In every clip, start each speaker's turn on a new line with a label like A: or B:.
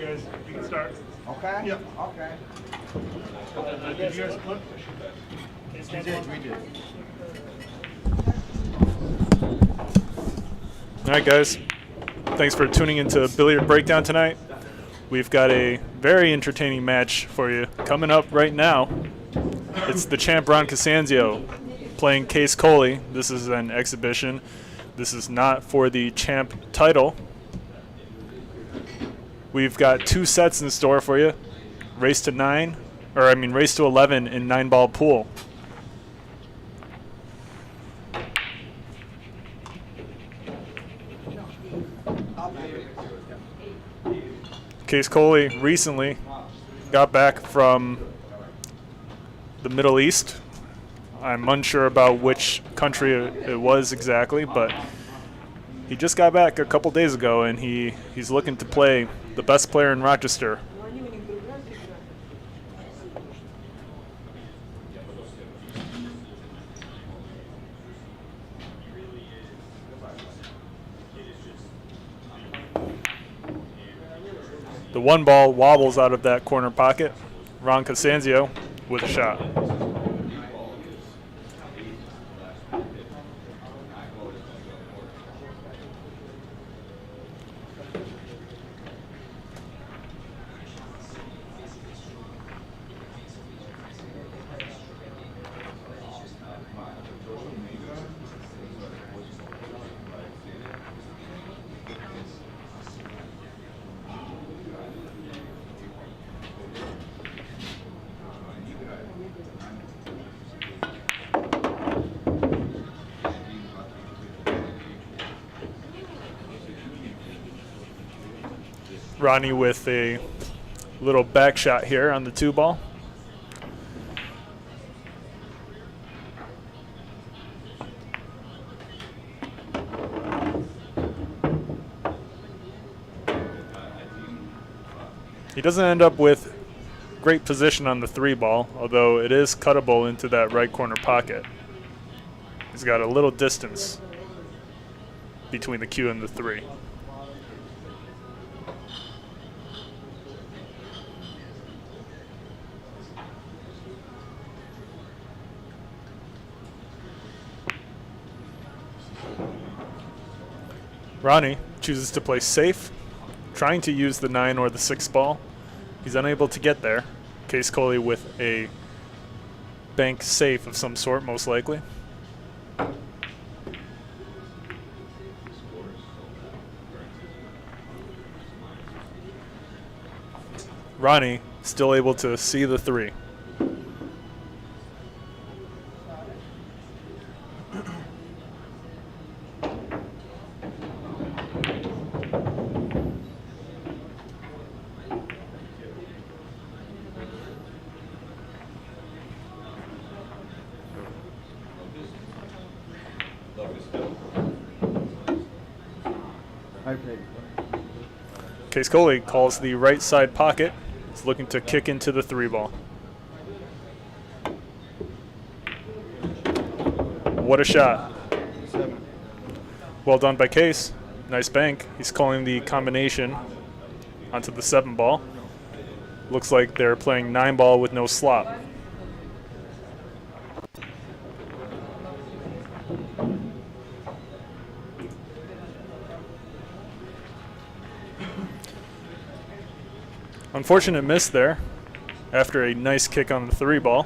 A: guys, you can start.
B: Okay?
A: Yep.
B: Okay.
A: Did you guys flip?
B: We did.
C: All right, guys. Thanks for tuning into Billiard Breakdown tonight. We've got a very entertaining match for you coming up right now. It's the champ Ron CASANZIO playing Qais Kolee. This is an exhibition. This is not for the champ title. We've got 2 sets in store for you. Race to 11 in 9-ball pool. Qais Kolee recently got back from the Middle East. I'm unsure about which country it was exactly, but he just got back a couple days ago, and he's looking to play the best player in Rochester. The 1 ball wobbles out of that corner pocket. Ron CASANZIO with a shot. Ronnie with a little back shot here on the 2 ball. He doesn't end up with great position on the 3 ball, although it is cuttable into that right corner pocket. He's got a little distance between the cue and the 3. Ronnie chooses to play safe, trying to use the 9 or the 6 ball. He's unable to get there. Qais Kolee with a bank safe of some sort, most likely. Ronnie still able to see the 3. Qais Kolee calls the right side pocket. He's looking to kick into the 3 ball. What a shot.
B: 7.
C: Well done by Qais. Nice bank. He's calling the combination onto the 7 ball. Looks like they're playing 9 ball with no slop. Unfortunate miss there after a nice kick on the 3 ball.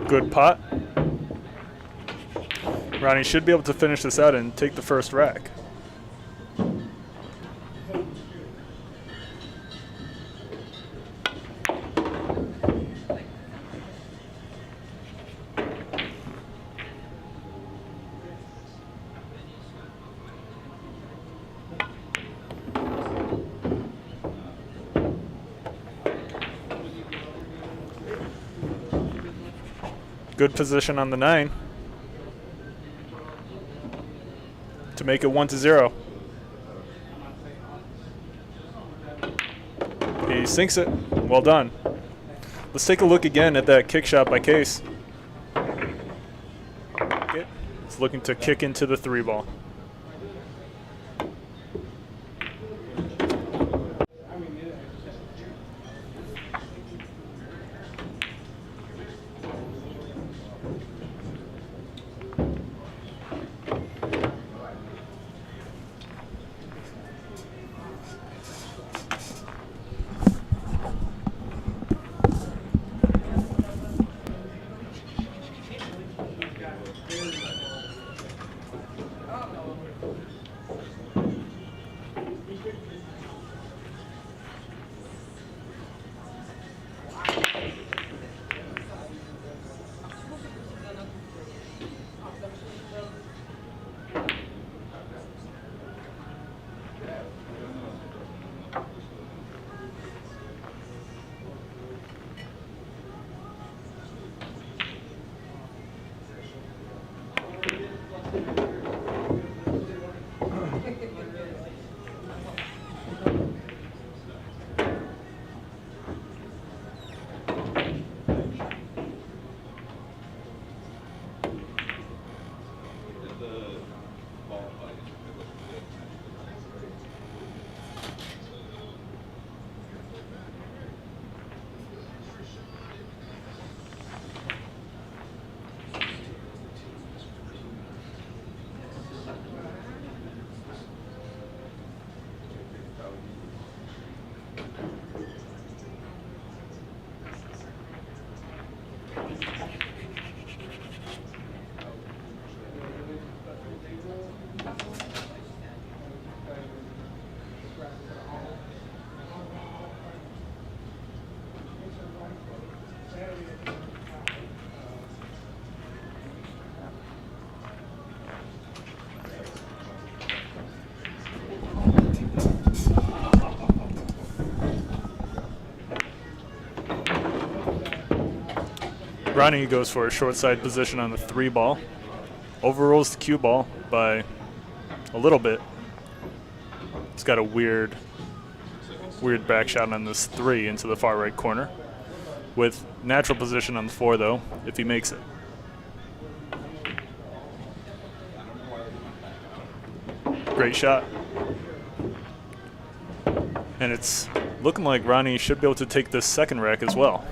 C: Good pot. Ronnie should be able to finish this out and take the first rack. Good position on the 9 to make it 1-0. He sinks it. Well done. Let's take a look again at that kick shot by Qais. He's looking to kick into the 3 ball. Ronnie goes for a short side position on the 3 ball. Overrulls the cue ball by a little bit. It's got a weird back shot on this 3 into the far right corner. With natural position on the 4 though, if he makes it. Great shot. And it's looking like Ronnie should be able to take this second rack as well.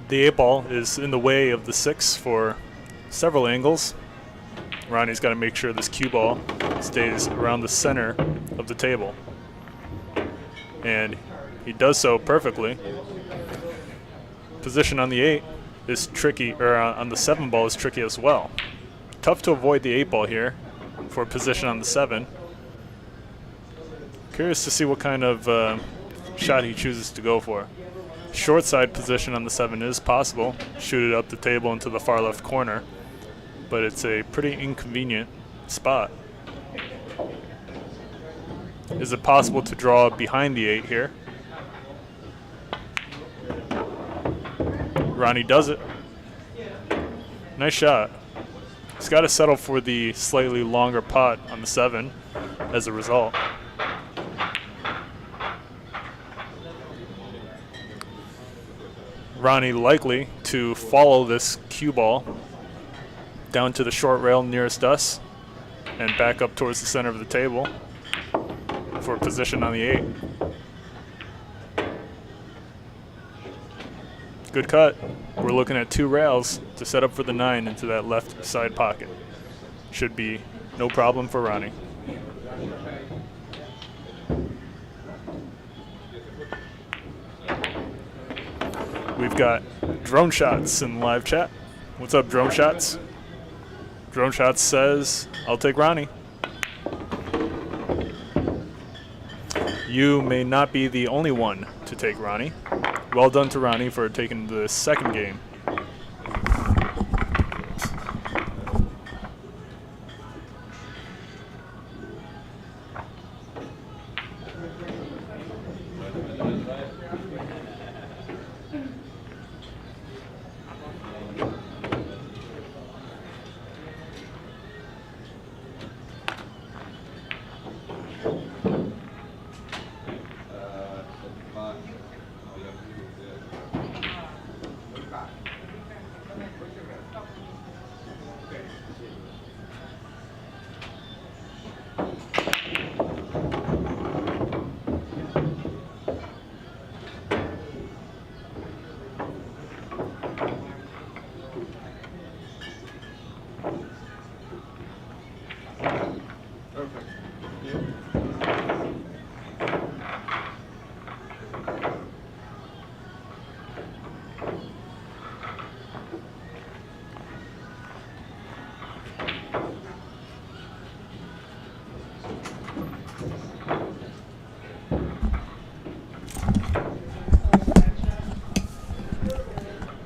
C: The 8 ball is in the way of the 6 for several angles. Ronnie's got to make sure this cue ball stays around the center of the table. And he does so perfectly. Position on the 8 is tricky, or on the 7 ball is tricky as well. Tough to avoid the 8 ball here for position on the 7. Curious to see what kind of shot he chooses to go for. Short side position on the 7 is possible. Shoot it up the table into the far left corner, but it's a pretty inconvenient spot. Is it possible to draw behind the 8 here? Ronnie does it. Nice shot. He's got to settle for the slightly longer pot on the 7 as a result. Ronnie likely to follow this cue ball down to the short rail nearest us and back up towards the center of the table for a position on the 8. Good cut. We're looking at 2 rails to set up for the 9 into that left side pocket. Should be no problem for Ronnie. got Drone Shots in live chat. What's up, Drone Shots? Drone Shots says, I'll take Ronnie. You may not be the only one to take Ronnie. Well done to Ronnie for taking the second game.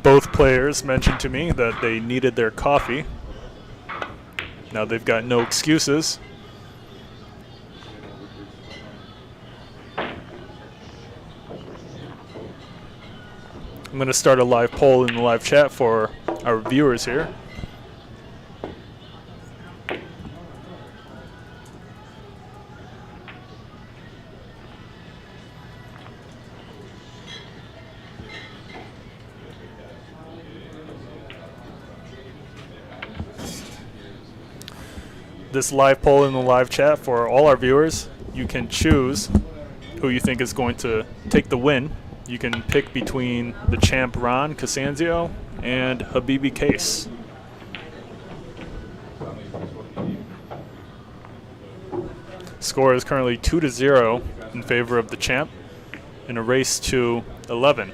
C: Both players mentioned to me that they needed their coffee. Now they've got no excuses. I'm going to start a live poll in the live chat for our viewers here. This live poll in the live chat for all our viewers, you can choose who you think is going to take the win. You can pick between the champ Ron CASANZIO and Habibi Qais. Score is currently 2-0 in favor of the champ in a race to 11.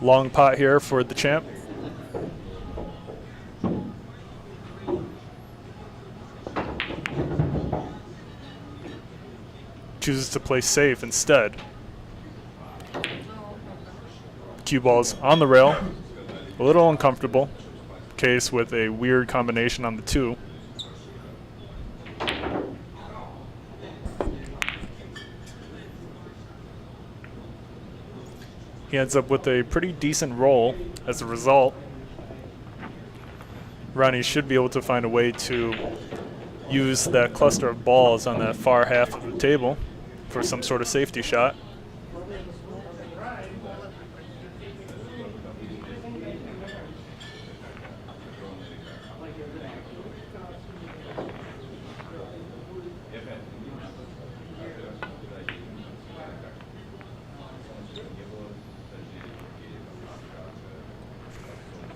C: Long pot here for the champ. Chooses to play safe instead. Cue ball's on the rail. A little uncomfortable. Qais with a weird combination on the 2. He ends up with a pretty decent roll as a result. Ronnie should be able to find a way to use that cluster of balls on that far half of the table for some sort of safety shot.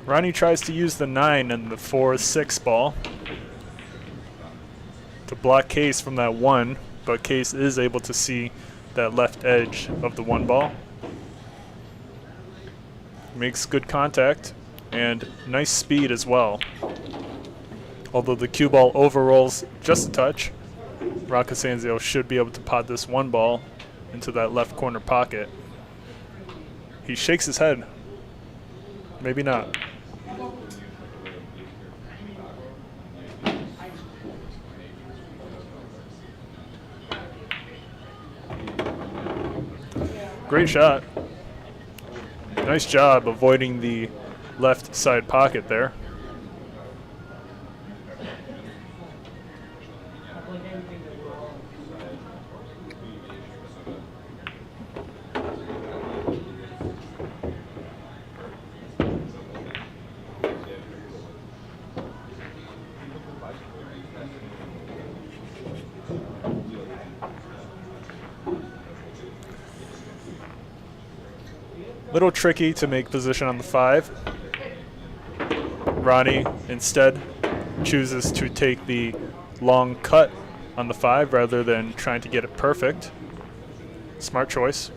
C: Ronnie tries to use the 9 and the 4-6 ball to block Qais from that 1, but Qais is able to see that left edge of the 1 ball. Makes good contact and nice speed as well. Although the cue ball overrolls just a touch, Ron CASANZIO should be able to pot this 1 ball into that left corner pocket. He shakes his head. Maybe not. Great shot. Nice job avoiding the left side pocket there. Little tricky to make position on the 5. Ronnie instead chooses to take the long cut on the 5 rather than trying to get it perfect. Smart choice.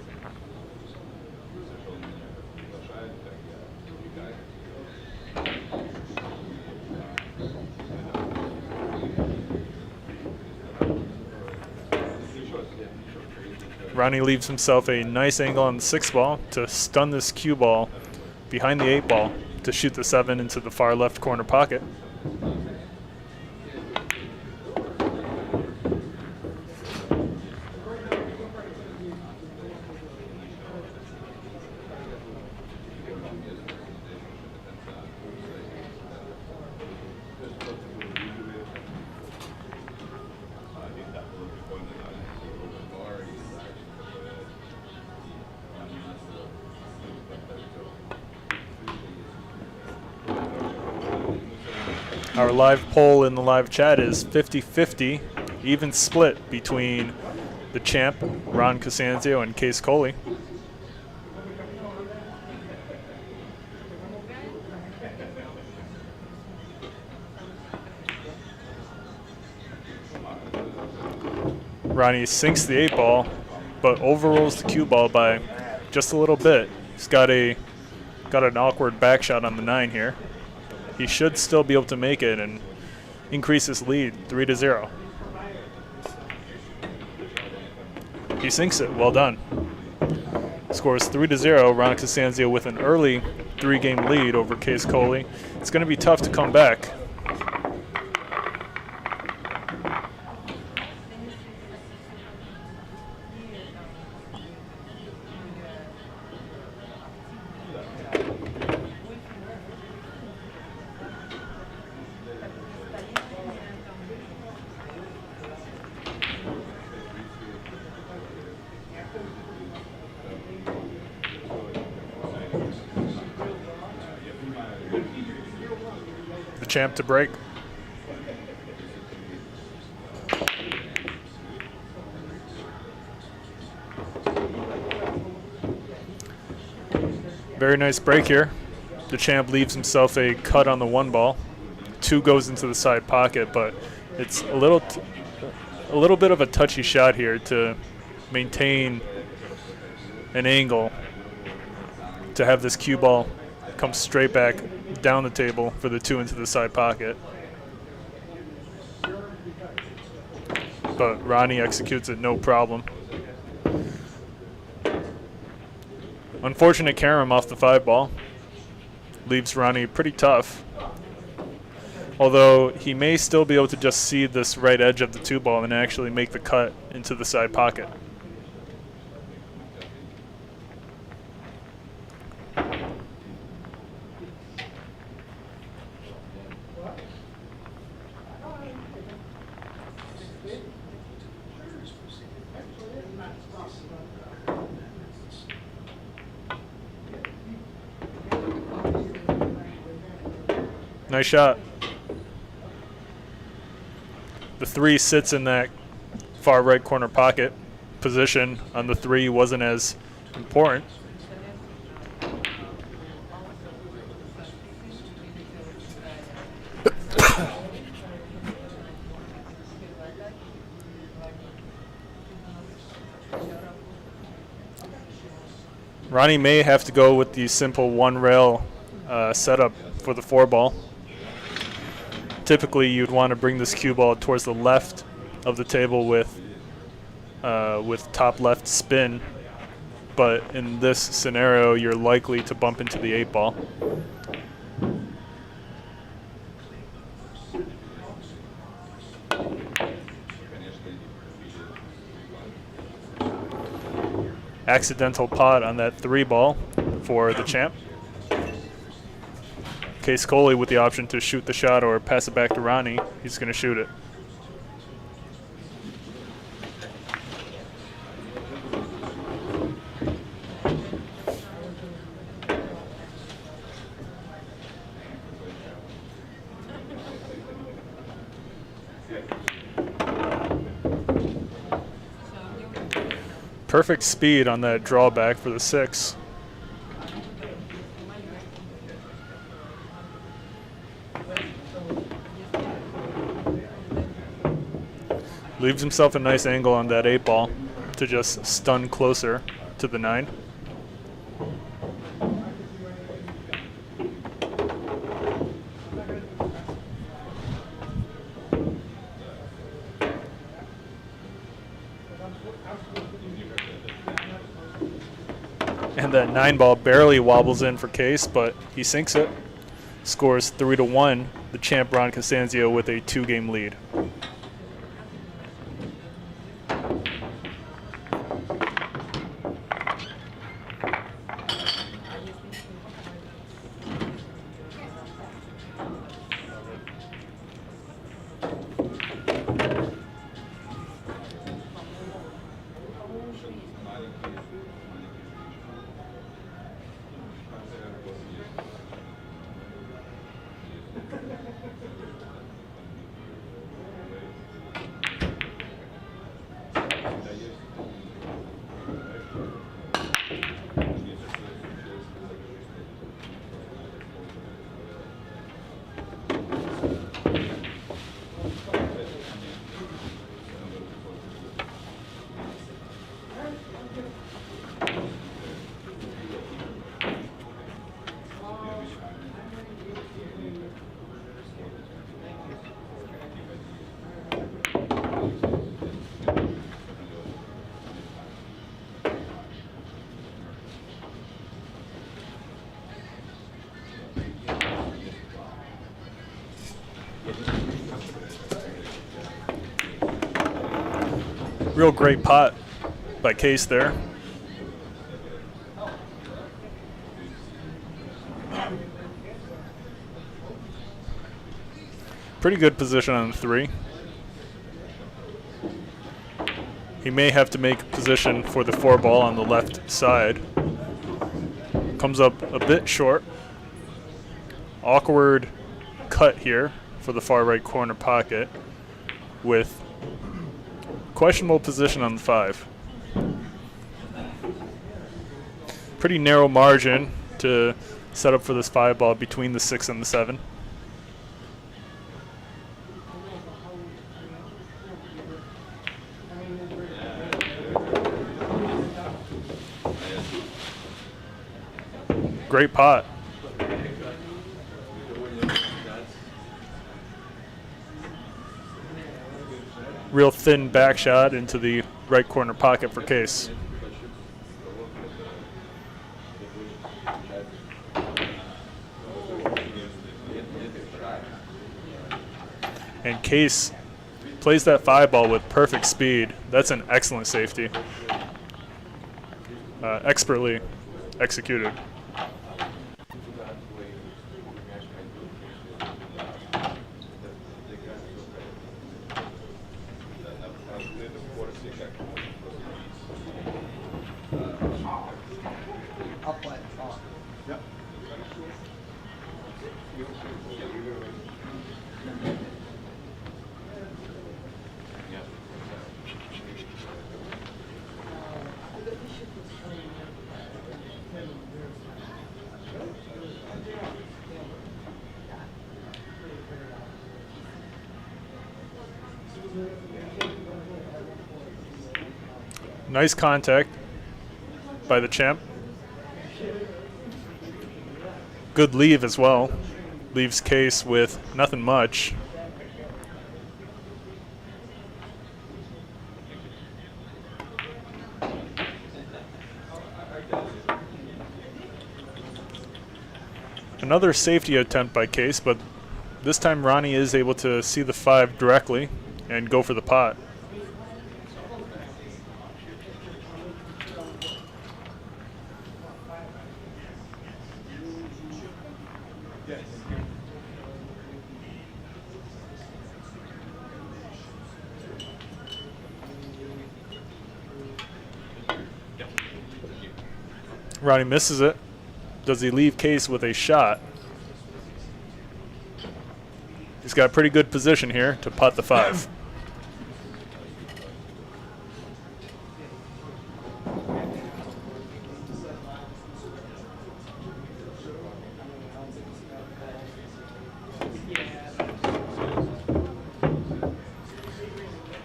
C: Ronnie leaves himself a nice angle on the 6 ball to stun this cue ball behind the 8 ball to shoot the 7 into the far left corner pocket. Our live poll in the live chat is 50-50, even split between the champ, Ron CASANZIO, and Qais Kolee. Ronnie sinks the 8 ball, but overrolls the cue ball by just a little bit. He's got an awkward back shot on the 9 here. He should still be able to make it and increase his lead 3-0. He sinks it. Well done. Scores 3-0. Ron CASANZIO with an early 3-game lead over Qais Kolee. It's going to be tough to come back. Champ to break. Very nice break here. The champ leaves himself a cut on the 1 ball. 2 goes into the side pocket, but it's a little bit of a touchy shot here to maintain an angle to have this cue ball come straight back down the table for the 2 into the side pocket. But Ronnie executes it no problem. Unfortunate carom off the 5 ball. Leaves Ronnie pretty tough. Although he may still be able to just see this right edge of the 2 ball and actually make the cut into the side pocket. Nice shot. The 3 sits in that far right corner pocket. Position on the 3 wasn't as important. Ronnie may have to go with the simple 1 rail setup for the 4 ball. Typically, you'd want to bring this cue ball towards the left of the table with top left spin, but in this scenario, you're likely to bump into the 8 ball. Accidental pot on that 3 ball for the champ. Qais Kolee with the option to shoot the shot or pass it back to Ronnie. He's going to shoot it. Perfect speed on that drawback for the 6. Leaves himself a nice angle on that 8-ball to just stun closer to the 9. And that 9-ball barely wobbles in for Qais, but he sinks it. Scores 3-1. The champ Ron CASANZIO with a 2-game lead. Real great pot by Qais there. Pretty good position on the 3. He may have to make position for the 4-ball on the left side. Comes up a bit short. Awkward cut here for the far right corner pocket with questionable position on the 5. Pretty narrow margin to set up for this 5-ball between the 6 and the 7. Great pot. Real thin back shot into the right corner pocket for Qais. And Qais plays that 5-ball with perfect speed. That's an excellent safety. Expertly executed. Nice contact by the champ. Good leave as well. Leaves Qais with nothing much. Another safety attempt by Qais, but this time Ronnie is able to see the 5 directly and go for the pot. Ronnie misses it. Does he leave Qais with a shot? He's got pretty good position here to putt the 5.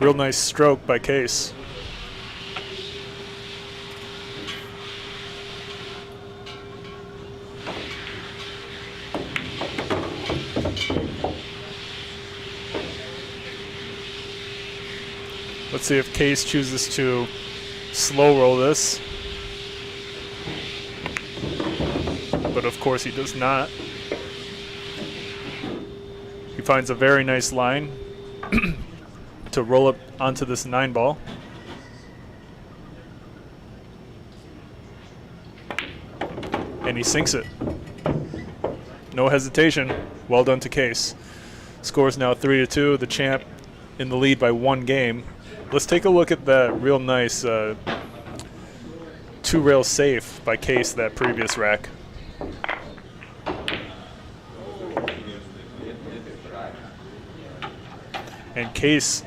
C: Real nice stroke by Qais. Let's see if Qais chooses to slow roll this. But of course he does not. He finds a very nice line to roll up onto this 9-ball. And he sinks it. No hesitation. Well done to Qais. Score's now 3-2. The champ in the lead by 1 game. Let's take a look at that real nice 2-rail safe by Qais that previous rack. And Qais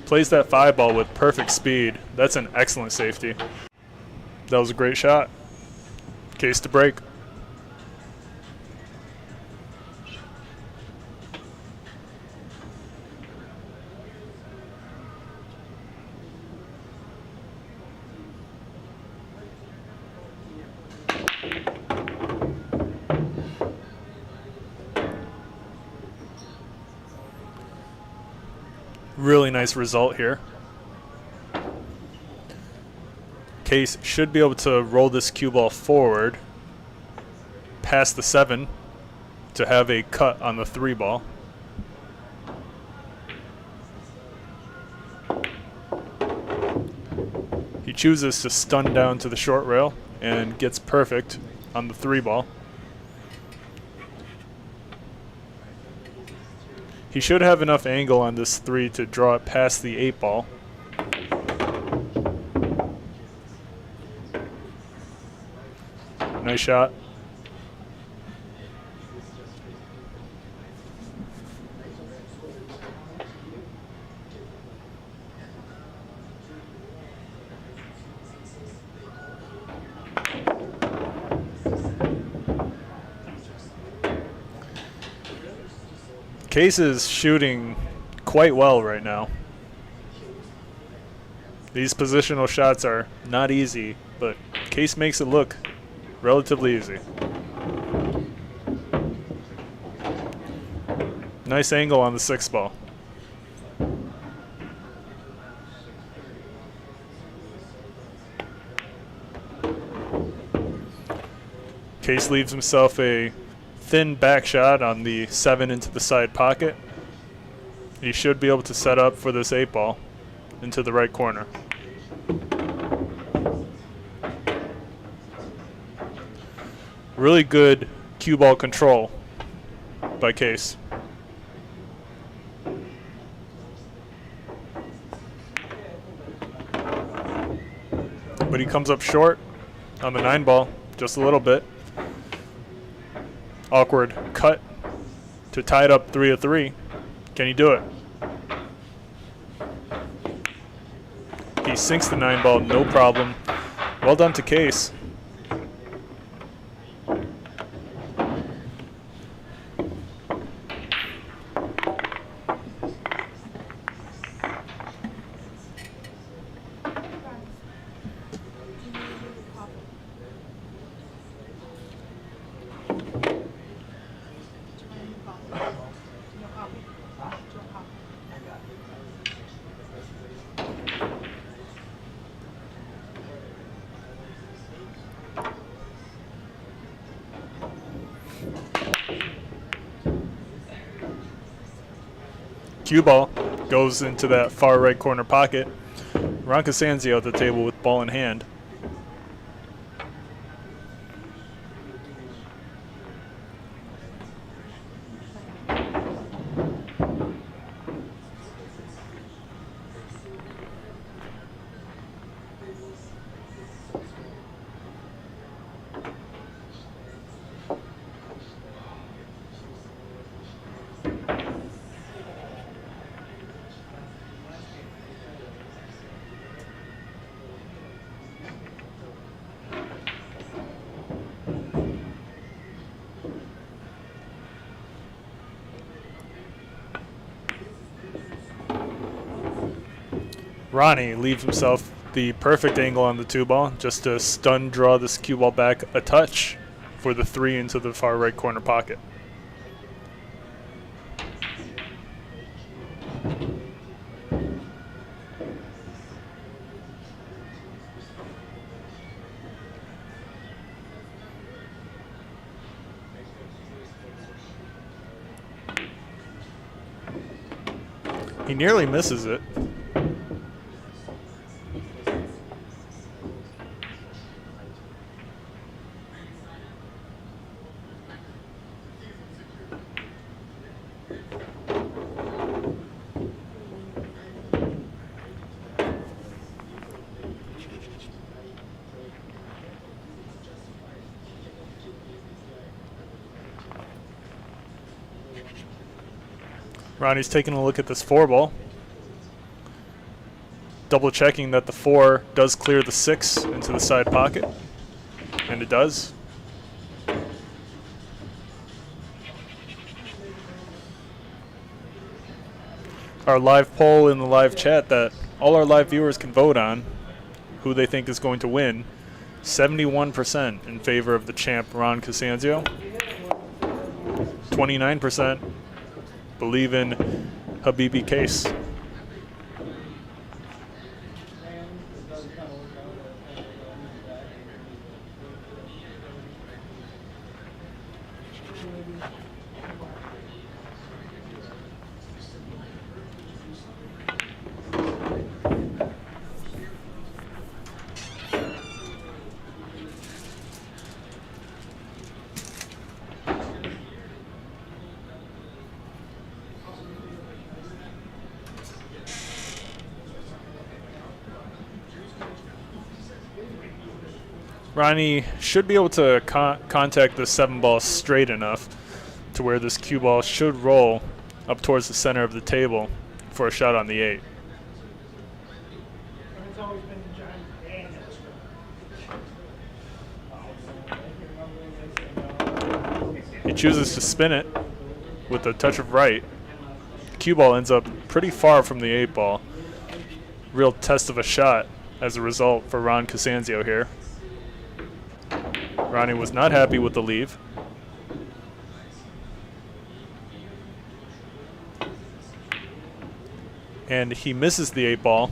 C: plays that 5-ball with perfect speed. That's an excellent safety. That was a great shot. Qais to break. Really nice result here. Qais should be able to roll this cue ball forward past the 7 to have a cut on the 3-ball. He chooses to stun down to the short rail and gets perfect on the 3-ball. He should have enough angle on this 3 to draw it past the 8-ball. Nice shot. Qais is shooting quite well right now. These positional shots are not easy, but Qais makes it look relatively easy. Nice angle on the 6-ball. Qais leaves himself a thin back shot on the 7 into the side pocket. He should be able to set up for this 8-ball into the right corner. Really good cue ball control by Qais. But he comes up short on the 9-ball just a little bit. Awkward cut to tie it up 3-3. Can he do it? He sinks the 9-ball, no problem. Well done to Qais. Cue ball goes into that far right corner pocket. Ron CASANZIO at the table with ball in hand. Ronnie leaves himself the perfect angle on the 2 ball just to stun draw this cue ball back a touch for the 3 into the far right corner pocket. He nearly misses it. Ronnie's taking a look at this 4 ball, double checking that the 4 does clear the 6 into the side pocket, and it does. Our live poll in the live chat that all our live viewers can vote on who they think is going to win, 71% in favor of the champ Ron CASANZIO, 29% believe in Habibi Qais. Ronnie should be able to contact the 7 ball straight enough to where this cue ball should roll up towards the center of the table for a shot on the 8. He chooses to spin it with a touch of right. The cue ball ends up pretty far from the 8 ball. Real test of a shot as a result for Ron CASANZIO here. Ronnie was not happy with the leave. And he misses the 8 ball.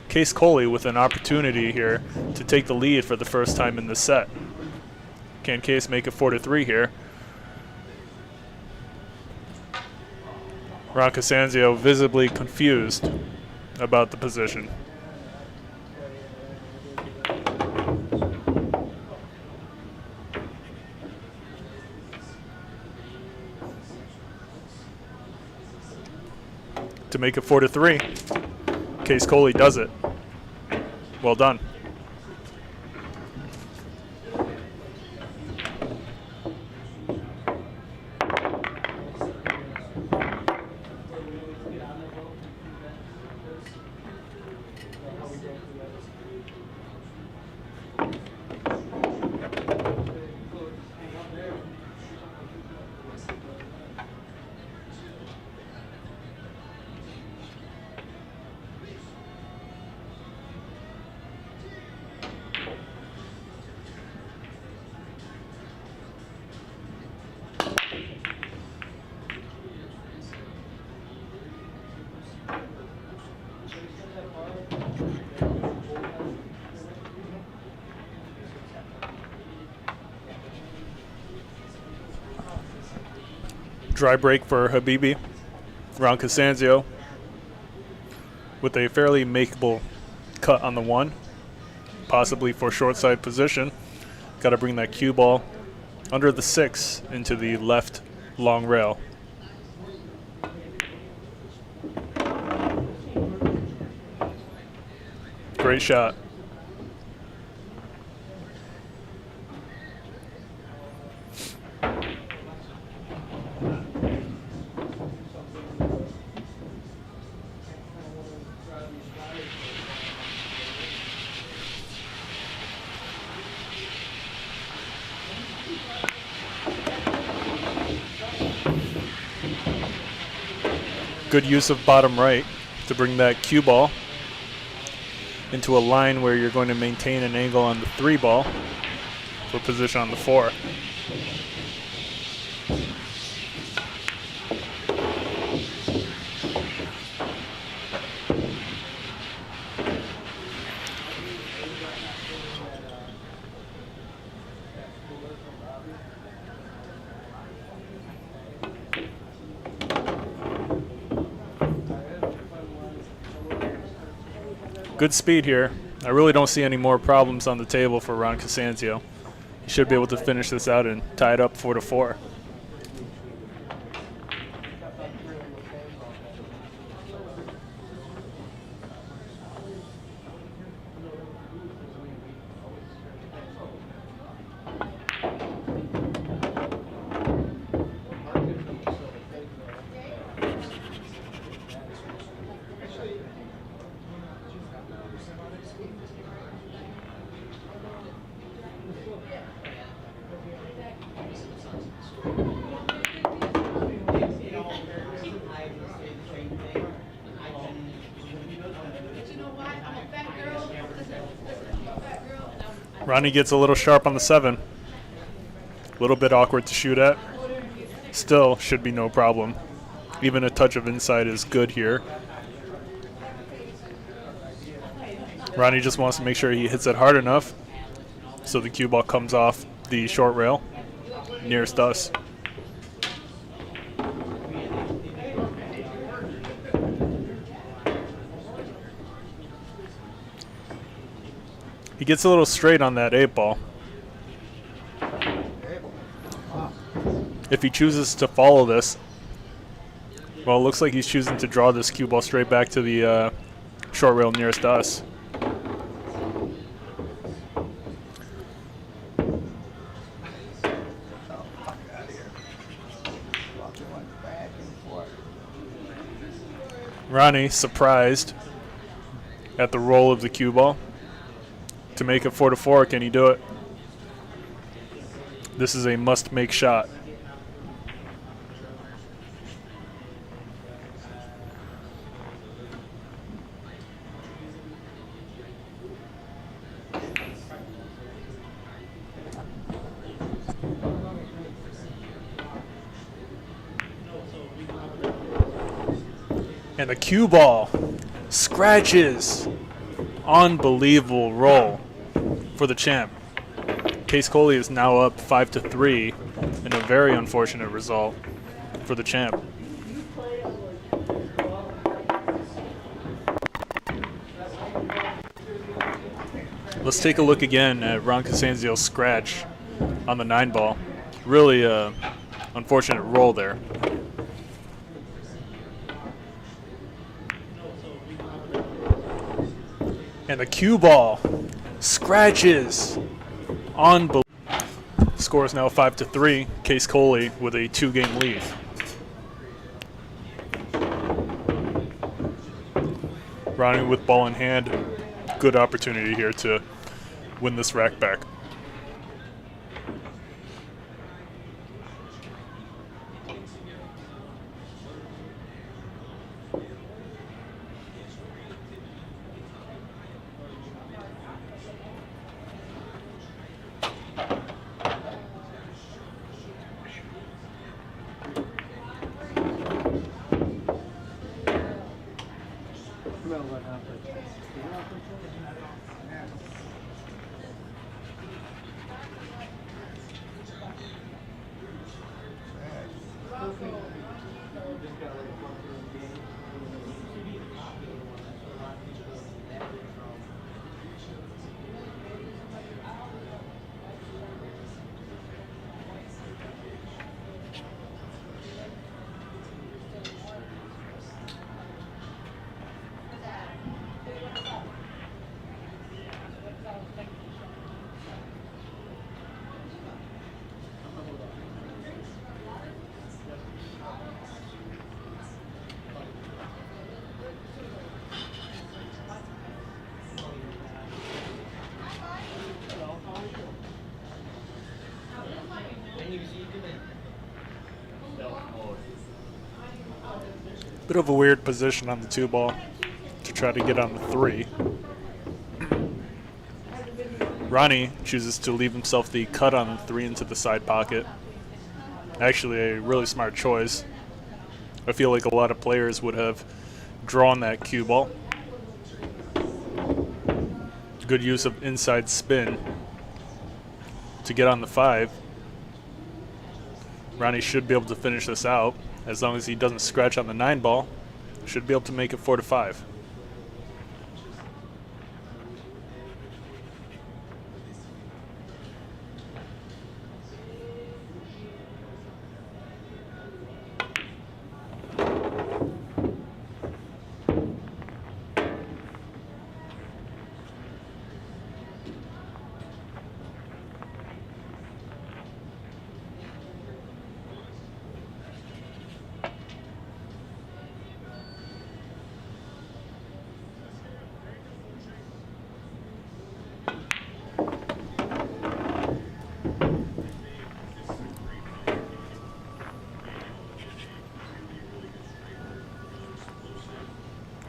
C: Qais Kolee with an opportunity here to take the lead for the first time in the set. Can Qais make it 4-3 here? Ron CASANZIO visibly confused about the position. To make it 4-3. Qais Kolee does it. Well done. Dry break for Habibi. Ron CASANZIO with a fairly makeable cut on the 1, possibly for short side position. Got to bring that cue ball under the 6 into the left long rail. Great shot. Good use of bottom right to bring that cue ball into a line where you're going to maintain an angle on the 3 ball for position on the 4. Good speed here. I really don't see any more problems on the table for Ron CASANZIO. He should be able to finish this out and tie it up 4-4. Ronnie gets a little sharp on the 7. A little bit awkward to shoot at. Still should be no problem. Even a touch of inside is good here. Ronnie just wants to make sure he hits it hard enough so the cue ball comes off the short rail nearest us. He gets a little straight on that 8 ball. If he chooses to follow this, well, it looks like he's choosing to draw this cue ball straight back to the short rail nearest us. Ronnie surprised at the roll of the cue ball. To make it 4-4, can he do it? This is a must-make shot. And the cue ball scratches. Unbelievable roll for the champ. Qais Kolee is now up 5-3 in a very unfortunate result for the champ. Let's take a look again at Ron CASANZIO's scratch on the 9 ball. Really unfortunate roll there. And the cue ball scratches. Unbelievable. Score is now 5-3. Qais Kolee with a 2-game lead. Ronnie with ball in hand. Good opportunity here to win this rack back. Bit of a weird position on the 2 ball to try to get on the 3. Ronnie chooses to leave himself the cut on 3 into the side pocket. Actually, a really smart choice. I feel like a lot of players would have drawn that cue ball. Good use of inside spin to get on the 5. Ronnie should be able to finish this out as long as he doesn't scratch on the 9 ball. Should be able to make it 4-5.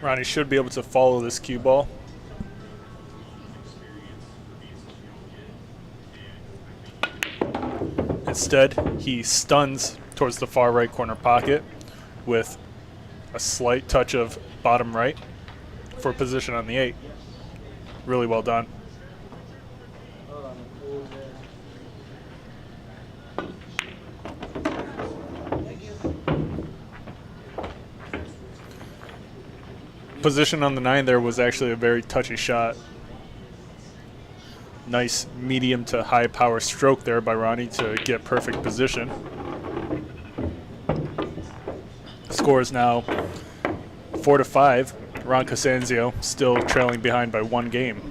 C: Ronnie should be able to follow this cue ball. Instead, he stuns towards the far right corner pocket with a slight touch of bottom right for position on the 8. Really well done. Position on the 9 there was actually a very touchy shot. Nice medium to high power stroke there by Ronnie to get perfect position. Score is now 4-5. Ron CASANZIO still trailing behind by 1 game.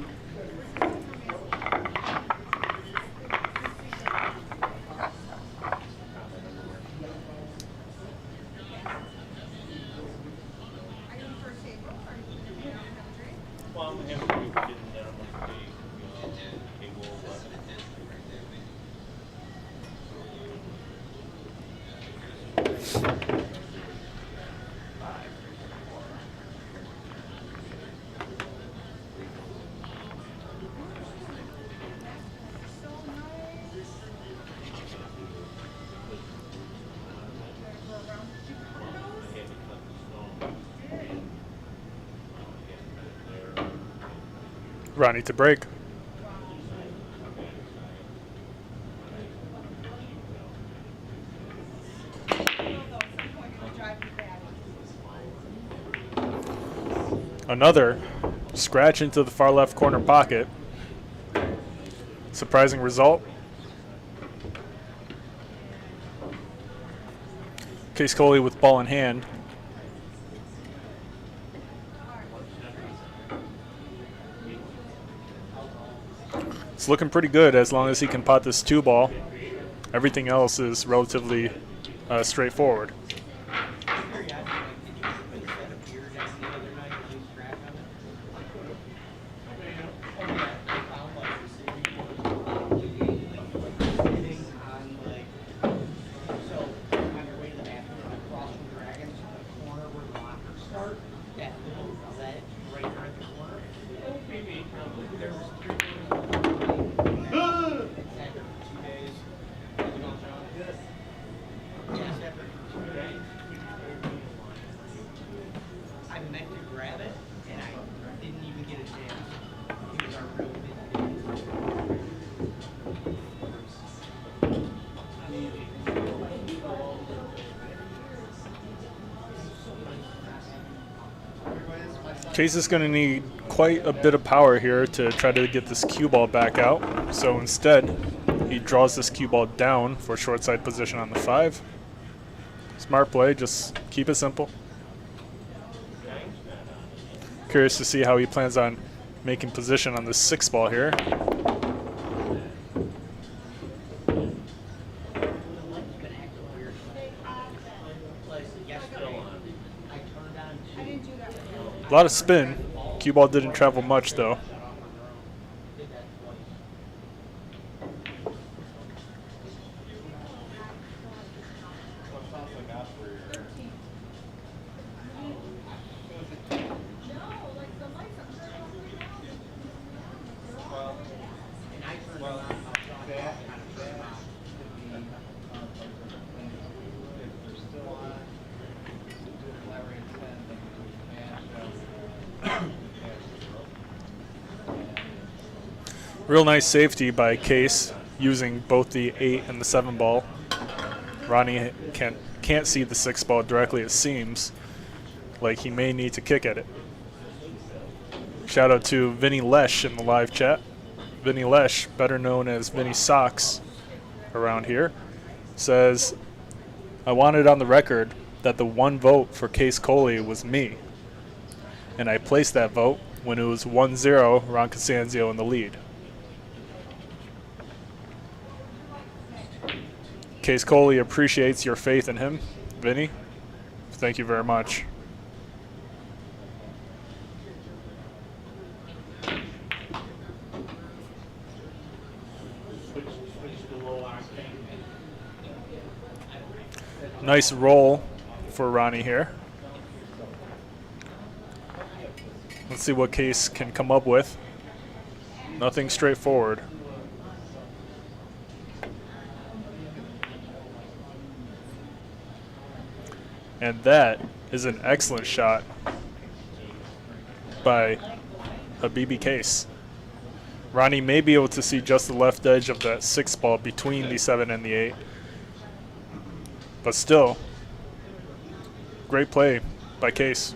C: Ronnie to break. Another scratch into the far left corner pocket. Surprising result. Qais Kolee with ball in hand. It's looking pretty good as long as he can pot this 2 ball. Everything else is relatively straightforward. Qais is going to need quite a bit of power here to try to get this cue ball back out. So instead, he draws this cue ball down for short side position on the 5. Smart play, just keep it simple. Curious to see how he plans on making position on the 6 ball here. A lot of spin. Cue ball didn't travel much though. Real nice safety by Qais using both the 8 and the 7 ball. Ronnie can't see the 6 ball directly, it seems like he may need to kick at it. Shout out to Vinny Lesh in the live chat. Vinny Lesh, better known as Vinny Socks around here, says, I wanted on the record that the one vote for Qais Kolee was me. And I placed that vote when it was 1-0, Ron CASANZIO in the lead. Qais Kolee appreciates your faith in him, Vinny. Thank you very much. Nice roll for Ronnie here. Let's see what Qais can come up with. Nothing straightforward. And that is an excellent shot by Habibi Qais. Ronnie may be able to see just the left edge of that 6 ball between the 7 and the 8. But still, great play by Qais.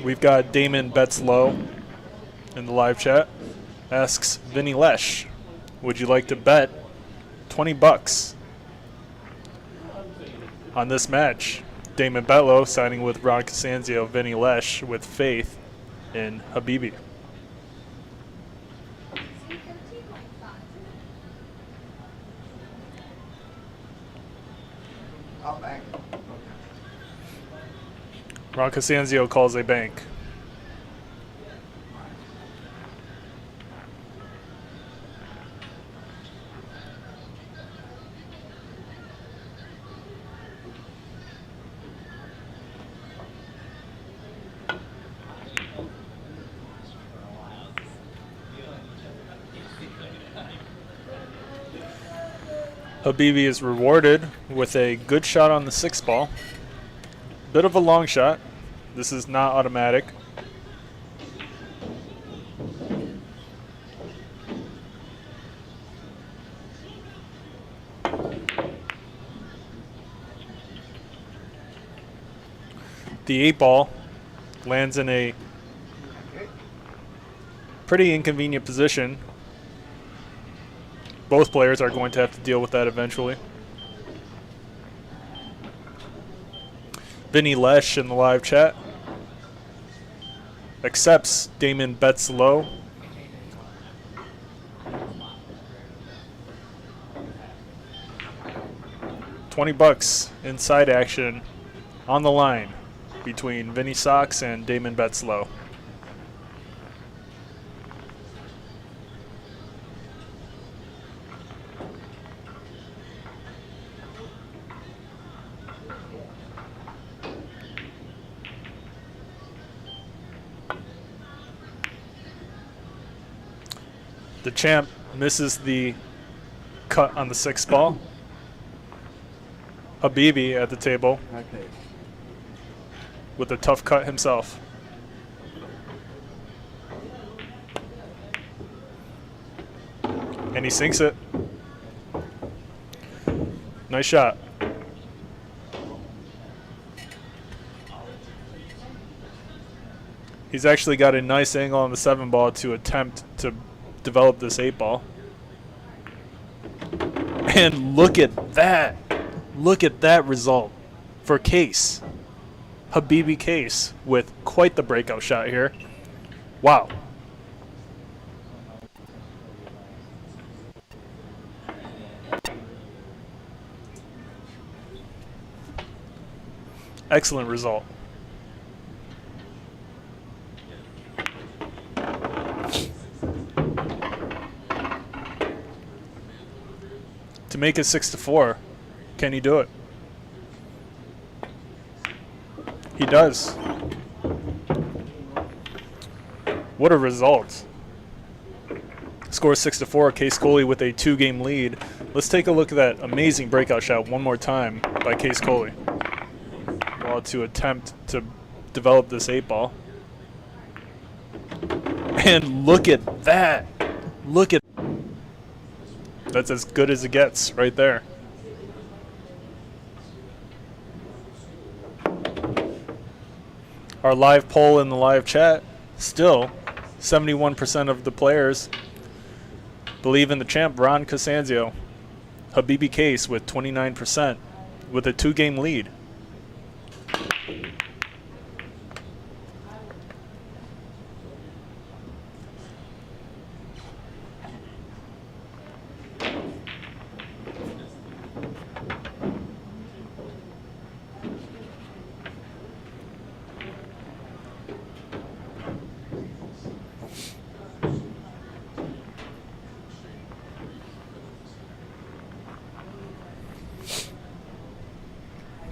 C: We've got Damon Bets Low in the live chat. Asks Vinny Lesh, would you like to bet 20 bucks on this match? Damon Betlow signing with Ron CASANZIO, Vinny Lesh with faith in Habibi.
B: I'll bank.
C: Ron CASANZIO calls a bank. Habibi is rewarded with a good shot on the 6 ball. Bit of a long shot. This is not automatic. The 8 ball lands in a pretty inconvenient position. Both players are going to have to deal with that eventually. Vinny Lesh in the live chat accepts Damon Bets Low. $20 inside action on the line between Vinny Socks and Damon Bets Low. The champ misses the cut on the 6 ball. Habibi at the table
B: Okay.
C: with a tough cut himself. And he sinks it. Nice shot. He's actually got a nice angle on the 7 ball to attempt to develop this 8 ball. And look at that. Look at that result for Qais. Habibi Qais with quite the breakout shot here. Wow. Excellent result. To make it 6-4, can he do it? He does. What a result. Score 6-4, Qais Kolee with a 2-game lead Let's take a look at that amazing breakout shot one more time by Qais Kolee. While to attempt to develop this 8-ball. And look at that. Look at that's as good as it gets right there. Our live poll in the live chat, still 71% of the players believe in the champ, Ron CASANZIO. Habibi Qais with 29% with a 2-game lead.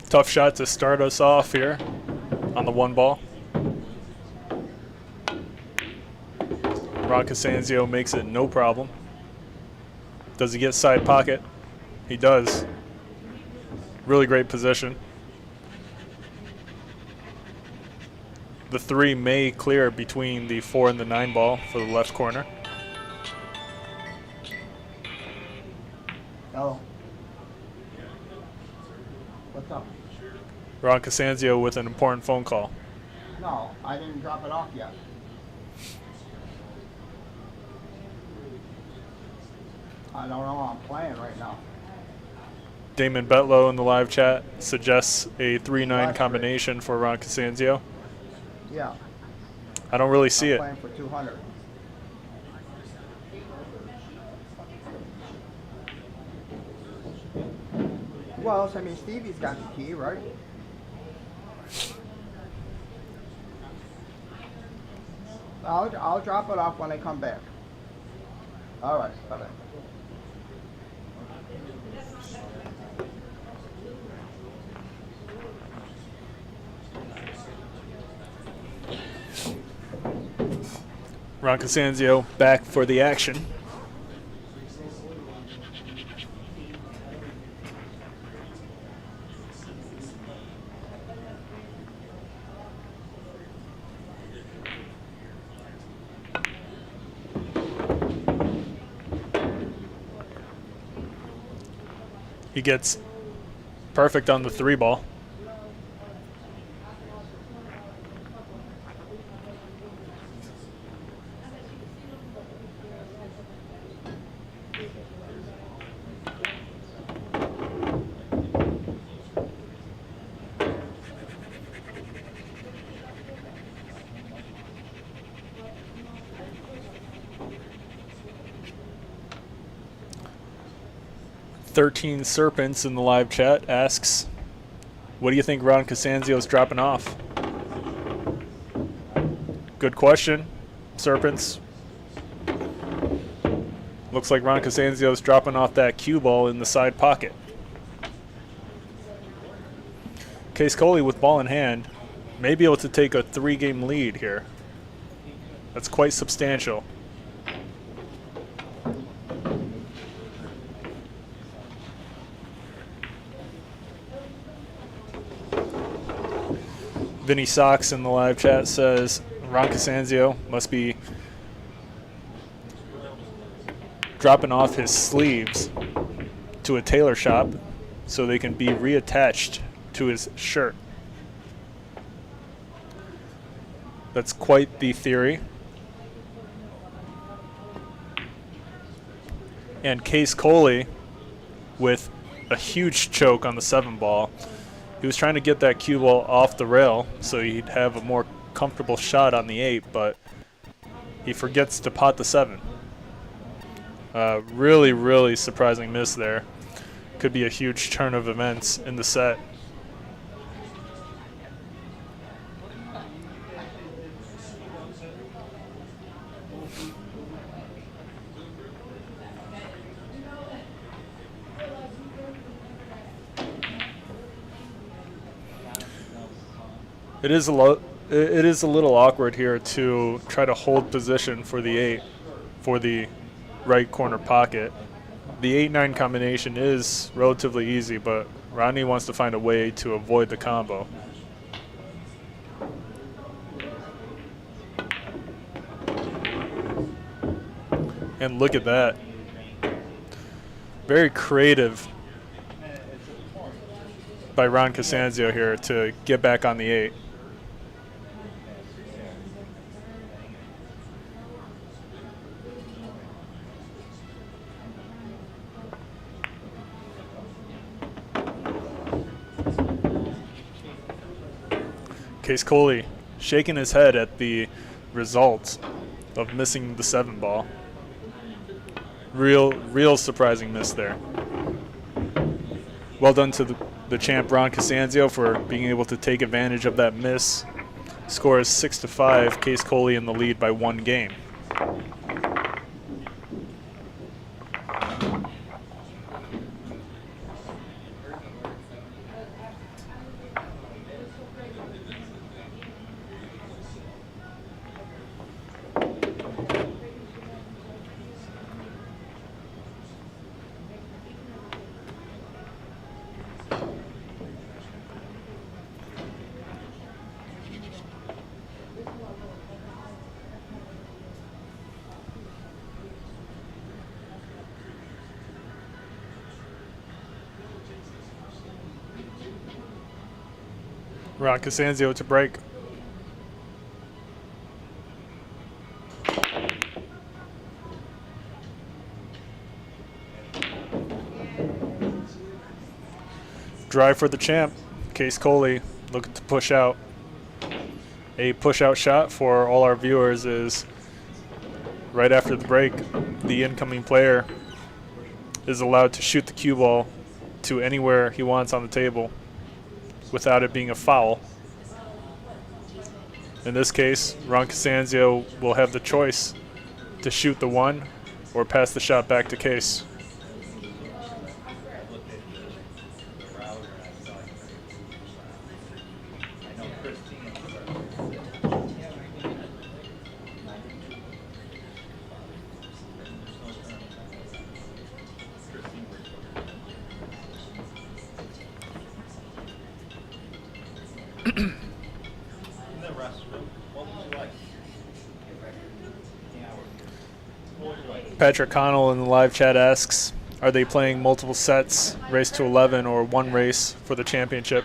C: Tough shot to start us off here on the 1-ball. Ron CASANZIO makes it no problem. Does he get side pocket? He does. Really great position. The 3 may clear between the 4 and the 9 ball for the left corner.
B: Hello. What's up?
C: Ron CASANZIO with an important phone call.
B: No, I didn't drop it off yet. I don't know. I'm playing right now.
C: Damon Betlow in the live chat suggests a 3-9 combination for Ron CASANZIO.
B: Yeah.
C: I don't really see
B: I'm
C: it.
B: playing for 200. Well, I mean, Stevie's got the key, right? I'll drop it off when I come back. All right, bye-bye.
C: Ron CASANZIO back for the action. He gets perfect on the 3-ball. Thirteen Serpents in the live chat asks, what do you think Ron CASANZIO is dropping off? Good question, Serpents. Looks like Ron CASANZIO is dropping off that cue ball in the side pocket. Qais Kolee with ball in hand may be able to take a 3-game lead here. That's quite substantial. Vinny Sox in the live chat says Ron CASANZIO must be dropping off his sleeves to a tailor shop so they can be reattached to his shirt. That's quite the theory. And Qais Kolee with a huge choke on the 7-ball. He was trying to get that cue ball off the rail so he'd have a more comfortable shot on the 8, but he forgets to pot the 7. Really, really surprising miss there. Could be a huge turn of events in the set. It is a little awkward here to try to hold position for the 8 for the right corner pocket. the 8-9 combination is relatively easy, but Rodney wants to find a way to avoid the combo. And look at that. Very creative by Ron CASANZIO here to get back on the 8. Qais Kolee shaking his head at the results of missing the 7 ball. Real surprising miss there. Well done to the champ Ron CASANZIO for being able to take advantage of that miss. Score is 6-5. Qais Kolee in the lead by 1 game. Ron CASANZIO to break. Drive for the champ. Qais Kolee looking to push out. A push out shot for all our viewers is right after the break. The incoming player is allowed to shoot the cue ball to anywhere he wants on the table without it being a foul. In this case, Ron CASANZIO will have the choice to shoot the 1 or pass the shot back to Qais. Patrick Connell in the live chat asks, are they playing multiple sets, race to 11, or 1 race for the championship?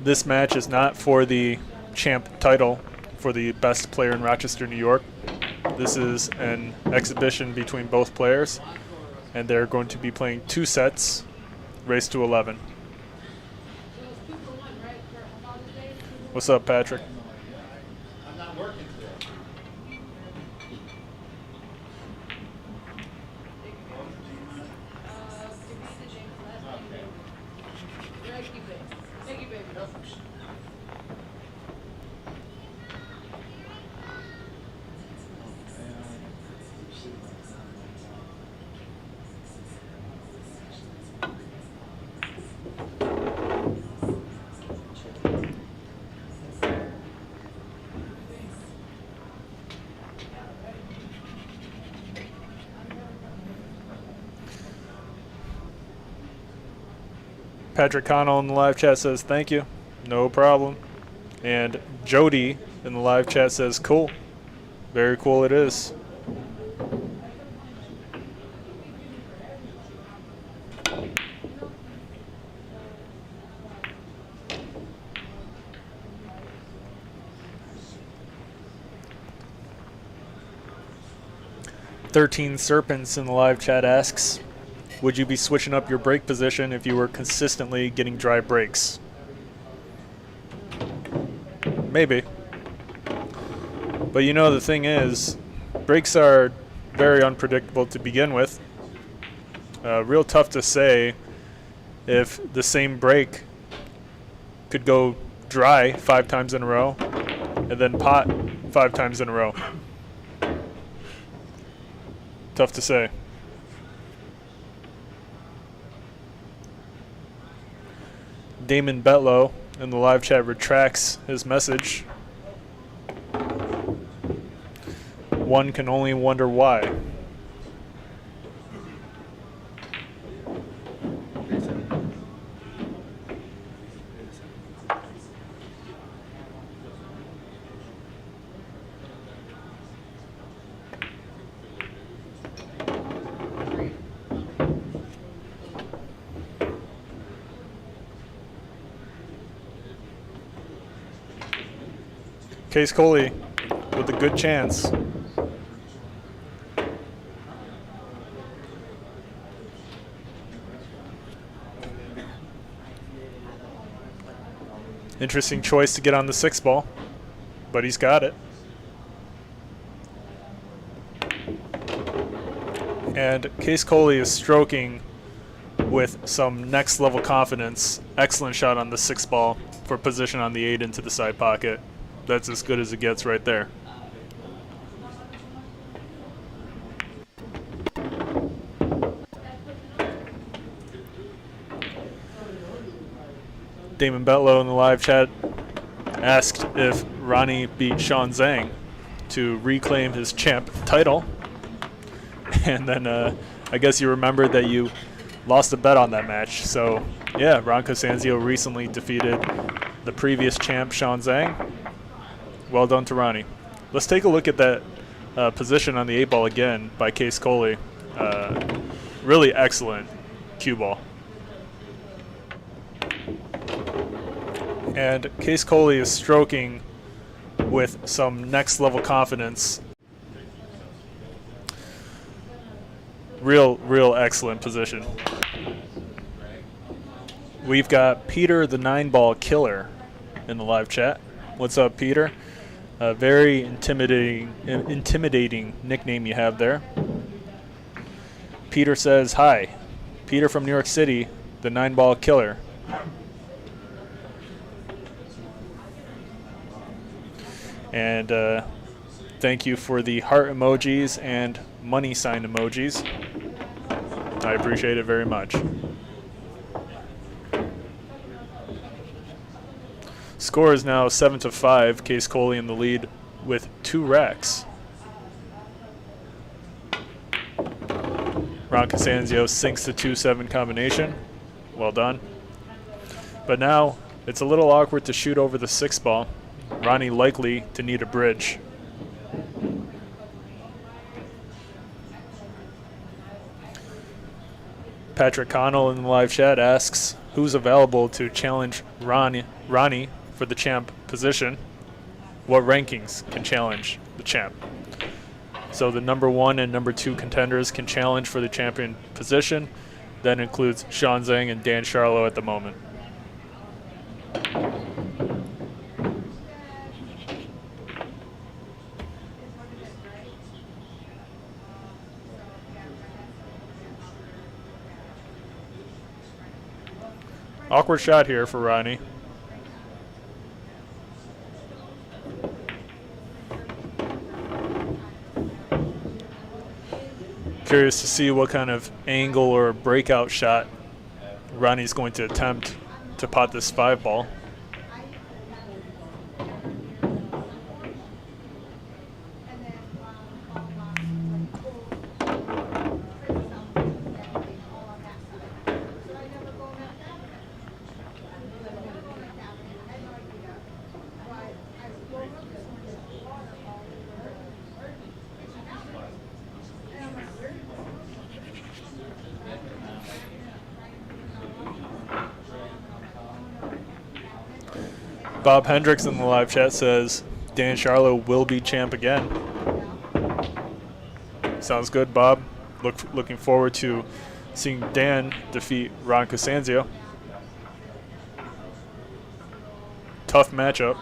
C: This match is not for the champ title for the best player in Rochester, New York. This is an exhibition between both players, and they're going to be playing 2 sets, race to 11. What's up, Patrick?
D: I'm not working today.
C: Patrick Connell in the live chat says thank you, no problem. And Jody in the live chat says cool, very cool it is. "13 Serpents" in the live chat asks, would you be switching up your brake position if you were consistently getting dry brakes? Maybe. But you know, the thing is, brakes are very unpredictable to begin with. Real tough to say if the same brake could go dry 5 times in a row and then pot 5 times in a row. Tough to say. Damon Betlow in the live chat retracts his message. One can only wonder why. Qais Kolee with a good chance. Interesting choice to get on the 6 ball, but he's got it. And Qais Kolee is stroking with some next level confidence. Excellent shot on the 6 ball for position on the 8 into the side pocket. That's as good as it gets right there. Damon Betlow in the live chat asked if Ronnie beat Sean Zhang to reclaim his champ title. And then I guess you remembered that you lost a bet on that match. So yeah, Ron CASANZIO recently defeated the previous champ, Sean Zhang. Well done to Ronnie. Let's take a look at that position on the 8 ball again by Qais Kolee. Really excellent cue ball. And Qais Kolee is stroking with some next level confidence. Real excellent position. We've got Peter the 9 ball killer in the live chat. What's up, Peter? A very intimidating nickname you have there. Peter says, hi. Peter from New York City, the 9 ball killer. And thank you for the heart emojis and money sign emojis. I appreciate it very much. Score is now 7-5. Qais Kolee in the lead with 2 racks. Ron CASANZIO sinks the 2-7 combination. Well done. But now it's a little awkward to shoot over the 6 ball. Ronnie likely to need a bridge. Patrick Connell in the live chat asks, who's available to challenge Ronnie for the champ position? What rankings can challenge the champ? So the number 1 and number 2 contenders can challenge for the champion position. That includes Sean Zhang and Dan Charlo at the moment. Awkward shot here for Ronnie. Curious to see what kind of angle or breakout shot Ronnie's going to attempt to pot this 5 ball. Bob Hendrix in the live chat says Dan Charlo will be champ again. Sounds good, Bob. Looking forward to seeing Dan defeat Ron CASANZIO. Tough matchup.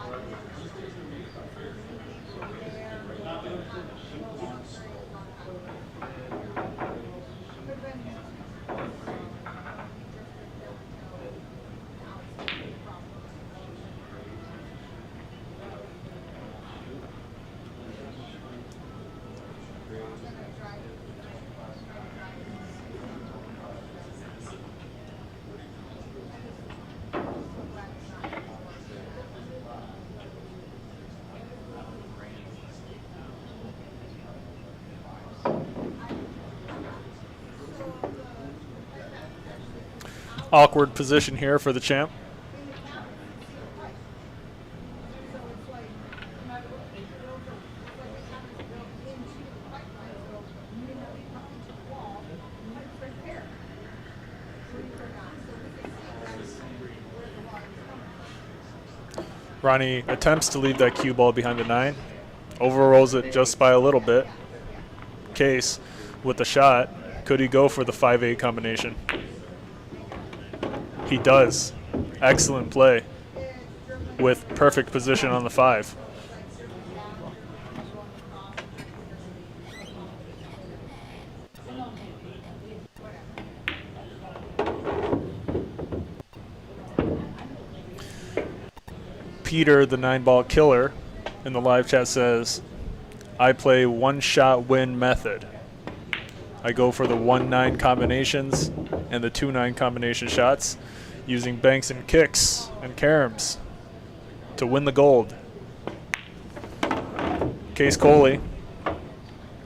C: Awkward position here for the champ. Ronnie attempts to leave that cue ball behind the 9. Overrolls it just by a little bit. Qais with the shot. Could he go for the 5-8 combination? He does. Excellent play with perfect position on the 5. Peter, the 9-ball killer, in the live chat says, I play one-shot win method. I go for the 1-9 combinations and the 2-9 combination shots using banks and kicks and caroms to win the gold. Qais Kolee,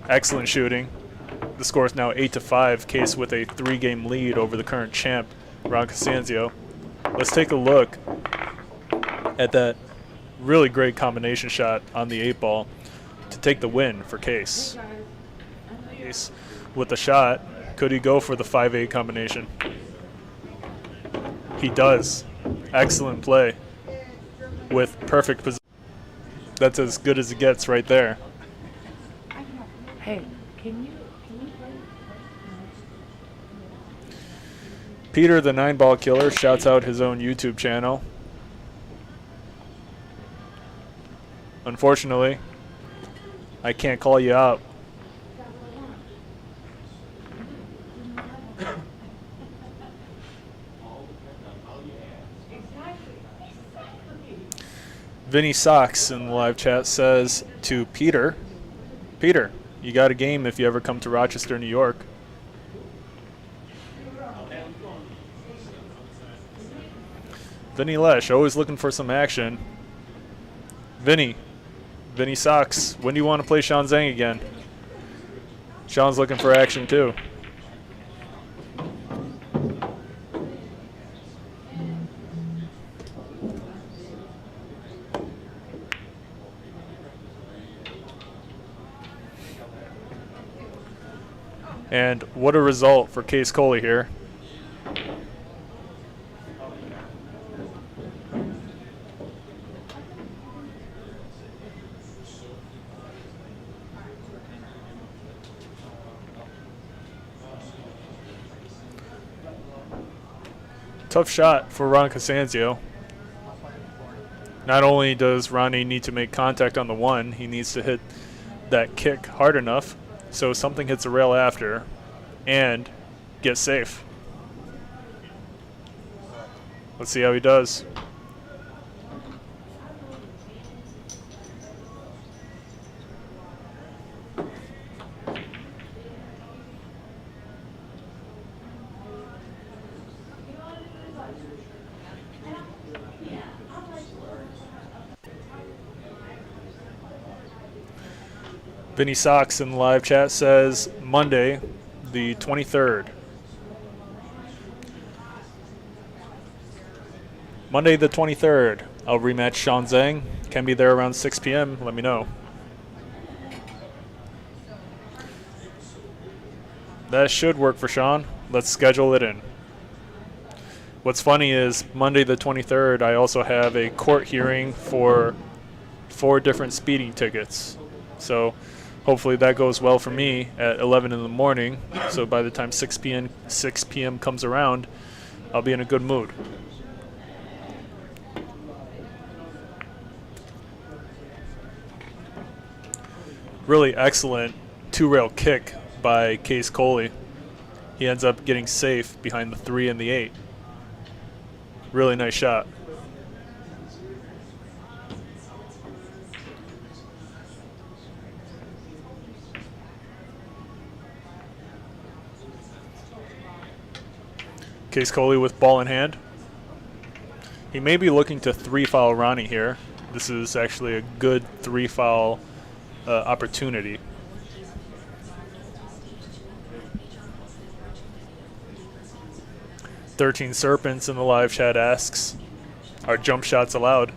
C: excellent shooting. The score is now 8-5. Qais with a 3-game lead over the current champ, CASANZIO. Let's take a look at that really great combination shot on the 8-ball to take the win for Qais. Qais with the shot. Could he go for the 5-8 combination? He does. Excellent play with perfect position. That's as good as it gets right there.
E: Hey, can you play?
C: Peter, the 9-ball killer, shouts out his own YouTube channel. Unfortunately, I can't call you out. Vinny Socks in the live chat says to Peter, Peter, you got a game if you ever come to Rochester, New York. Vinny Lesh, always looking for some action. Vinny Socks, when do you want to play Sean Zhang again? Sean's looking for action too. And what a result for Qais Kolee here. Tough shot for CASANZIO. Not only does Ronnie need to make contact on the 1, he needs to hit that kick hard enough so something hits the rail after and get safe. Let's see how he does. Vinny Socks in the live chat says Monday, the 23rd. Monday the 23rd, I'll rematch Sean Zhang. Can be there around 6 p.m. Let me know. That should work for Sean. Let's schedule it in. What's funny is Monday the 23rd, I also have a court hearing for 4 different speeding tickets. So hopefully that goes well for me at 11 in the morning. So by the time 6 p.m. comes around, I'll be in a good mood. Really excellent 2-rail kick by Qais Kolee. He ends up getting safe behind the 3 and the 8. Really nice shot. Qais Kolee with ball in hand. He may be looking to 3-foul Ronnie here. This is actually a good 3-foul opportunity. "13 Serpents" in the live chat asks, are jump shots allowed?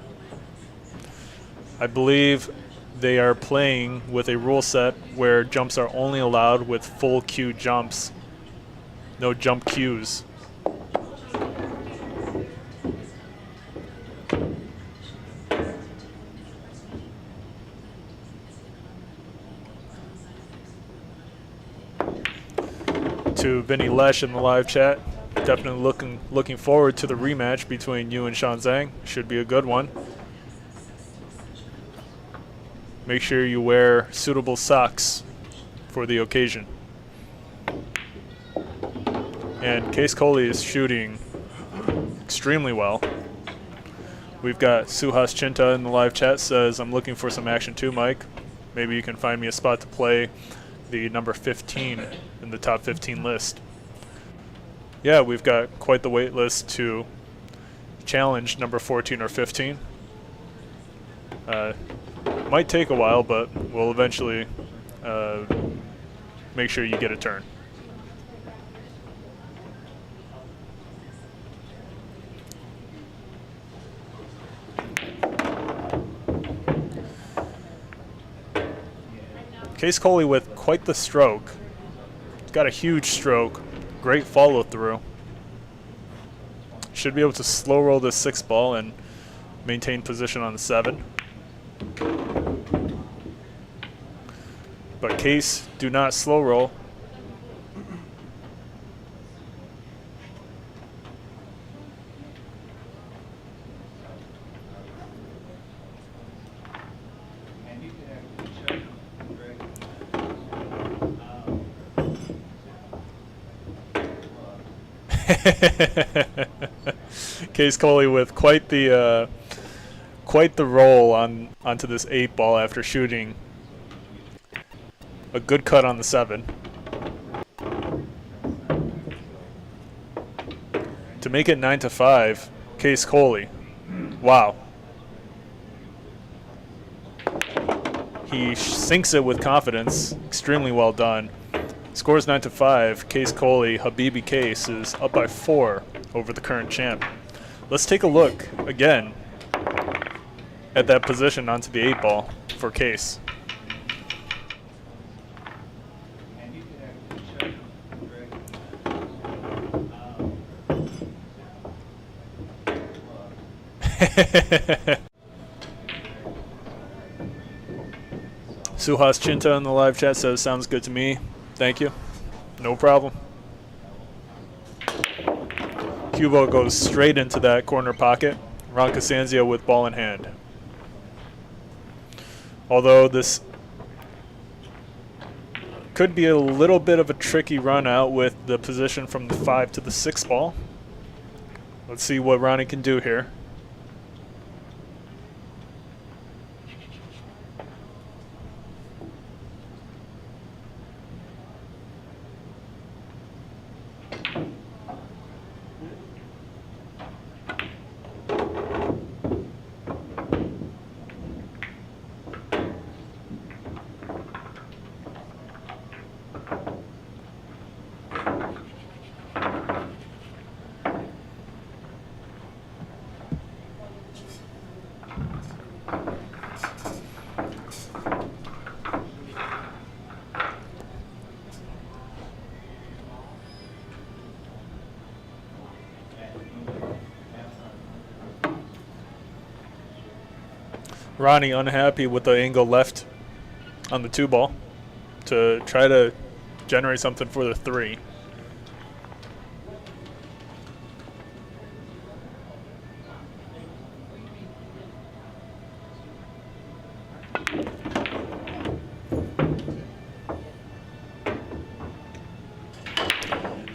C: I believe they are playing with a rule set where jumps are only allowed with full cue jumps. No jump cues. to Vinny Lesh in the live chat. Definitely looking forward to the rematch between you and Sean Zhang. Should be a good one. Make sure you wear suitable socks for the occasion. And Qais Kolee is shooting extremely well. We've got Suhas Chinta in the live chat, says, I'm looking for some action too, Mike. Maybe you can find me a spot to play the number 15 in the top 15 list. Yeah, we've got quite the wait list to challenge number 14 or 15. Might take a while, but we'll eventually make sure you get a turn. Qais Kolee with quite the stroke. He's got a huge stroke. Great follow through. Should be able to slow roll this 6 ball and maintain position on the 7. But Qais, do not slow roll. Qais Kolee with quite the roll onto this 8 ball after shooting a good cut on the 7. To make it 9-5, Qais Kolee. Wow. He sinks it with confidence. Extremely well done. Scores 9-5. Qais Kolee, Habibi Qais, is up by 4 over the current champ. Let's take a look again at that position onto the 8 ball for Qais. Suhas Chinta in the live chat says, sounds good to me. Thank you. No problem. Cubo goes straight into that corner pocket. Ron CASANZIO with ball in hand. Although this could be a little bit of a tricky run out with the position from the 5 to the 6 ball. Let's see what Ronnie can do here. Ronnie unhappy with the angle left on the 2 ball to try to generate something for the 3.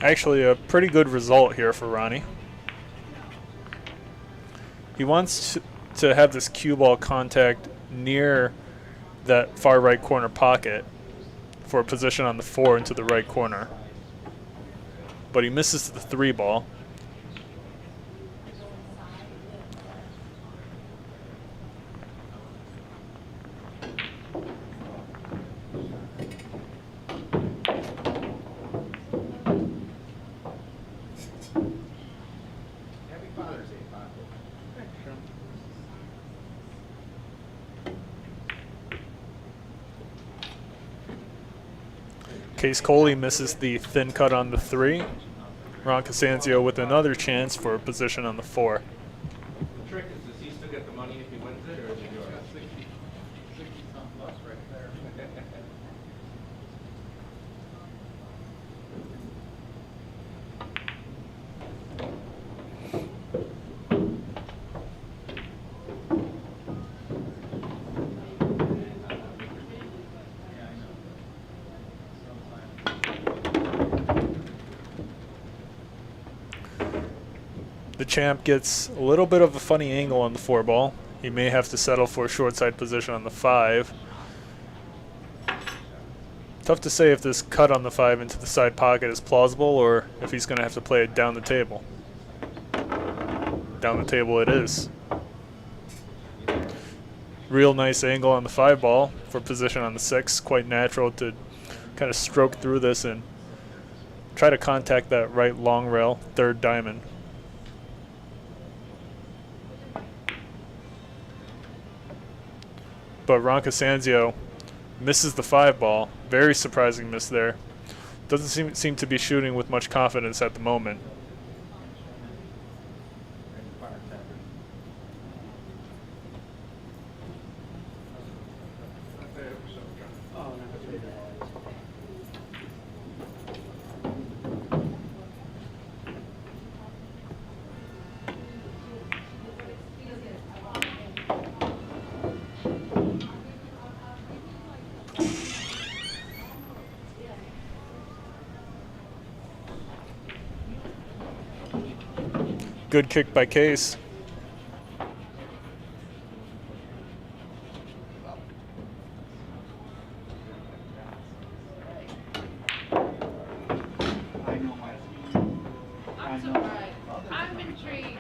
C: Actually, a pretty good result here for Ronnie. He wants to have this cue ball contact near that far right corner pocket for a position on the 4 into the right corner. But he misses the 3 ball. Qais Kolee misses the thin cut on the 3. Ron CASANZIO with another chance for a position on the 4.
D: The trick is, does he still get the money if he wins it, or is it yours? 60 some plus right there.
C: champ gets a little bit of a funny angle on the 4 ball. He may have to settle for a short side position on the 5. Tough to say if this cut on the 5 into the side pocket is plausible or if he's going to have to play it down the table. Down the table it is. Real nice angle on the 5 ball for position on the 6. Quite natural to kind of stroke through this and try to contact that right long rail, 3rd diamond. But CASANZIO misses the 5 ball. Very surprising miss there. Doesn't seem to be shooting with much confidence at the moment. Good kick by Qais.
E: I'm surprised. I'm intrigued.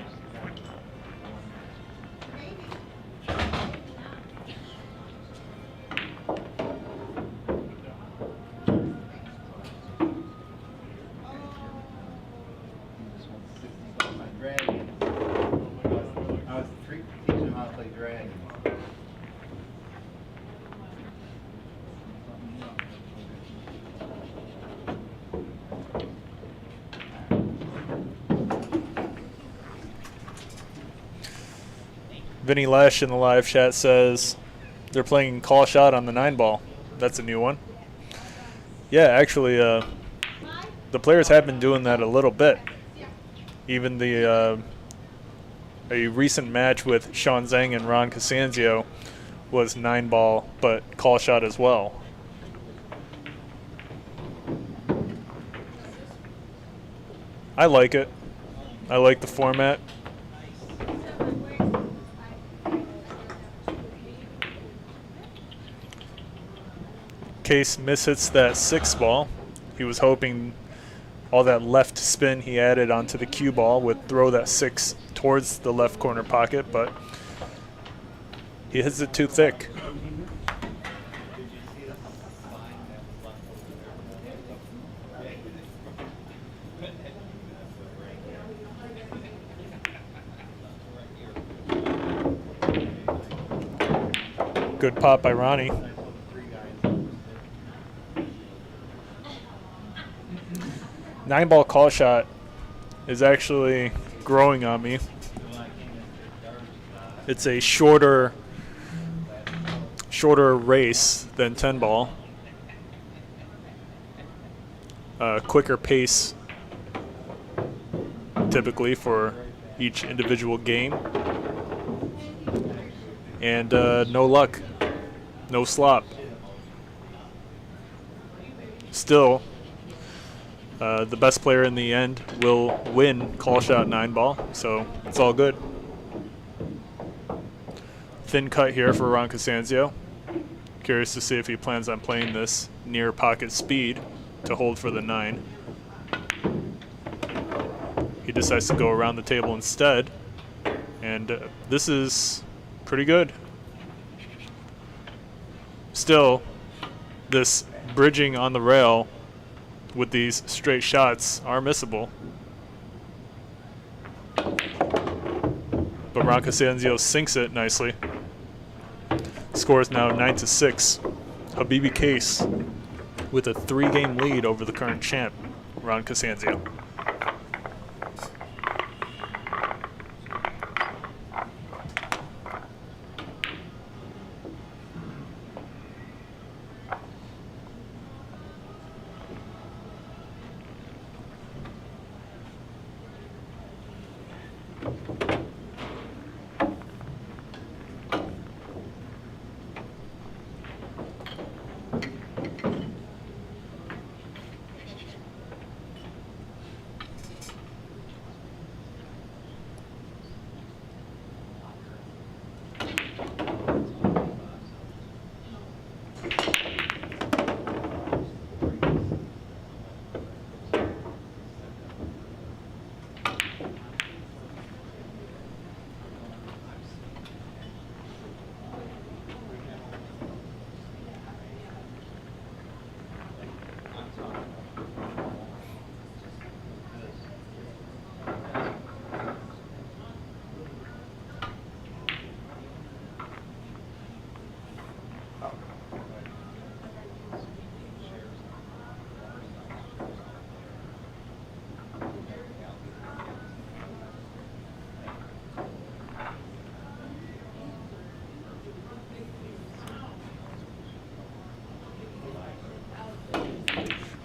C: Vinny Lesh in the live chat says they're playing call shot on the 9 ball. That's a new one. Yeah, actually, the players have been doing that a little bit. Even a recent match with Sean Zhang and CASANZIO was 9 ball, but call shot as well. I like it. I like the format. Qais mishits that 6 ball. He was hoping all that left spin he added onto the cue ball would throw that 6 towards the left corner pocket, but he hits it too thick. Good pop by Ronnie. Nine ball call shot is actually growing on me. It's a shorter race than 10 ball. Quicker pace typically for each individual game. And no luck, no slop. Still, the best player in the end will win call shot 9 ball, so it's all good. Thin cut here for CASANZIO. Curious to see if he plans on playing this near pocket speed to hold for the 9. He decides to go around the table instead, and this is pretty good. Still, this bridging on the rail with these straight shots are missable. But CASANZIO sinks it nicely. Score is now 9-6. Habibi Qais with a 3-game lead over the current champ, CASANZIO.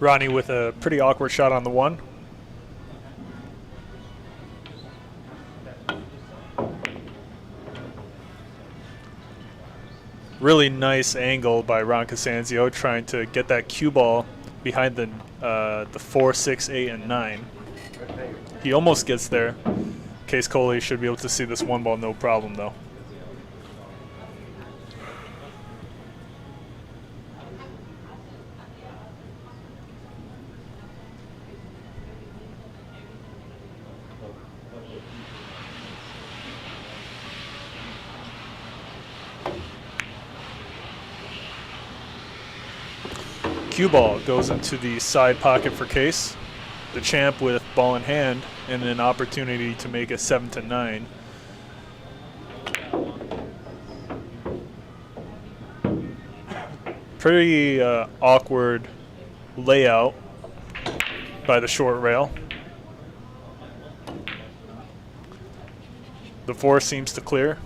C: Ronnie with a pretty awkward shot on the 1. Really nice angle by Ron CASANZIO trying to get that cue ball behind the 4, 6, 8, and 9. He almost gets there. Qais Kolee should be able to see this 1 ball no problem though. Cue ball goes into the side pocket for Qais. The champ with ball in hand and an opportunity to make a 7-9. Pretty awkward layout by the short rail. The 4 seems to clear.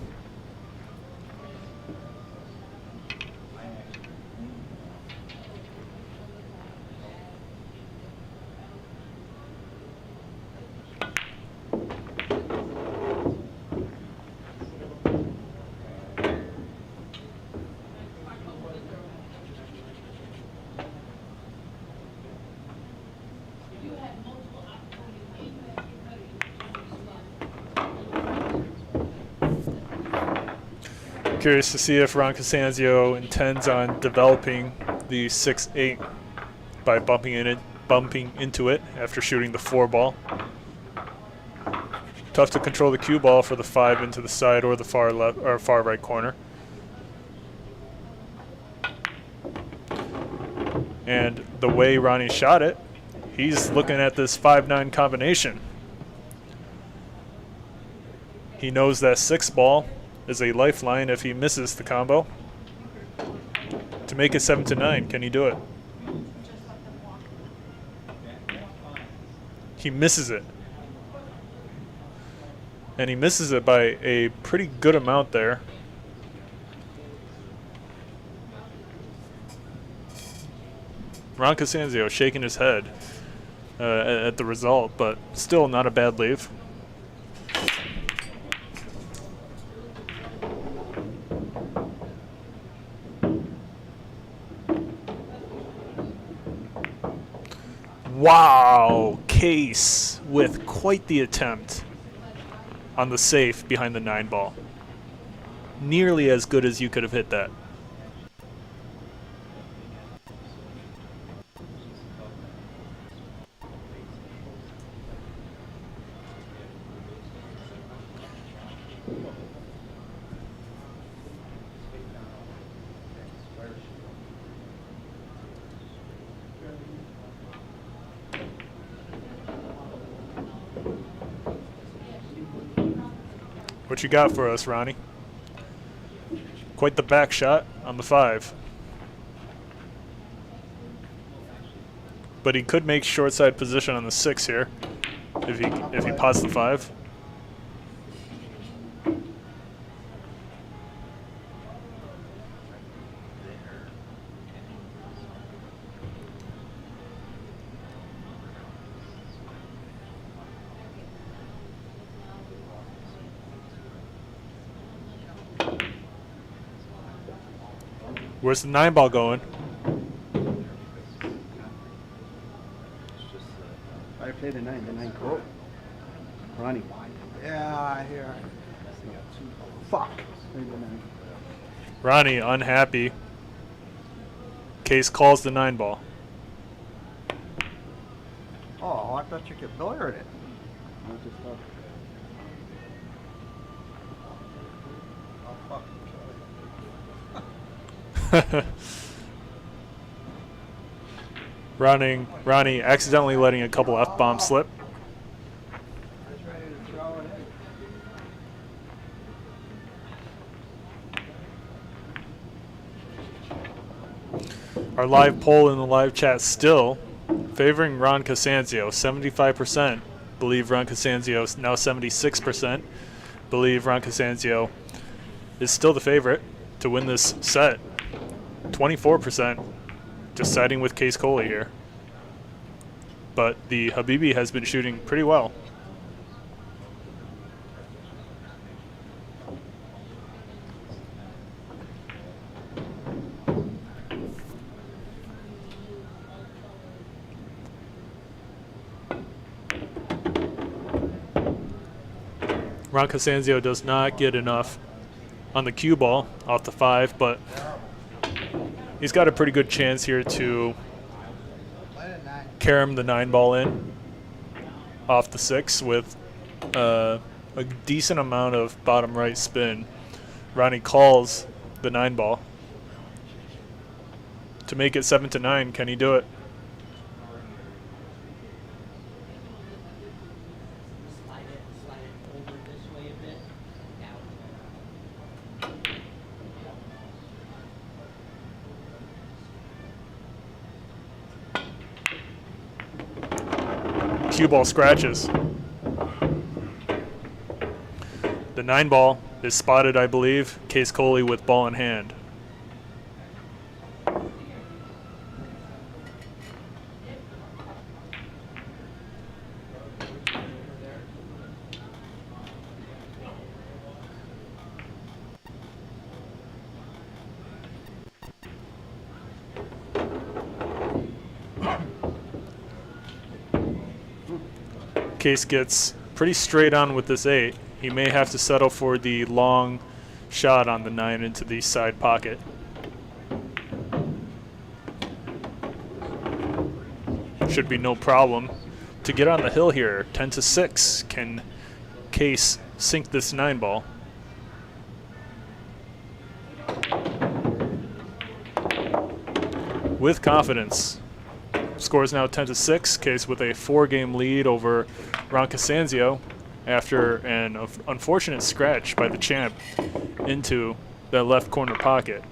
C: Curious to see if Ron CASANZIO intends on developing the 6-8 by bumping into it after shooting the 4 ball. Tough to control the cue ball for the 5 into the side or the far left or far right corner. And the way Ronnie shot it, he's looking at this 5-9 combination. He knows that 6 ball is a lifeline if he misses the combo. To make it 7-9, can he do it? He misses it. And he misses it by a pretty good amount there. Ron CASANZIO shaking his head at the result, but still not a bad leave. Wow, Qais with quite the attempt on the safe behind the 9 ball. Nearly as good as you could have hit that. What you got for us, Ronnie? Quite the back shot on the 5. But he could make short side position on the 6 here if he pots the 5. Where's the 9 ball going?
F: I play the 9 go. Ronnie.
B: Yeah, I hear. Fuck.
C: Ronnie unhappy. Qais calls the 9 ball.
B: Oh, I thought you could billiard it. Oh, fuck. Ronnie accidentally letting a couple F-bombs slip. I was ready to throw it in.
C: Our live poll in the live chat still favoring Ron CASANZIO. 75% believe Ron CASANZIO, now 76% believe Ron CASANZIO is still the favorite to win this set. 24% just siding with Qais Kolee here. but the Habibi has been shooting pretty well. CASANZIO does not get enough on the cue ball off the 5, but he's got a pretty good chance here to carom the 9 ball in off the 6 with a decent amount of bottom right spin. Ronnie calls the 9 ball to make it 7-9. Can he do it? Cue ball scratches. The 9 ball is spotted, I believe. Qais Kolee with ball in hand. Qais gets pretty straight on with this 8. He may have to settle for the long shot on the 9 into the side pocket. Should be no problem to get on the hill here. 10-6. Can Qais sink this 9 ball? With confidence. Scores now 10-6. Qais with a 4-game lead over CASANZIO after an unfortunate scratch by the champ into that left corner pocket.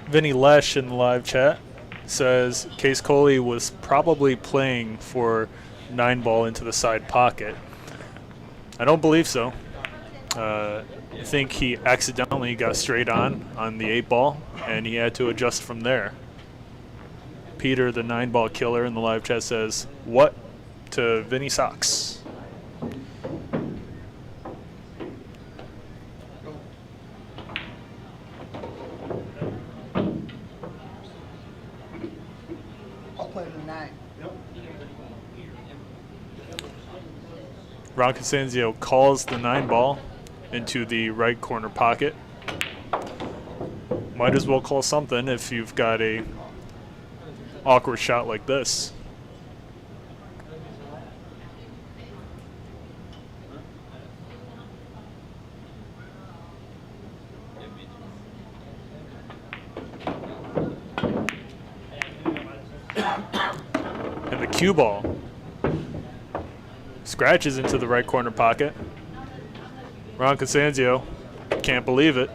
C: Vinny Lesh in the live chat says Qais Kolee was probably playing for 9 ball into the side pocket. I don't believe so. I think he accidentally got straight on the 8 ball, and he had to adjust from there. Peter, the 9 ball killer in the live chat, says, "What?" to Vinny Sox. CASANZIO calls the 9 ball into the right corner pocket. Might as well call something if you've got a awkward shot like this. And the cue ball scratches into the right corner pocket. CASANZIO can't believe it.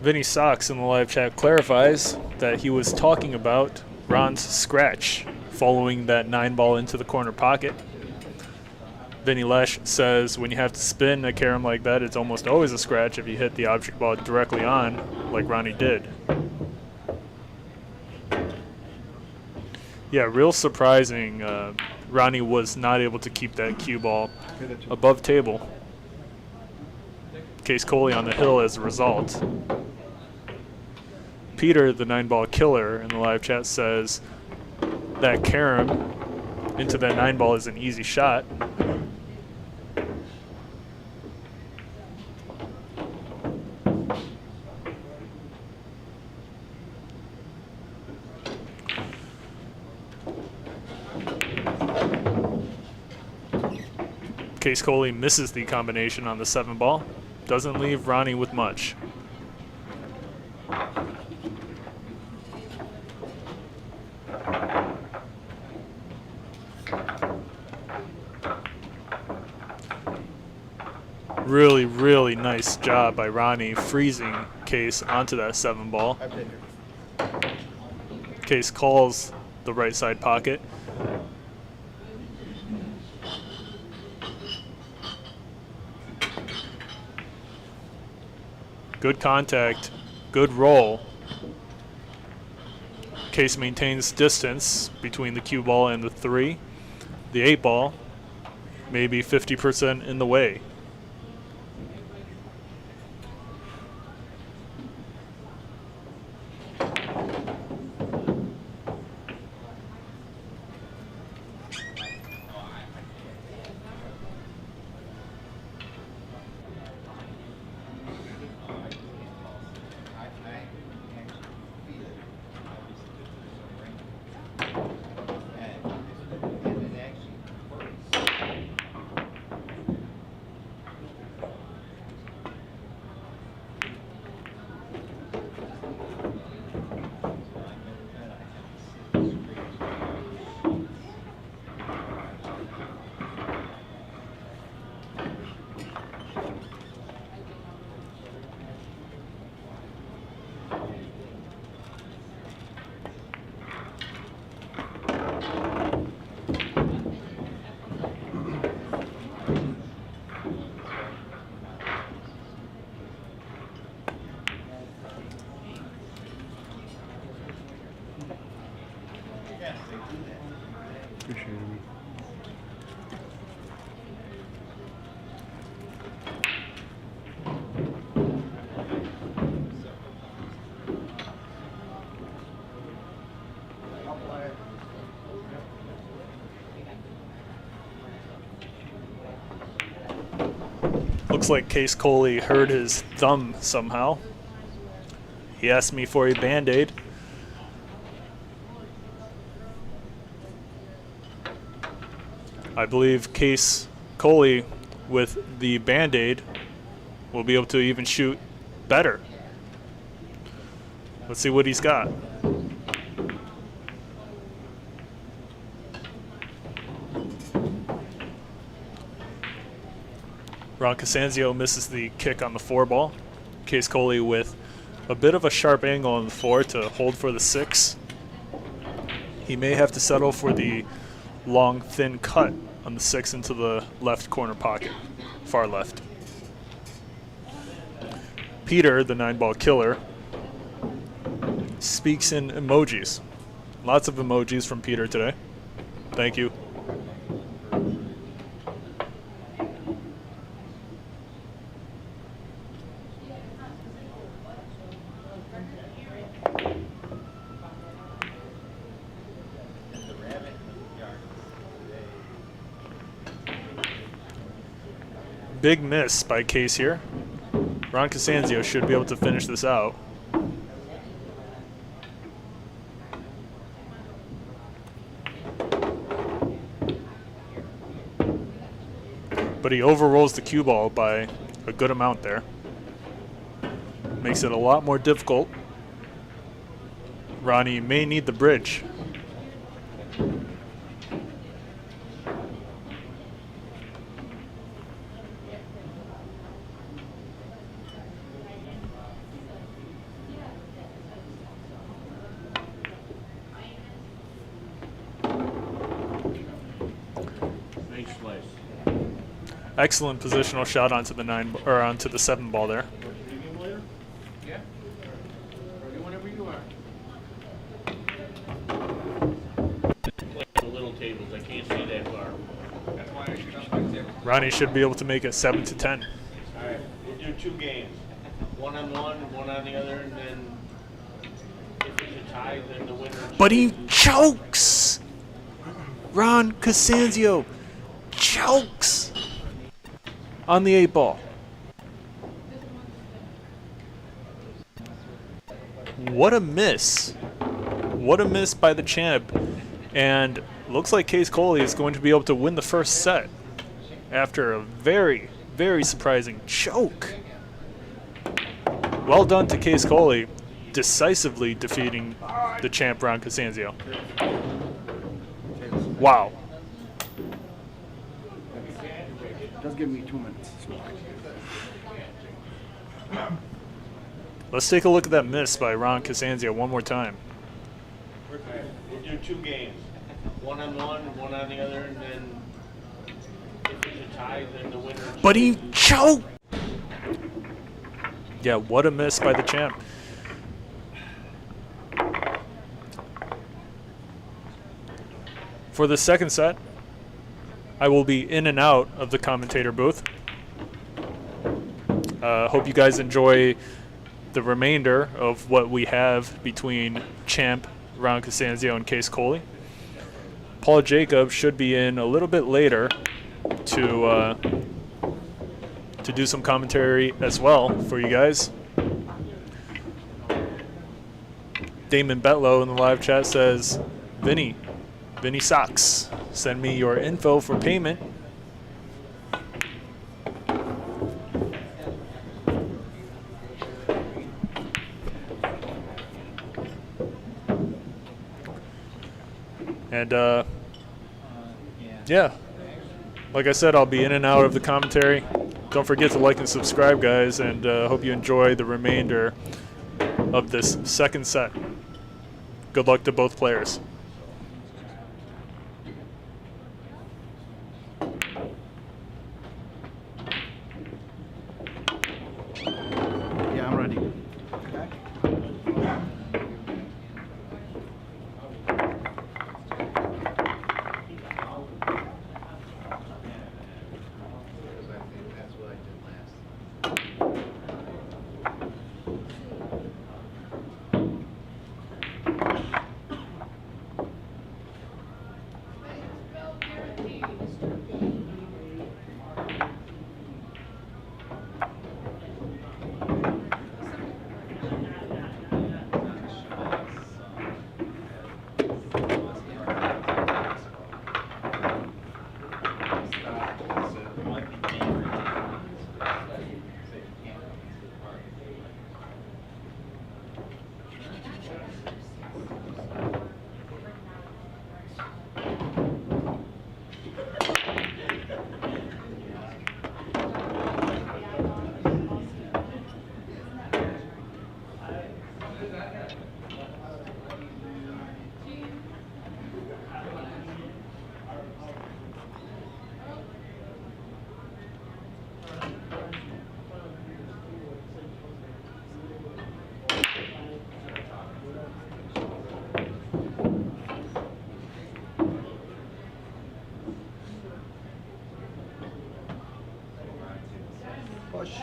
C: Vinny Sox in the live chat clarifies that he was talking about Ron's scratch following that 9 ball into the corner pocket. Vinny Lesh says when you have to spin a carom like that, it's almost always a scratch if you hit the object ball directly on, like Ronnie did. Yeah, real surprising. Ronnie was not able to keep that cue ball above table. Qais Kolee on the hill as a result. Peter, the 9 ball killer in the live chat, says that carom into that 9 ball is an easy shot. Qais Kolee misses the combination on the 7 ball. Doesn't leave Ronnie with much. Really, really nice job by Ronnie freezing Qais onto that 7 ball. Qais calls the right side pocket. Good contact, good roll. Qais maintains distance between the cue ball and the 3. The 8 ball, maybe 50% in the way.
F: Appreciate it.
C: Looks like Qais Kolee hurt his thumb somehow. He asked me for a Band-Aid. I believe Qais Kolee with the Band-Aid will be able to even shoot better. Let's see what he's got. CASANZIO misses the kick on the 4 ball. Qais Kolee with a bit of a sharp angle on the 4 to hold for the 6. He may have to settle for the long, thin cut on the 6 into the left corner pocket, far left. Peter, the 9-ball killer, speaks in emojis. Lots of emojis from Peter today. Thank you. Big miss by Qais here. CASANZIO should be able to finish this out. But he overrolls the cue ball by a good amount there. Makes it a lot more difficult. Ronnie may need the bridge. Excellent positional shot onto the 9 or onto the 7 ball there.
D: Yeah. Ready whenever you are. The little tables, I can't see that far. That's why I shoot up like that.
C: Ronnie should be able to make it 7-10.
D: All right, we'll do 2 games. 1 on one, 1 on the other, and then if it's a tie, then the winner.
C: But he chokes! CASANZIO chokes on the 8 ball. What a miss. What a miss by the champ. And looks like Qais Kolee is going to be able to win the first set. after a very, very surprising choke. Well done to Qais Kolee, decisively defeating the champ Ron CASANZIO. Wow.
F: Just give me 2 minutes.
C: Let's take a look at that miss by Ron CASANZIO one more time.
D: We'll do 2 games. 1-on-1 and 1 on the other, and then if it's a tie, then the winner.
C: But he choked! Yeah, what a miss by the champ. For the second set, I will be in and out of the commentator booth. Hope you guys enjoy the remainder of what we have between champ Ron CASANZIO and Qais Kolee. Paul Jacob should be in a little bit later to do some commentary as well for you guys. Damon Betlow in the live chat says, Vinny Socks, send me your info for payment. And yeah, like I said, I'll be in and out of the commentary. Don't forget to like and subscribe, guys, and hope you enjoy the remainder of this second set. Good luck to both players.
F: Yeah, I'm ready.
B: Okay. Push.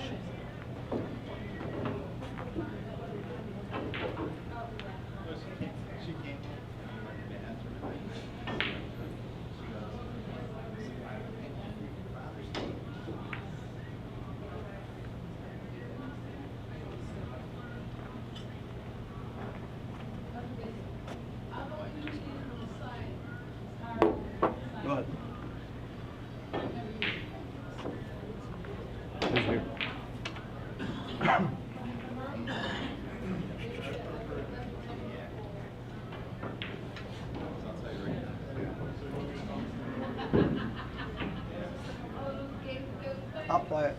F: Go ahead. Who's here?
B: I'll play it.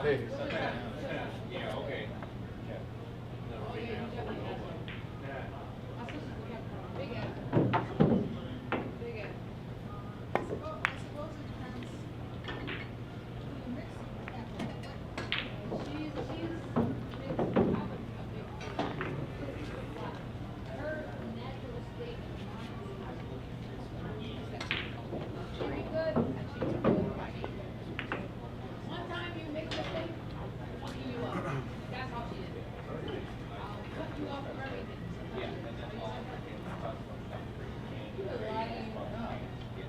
D: Yeah, okay.
E: Big ass. Big ass.
G: I suppose it depends.
E: She's a big her natural state of mind is that she's very good and she's a good fighter. One time you make a mistake, I'll give you up. That's how she is. I'll cut you off from everything. You a lying.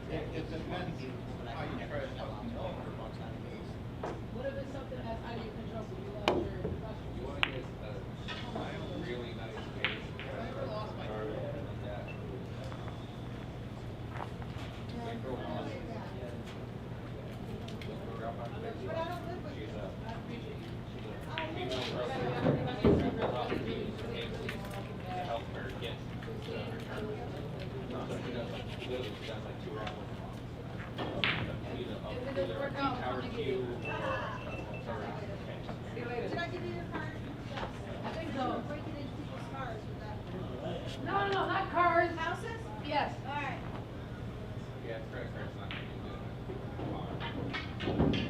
H: It depends how you try to talk them over.
E: What if it's something that's out of your control, so you lost your professional?
H: You want to get a really nice base.
E: I never lost my
G: Did I give you your card?
E: I think so.
G: Breaking into people's cars with that.
E: No, not cars.
G: Houses?
E: Yes.
G: All right.
H: Yeah, credit card's not going to do it.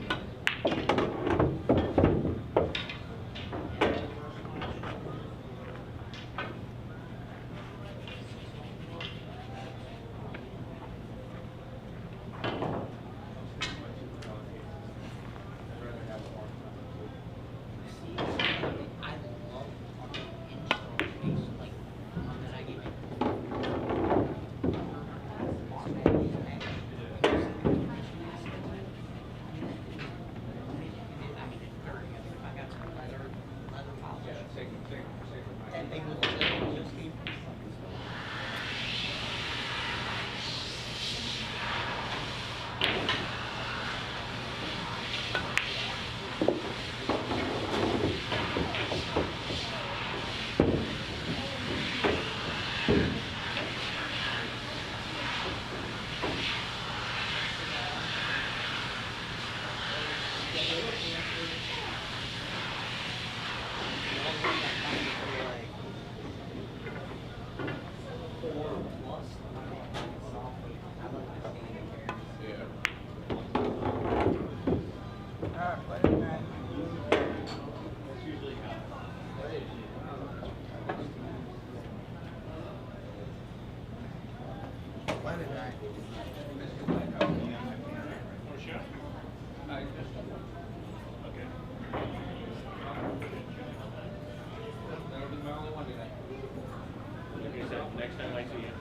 D: Next time I see you,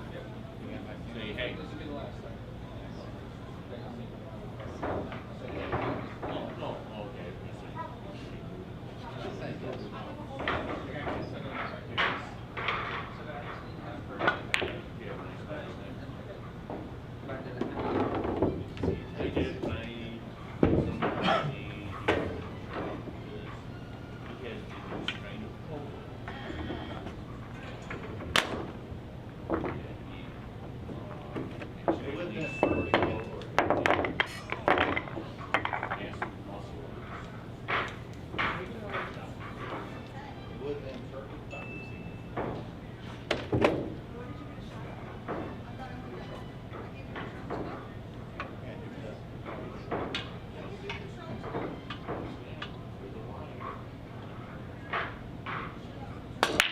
D: say, hey. This will be the last time. No, okay.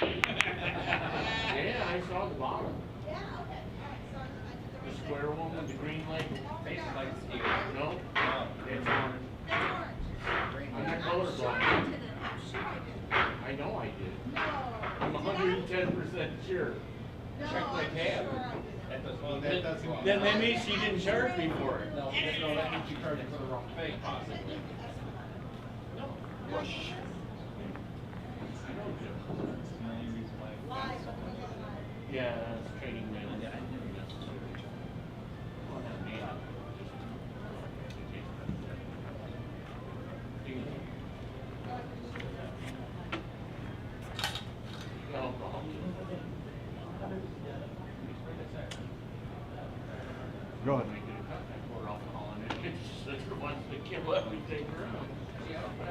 D: I did. I saw the bottom.
G: Yeah, okay. All right. So I did the
D: The square one with the green light.
H: Face like steel.
D: No? It's orange.
G: That's orange.
D: I'm not
G: I'm sure
D: colorblind.
G: I did it. I'm sure I did.
D: I know I did.
G: No.
D: I'm
G: Did I?
D: 110% sure.
G: No,
D: Check my
G: I'm
D: tab.
G: sure I did it.
H: That doesn't, that doesn't.
D: Then that means she didn't charge me for it.
H: No, that means you charged for the wrong thing, possibly.
D: No.
G: No.
D: I know Jim.
G: Live, but we get live.
D: Yeah, that's training mail. Oh, not me.
B: Go ahead.
D: We're all calling it. It's just wants to kill everything around.
H: Yeah, but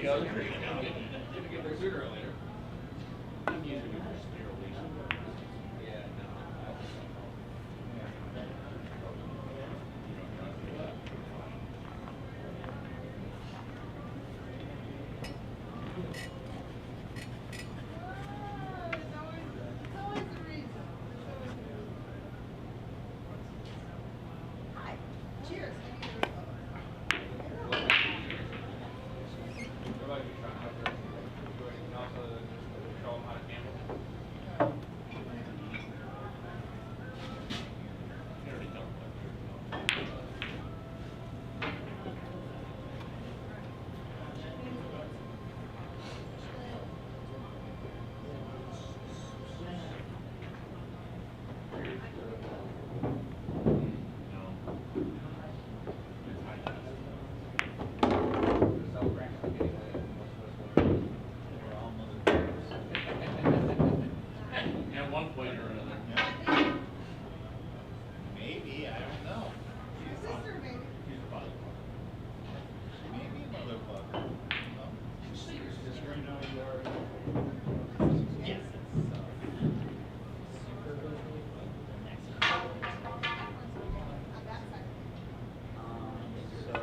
D: other. Gonna get there sooner or later. I'm using it for sterilization. Yeah, no.
G: It's always a reason. Hi. Cheers.
D: At one point or another.
H: Maybe, I don't know.
G: Your sister maybe.
H: Maybe motherfucker. No? Just right now you are. Yes.
G: On that side.
I: So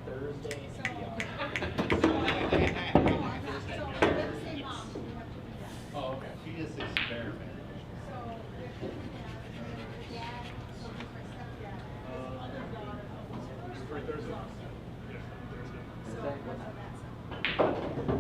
I: Thursday.
G: So we're the same mom. We have to do that.
H: Oh, okay. She just experimented.
G: So if you have your dad, so he's my stepdad, his other daughter.
A: For Thursday? Yes, Thursday.
G: So what's on that side?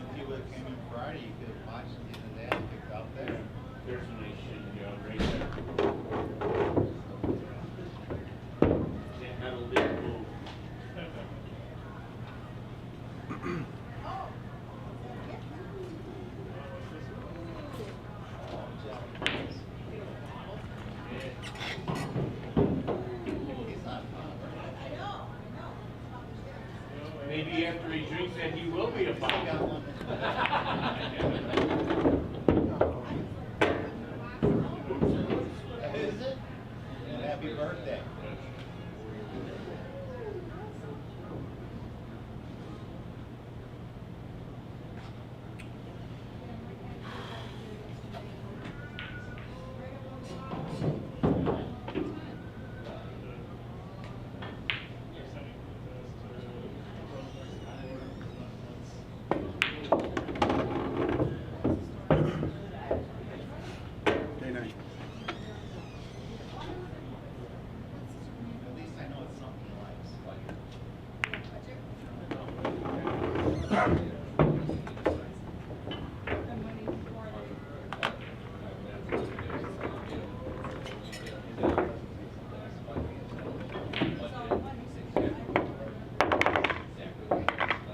H: If you would've came in Friday, you could have watched his ass kicked out there.
D: There's a nice shitting job right there. That metal didn't move.
H: He's not fun.
G: I know.
D: Maybe after he drinks that, he will be a
H: I got
D: father.
H: one. Is it? And happy birthday.
F: Day 9.
H: At least I know it's something he likes.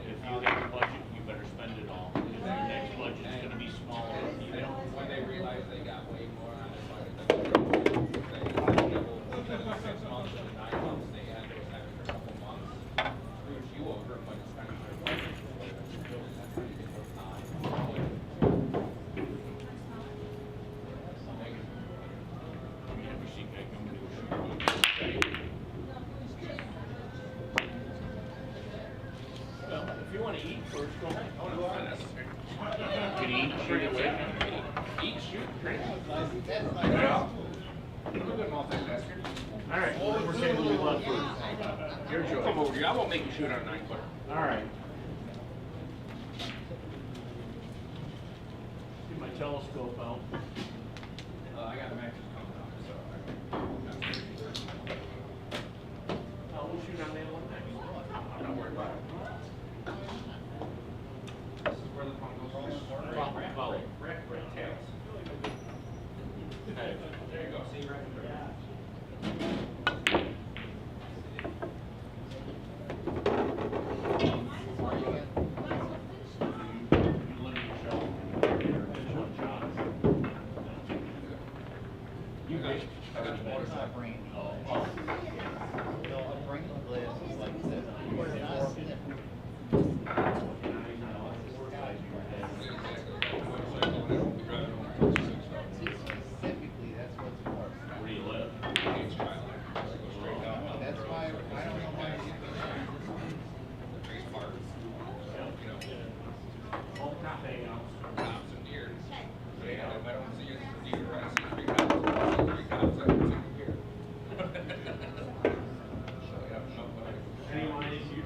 D: If you have a budget, you better spend it all. Because your next budget's gonna be smaller. You know?
J: When they realize they got way more on their budget, they double, instead of 6 months to 9 months, they had to have it for a couple months. Screws you over, but it's kind of their budget. That's how you get those
D: Every seat I come to. Well, if you wanna eat first, go ahead. Oh, no, that's okay. Can you eat, shoot it with?
J: Eat, shoot, drink.
H: That's my
D: Yeah.
J: I'm a good multitasker.
D: All right, we're saying we love food. Your
J: Come
D: choice.
J: over here. I won't make you shoot on a 9-footer.
D: All right. Get my telescope out.
J: I got matches coming up, so
D: We'll shoot on that one next.
J: I'm not worried about it. This is where the fun goes.
D: Follow. Tails.
J: Hey, there you go. See, right there. You guys, I got the water.
H: It's not brain. No, a brain glass is like this. It's not stiff. Specifically, that's what's for.
D: Where do you live?
H: That's why, I don't know why you
D: Home top hangouts.
J: Cops and deer. Yeah, if I don't see a deer, I see 3 cops. I see 3 cops, I can see a deer. So, yeah, no, but
D: Anyone is here?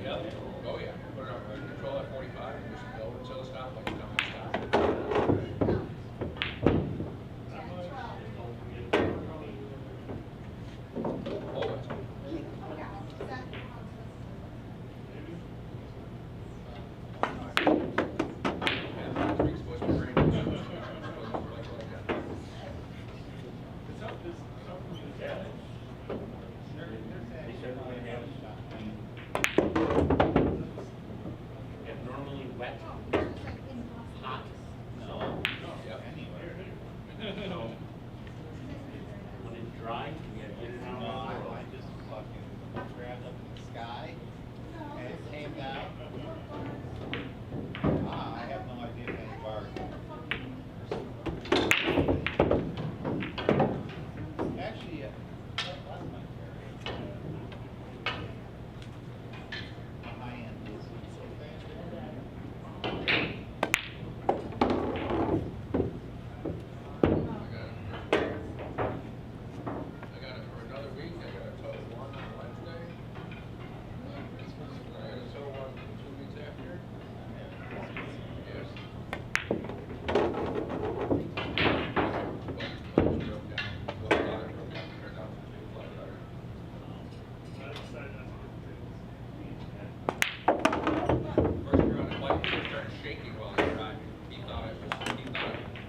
J: Yep. Oh, yeah. Put it on control at 45, and just go until the stoplight comes and stop. Oh, it's
D: Abnormally wet, hot.
H: know.
J: Yep.
D: So, when it's dry, you gotta get it out.
H: No, I just fucking grabbed up in the sky and it came down. I have no idea if any bars. Actually, that was my carry. The high end is so fast.
J: I got it for another week. I got a tow one on Wednesday. I got a tow one 2 weeks after. Yes. Broke down. Well, ladder broke down. Turned out to be a flat ladder. First year on the bike, he started shaking while he was driving. He thought it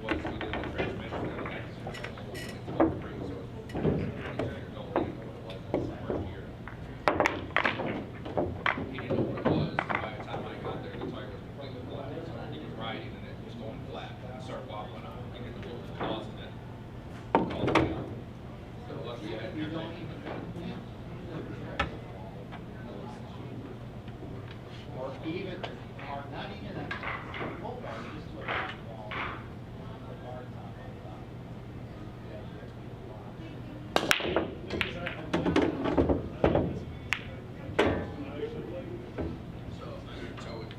J: was either the transmission or the axle. It's called free, so it's 20 years old. He didn't know what it was. That was the first year. He didn't know what it was. By the time I got there, the tire was completely flat. So he was riding and it was going flat. And it started wobbling on him. He didn't know what was causing it. Called me out. So luckily I had
H: You don't
J: everything.
H: even, or even, or not even a full bar, you just put a wall, a bar top on top. Yeah, that's
J: So I tow it,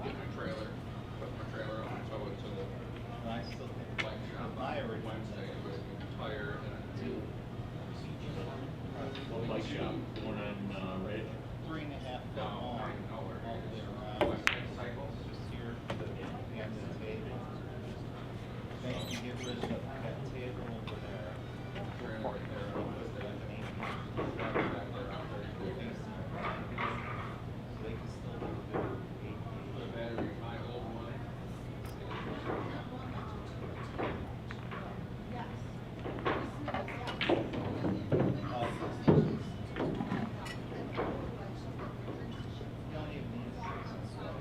J: get my trailer, put my trailer on, tow it to the
H: I still think
J: bike shop
H: my
J: on
H: original
J: Wednesday with a tire and a
H: two,
D: One bike shop, one on, Ridge.
H: 3.5 foot
J: no,
H: long,
J: I don't know where
H: all
J: it
H: the way
J: is.
H: around.
J: Western Cycles.
H: Just here, the end of the table. Then you get rid of that table over there.
J: Trailer right there on Wednesday. Back there out there.
H: So they can still do their 8
J: Put a battery in my old one.
H: You don't even need a 6 and 12.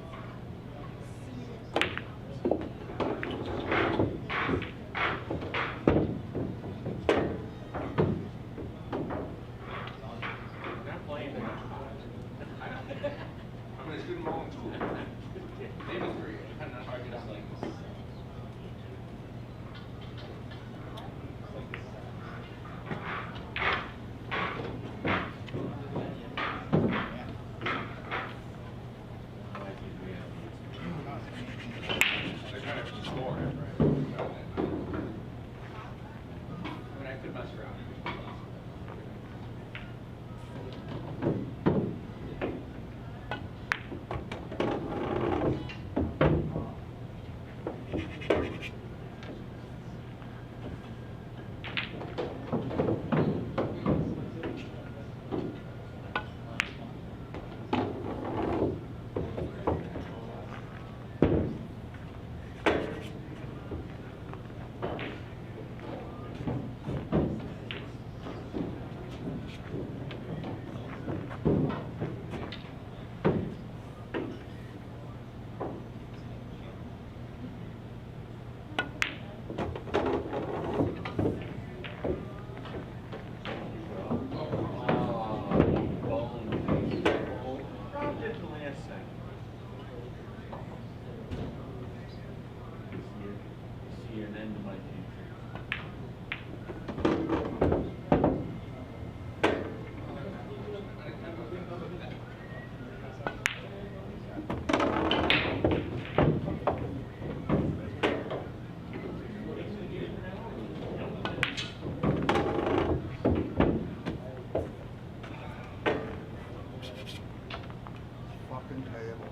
J: could mess around.
B: Fucking table.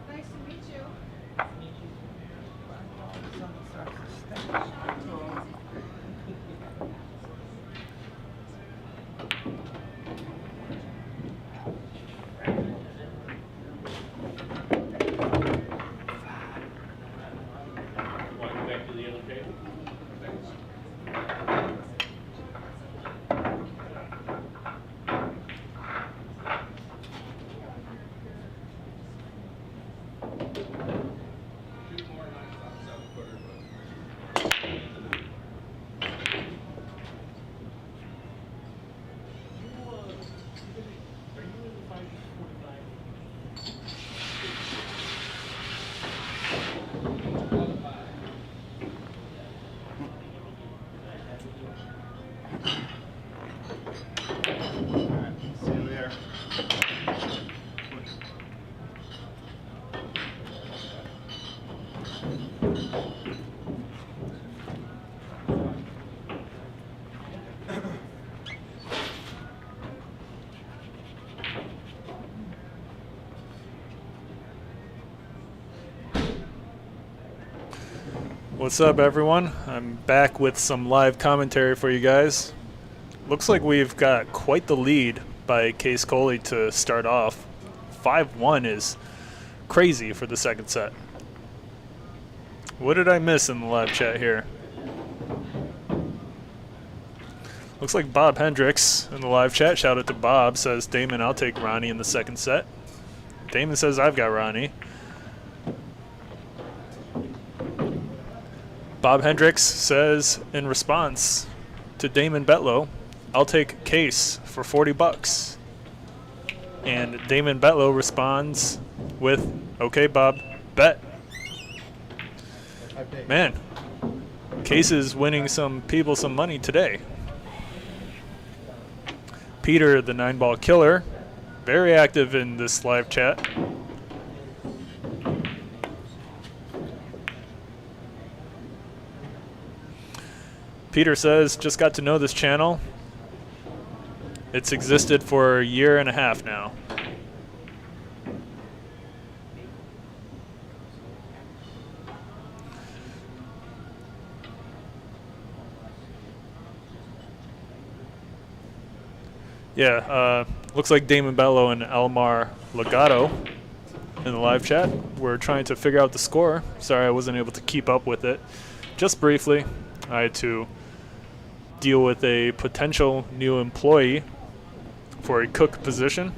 E: Nice to meet you.
D: Want to go back to the other table?
J: Two more nights on 7-footer, but
B: See you there.
C: What's up, everyone? I'm back with some live commentary for you guys. Looks like we've got quite the lead by Qais Kolee to start off. 5-1 is crazy for the second set. What did I miss in the live chat here? Looks like Bob Hendrix in the live chat. Shout out to Bob. Says, Damon, I'll take Ronnie in the second set. Damon says, I've got Ronnie. Bob Hendrix says, in response to Damon Betlow, I'll take Qais for 40 bucks. And Damon Betlow responds with, okay, Bob, bet. Man, Qais is winning some people some money today. Peter, the 9-ball killer, very active in this live chat. Peter says, just got to know this channel. It's existed for a year and a half now. Yeah, Looks like Damon Bello and Elmar Legato in the live chat. We're trying to figure out the score. Sorry I wasn't able to keep up with it. Just briefly, I had to deal with a potential new employee for a cook position.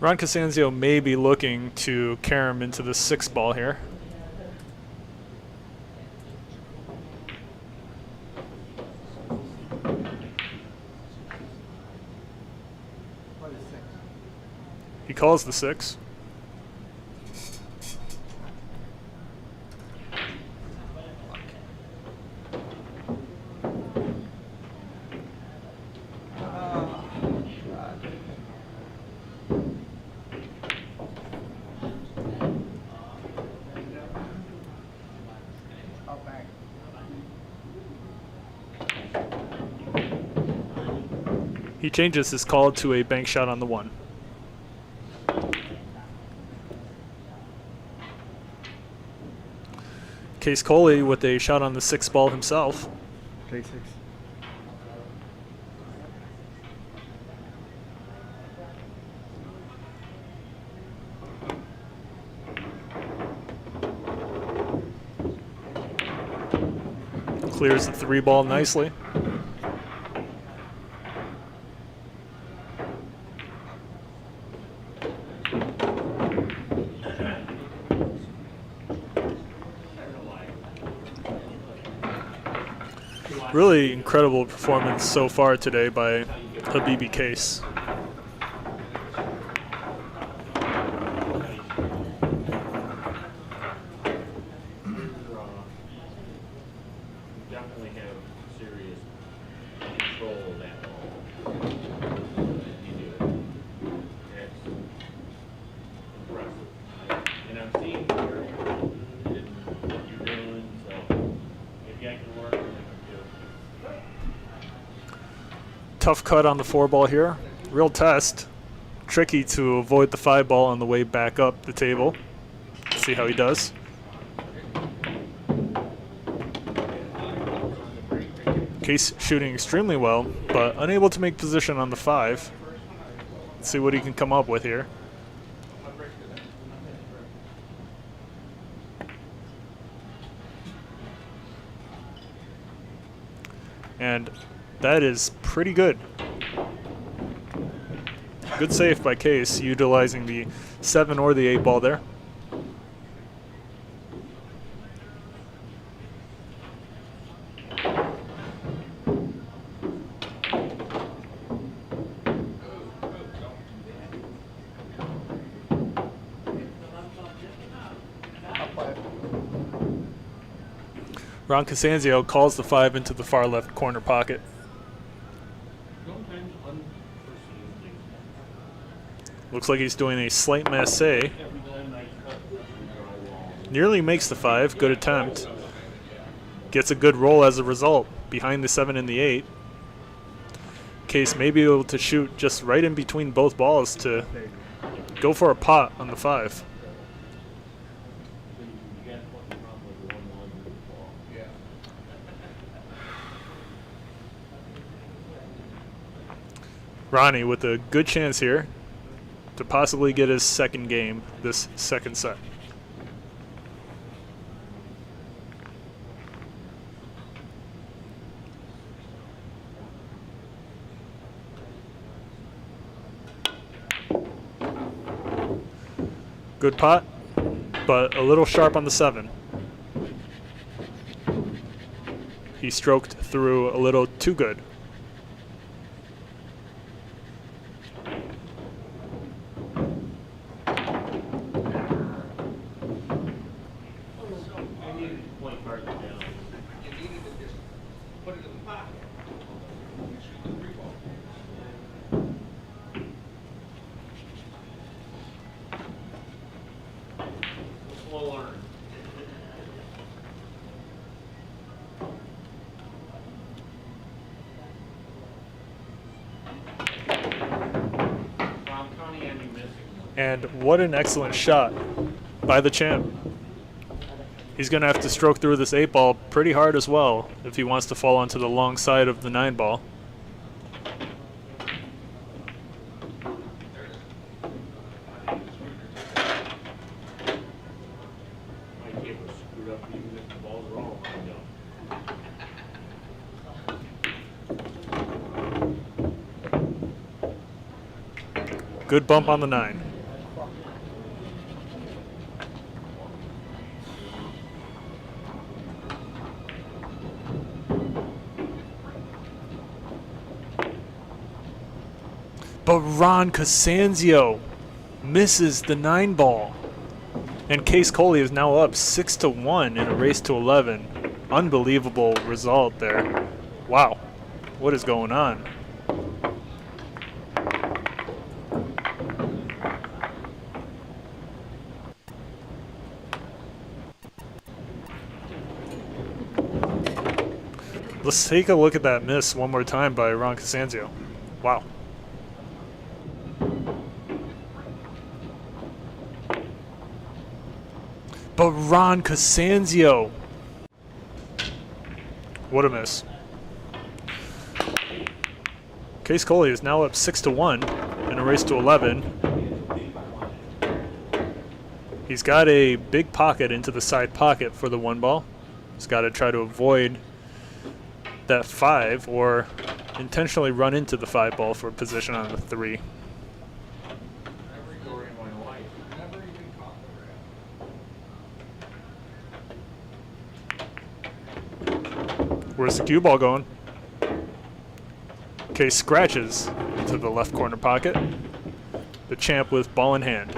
C: Ron CASANZIO may be looking to carry him into the 6 ball here.
B: What is 6?
C: He calls the 6. He changes his call to a bank shot on the 1. Qais Kolee with a shot on the 6 ball himself.
F: Play 6.
C: Clears the 3 ball nicely. Really incredible performance so far today by Habibi Qais.
D: Definitely have serious control of that ball. You do. It's impressive. And I'm seeing here what you're doing, so maybe I can work with it too.
C: Tough cut on the 4 ball here. Real test. Tricky to avoid the 5 ball on the way back up the table. Let's see how he does. Qais shooting extremely well, but unable to make position on the 5. Let's see what he can come up with here. And that is pretty good. Good save by Qais, utilizing the 7 or the 8 ball there. Ron CASANZIO calls the 5 into the far left corner pocket. Looks like he's doing a slight massé. Nearly makes the 5. Good attempt. Gets a good roll as a result. Behind the 7 and the 8. Qais may be able to shoot just right in between both balls to go for a pot on the 5. Ronnie with a good chance here to possibly get his second game this second set. Good pot, but a little sharp on the 7. He stroked through a little too good. And what an excellent shot by the champ. He's going to have to stroke through this 8-ball pretty hard as well if he wants to fall onto the long side of the 9-ball.
D: My game was screwed up even if the ball's wrong.
C: Good bump on the 9. But CASANZIO misses the 9-ball. And Qais Kolee is now up 6-1 in a race to 11. Unbelievable result there. Wow. What is going on? Let's take a look at that miss one more time by CASANZIO. Wow. But CASANZIO. What a miss. Qais Kolee is now up 6-1 in a race to 11. He's got a big pocket into the side pocket for the 1-ball. He's got to try to avoid that 5 or intentionally run into the 5-ball for position on the 3. Where's the cue ball going? Qais scratches into the left corner pocket. The champ with ball in hand.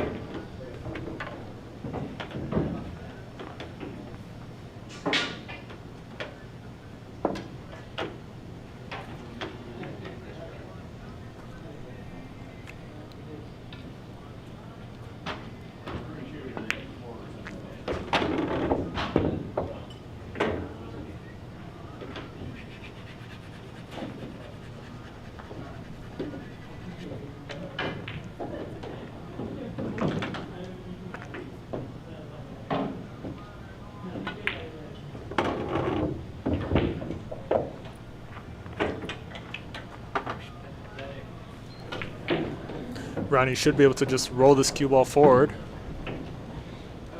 C: Ronnie should be able to just roll this cue ball forward.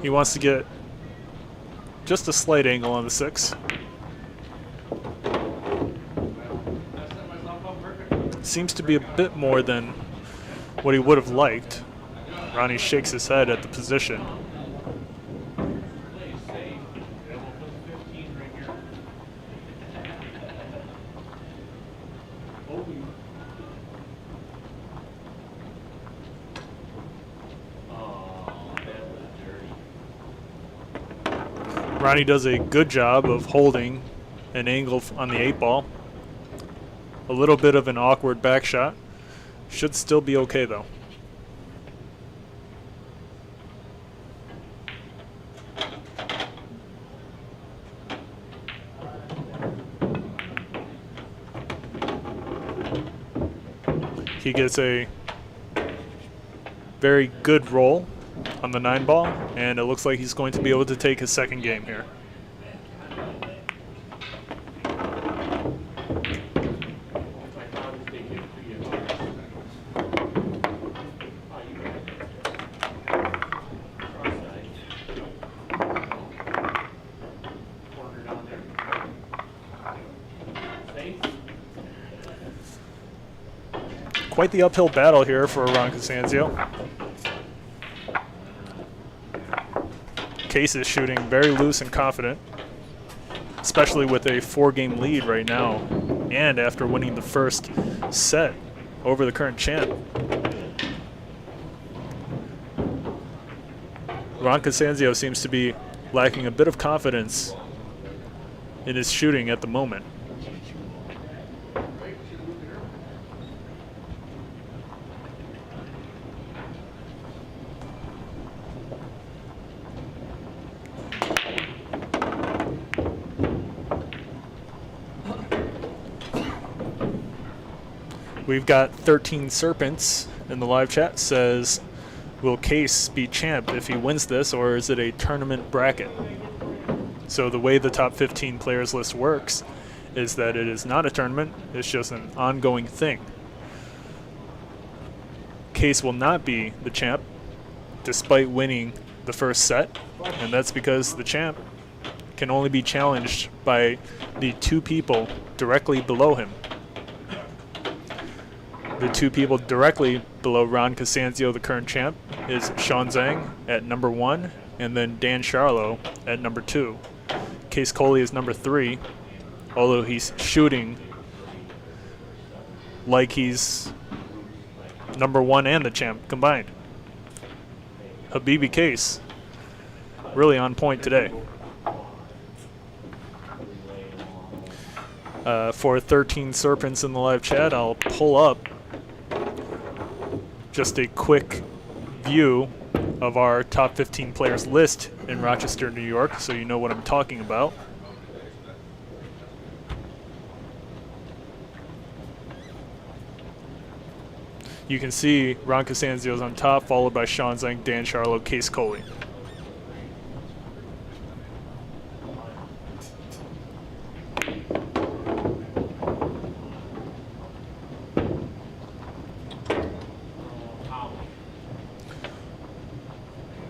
C: He wants to get just a slight angle on the 6. Seems to be a bit more than what he would have liked. Ronnie shakes his head at the position. Ronnie does a good job of holding an angle on the 8-ball. A little bit of an awkward back shot. Should still be okay though. He gets a very good roll on the 9-ball, and it looks like he's going to be able to take his second game here. Quite the uphill battle here for CASANZIO. Qais is shooting very loose and confident, especially with a 4-game lead right now, and after winning the first set over the current champ. CASANZIO seems to be lacking a bit of confidence in his shooting at the moment. We've got 13 Serpents in the live chat. Says, will Qais be champ if he wins this, or is it a tournament bracket? So the way the top 15 players list works is that it is not a tournament, it's just an ongoing thing. Qais will not be the champ despite winning the first set, and that's because the champ can only be challenged by the two people directly below him. The two people directly below Ron CASANZIO, the current champ, is Sean Zhang at number 1, and then Dan Charlo at number 2. Qais Kolee is number 3, although he's shooting like he's number 1 and the champ combined. Habibi Qais, really on point today. For 13 Serpents in the live chat, I'll pull up just a quick view of our top 15 players list in Rochester, New York, so you know what I'm talking about. You can see Ron CASANZIO's on top, followed by Sean Zhang, Dan Charlo, Qais Kolee.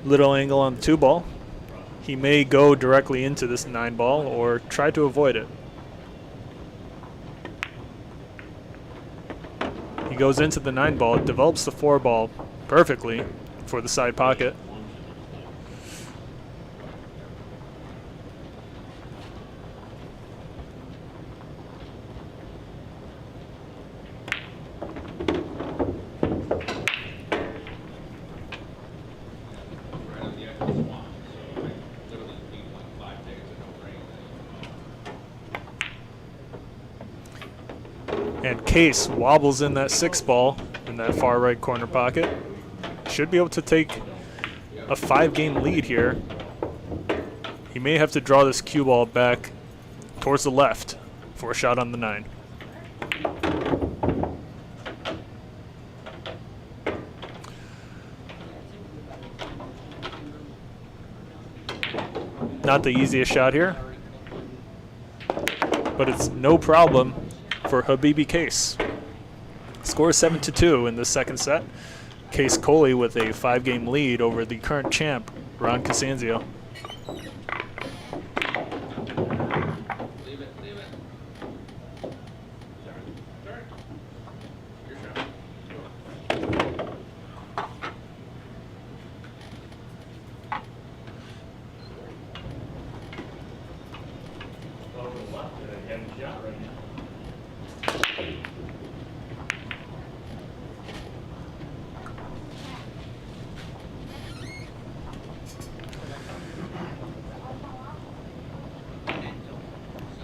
C: Little angle on the 2-ball. He may go directly into this 9-ball or try to avoid it. He goes into the 9-ball, develops the 4-ball perfectly for the side pocket. And Qais wobbles in that 6-ball in that far right corner pocket. Should be able to take a 5-game lead here. He may have to draw this cue ball back towards the left for a shot on the 9. Not the easiest shot here, but it's no problem for Habibi Qais. Score 7-2 in the second set. Qais Kolee with a 5-game lead over the current champ, Ron CASANZIO.
J: Leave it.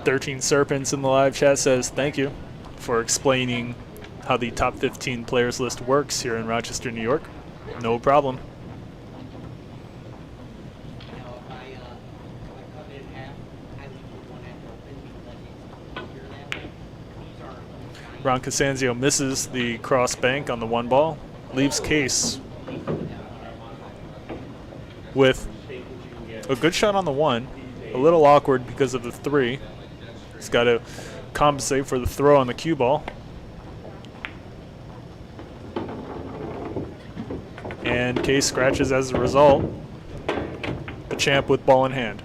C: 13 Serpents in the live chat says thank you for explaining how the top 15 players list works here in Rochester, New York. No problem. Ron CASANZIO misses the cross bank on the 1-ball, leaves Qais with a good shot on the 1, a little awkward because of the 3. He's got to compensate for the throw on the cue ball. And Qais scratches as a result. The champ with ball in hand.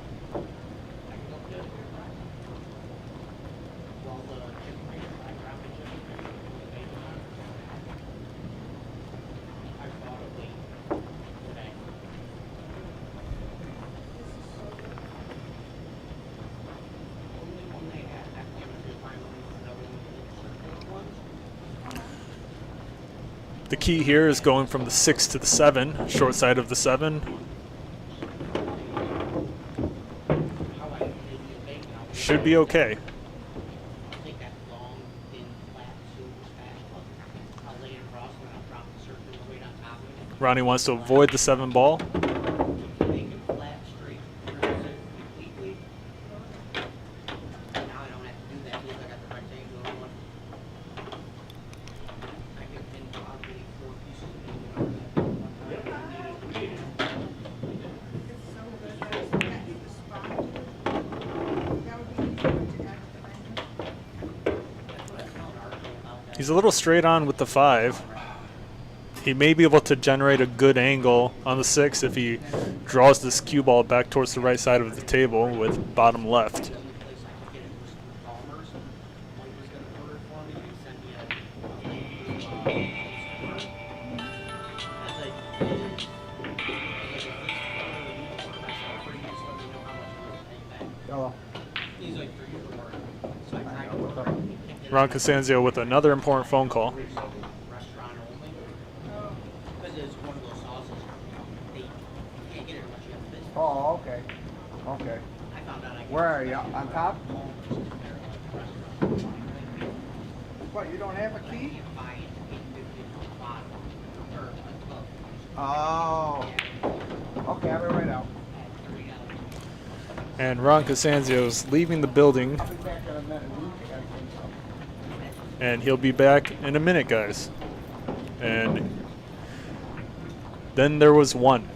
C: The key here is going from the 6 to the 7, short side of the 7. Should be okay. Ronnie wants to avoid the 7-ball. He's a little straight on with the 5. He may be able to generate a good angle on the 6 if he draws this cue ball back towards the right side of the table with bottom left.
B: Yellow.
C: Ron CASANZIO with another important phone call.
H: Restaurant only. Because it's one of those sauces, they can't get it unless you have a business.
B: Oh, okay. Okay.
H: I found out I could.
B: Where are you? On top? What, you don't have a key?
H: You buy it, $8.50 a bottle, or
B: Oh. Okay, I'll be right out.
C: And Ron CASANZIO's leaving the building.
B: I'll be back in a minute.
C: And he'll be back in a minute, guys. And then there was one.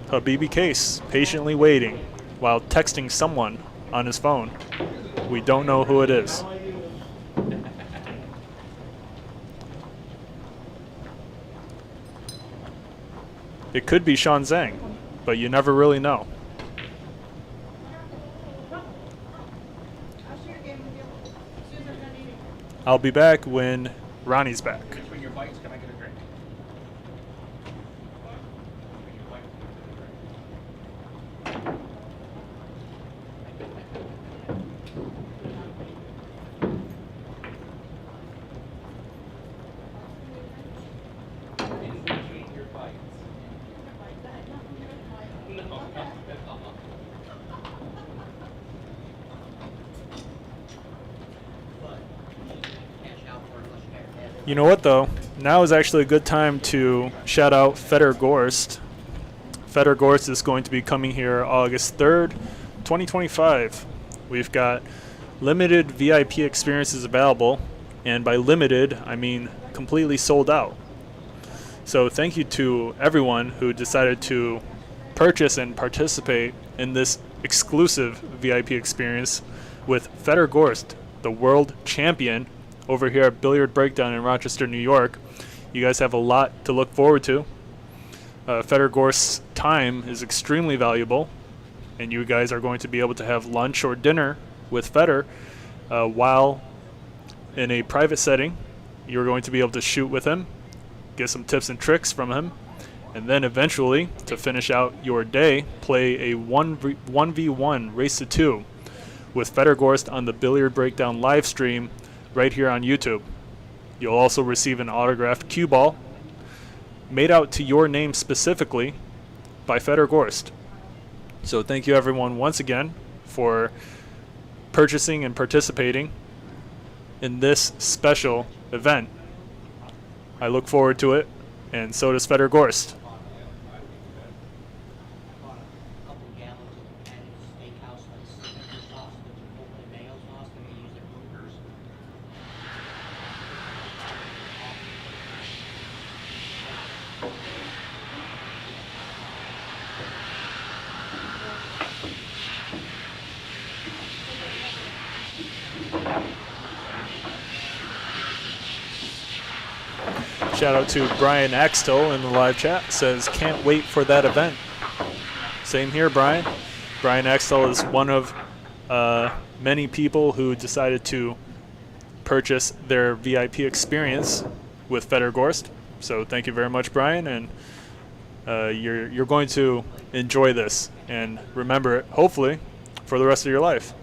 C: Habibi Qais patiently waiting while texting someone on his phone. We don't know who it is. It could be Sean Zhang, but you never really know. I'll be back when Ronnie's back.
J: Between your bites, can I get a drink? Between your bites, can I get a drink? In between your bites. No, not at all.
C: You know what, though? Now is actually a good time to shout out Feder Gorst. Feder Gorst is going to be coming here August 3rd, 2025. We've got limited VIP experiences available, and by limited, I mean completely sold out. So thank you to everyone who decided to purchase and participate in this exclusive VIP experience with Feder Gorst, the world champion, over here at Billiard Breakdown in Rochester, New York. You guys have a lot to look forward to. Feder Gorst's time is extremely valuable, and you guys are going to be able to have lunch or dinner with Feder while in a private setting. You're going to be able to shoot with him, get some tips and tricks from him, and then eventually, to finish out your day, play a 1v1 race to 2 with Feder Gorst on the Billiard Breakdown live stream right here on YouTube. You'll also receive an autographed cue ball made out to your name specifically by Feder Gorst. So thank you everyone once again for purchasing and participating in this special event. I look forward to it, and so does Feder Gorst.
H: A couple gallons of added steakhouse, like signature sauce, the Chipotle mayo sauce that they use at burgers.
C: Shout out to Brian Axtell in the live chat. Says, can't wait for that event. Same here, Brian. Brian Axtell is one of many people who decided to purchase their VIP experience with Feder Gorst. So thank you very much, Brian, and you're going to enjoy this and remember it, hopefully, for the rest of your life.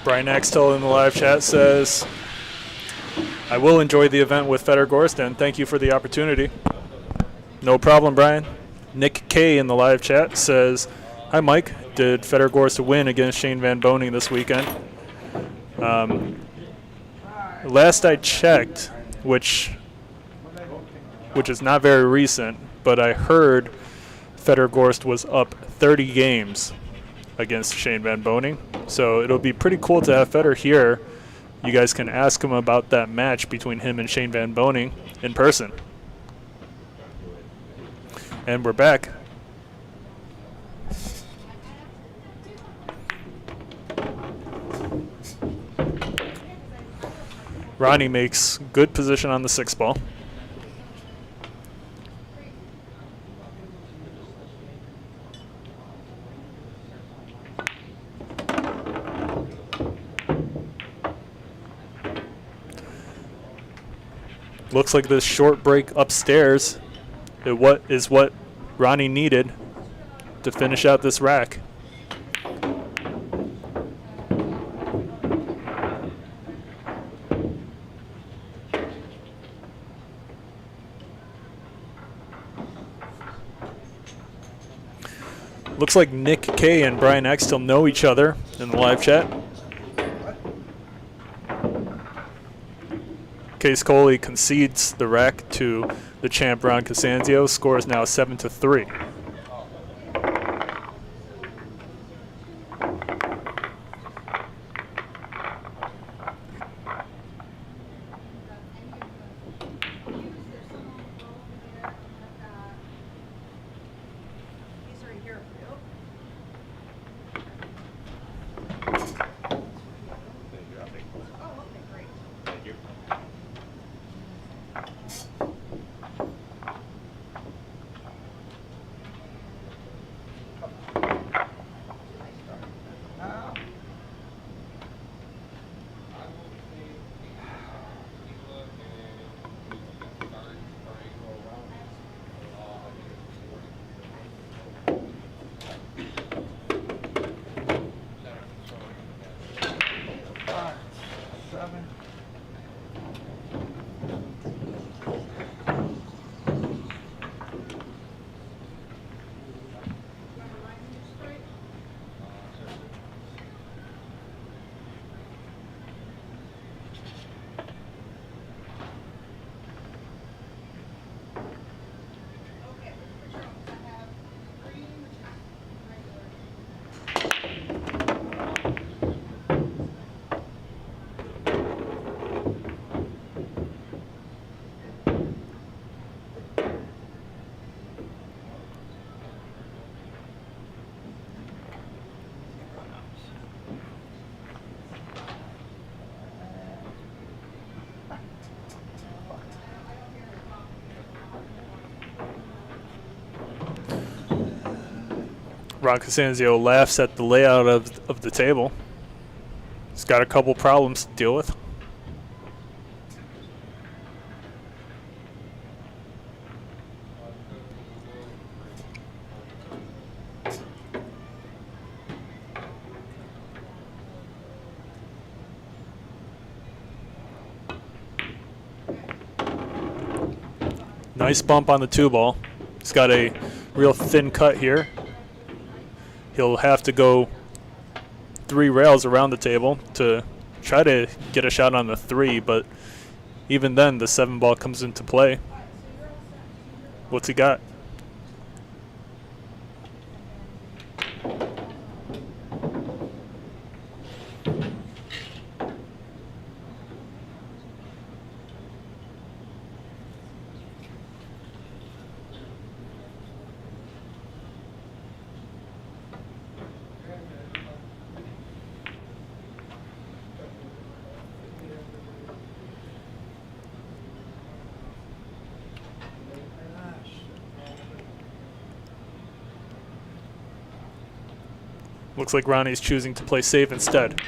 C: Brian Axtell in the live chat says, I will enjoy the event with Fedor Gorstin. Thank you for the opportunity. No problem, Brian. Nick K in the live chat says, hi, Mike. Did Fedor Gorstin win against Shane Van Boening this weekend? Last I checked, which is not very recent, but I heard Fedor Gorst was up 30 games against Shane Van Boening. So it'll be pretty cool to have Fedor here. You guys can ask him about that match between him and Shane Van Boening in person. And we're back. Ronnie makes good position on the 6-ball. Looks like this short break upstairs is what Ronnie needed to finish out this rack. Looks like Nick K and Brian Axtell know each other in the live chat. Qais Kolee concedes the rack to the champ Ron CASANZIO. Score is now 7-3. Ron CASANZIO laughs at the layout of the table. He's got a couple problems to deal with. Nice bump on the 2-ball. He's got a real thin cut here. He'll have to go 3 rails around the table to try to get a shot on the 3, but even then the 7-ball comes into play. What's he got? Looks like Ronnie's choosing to play safe instead.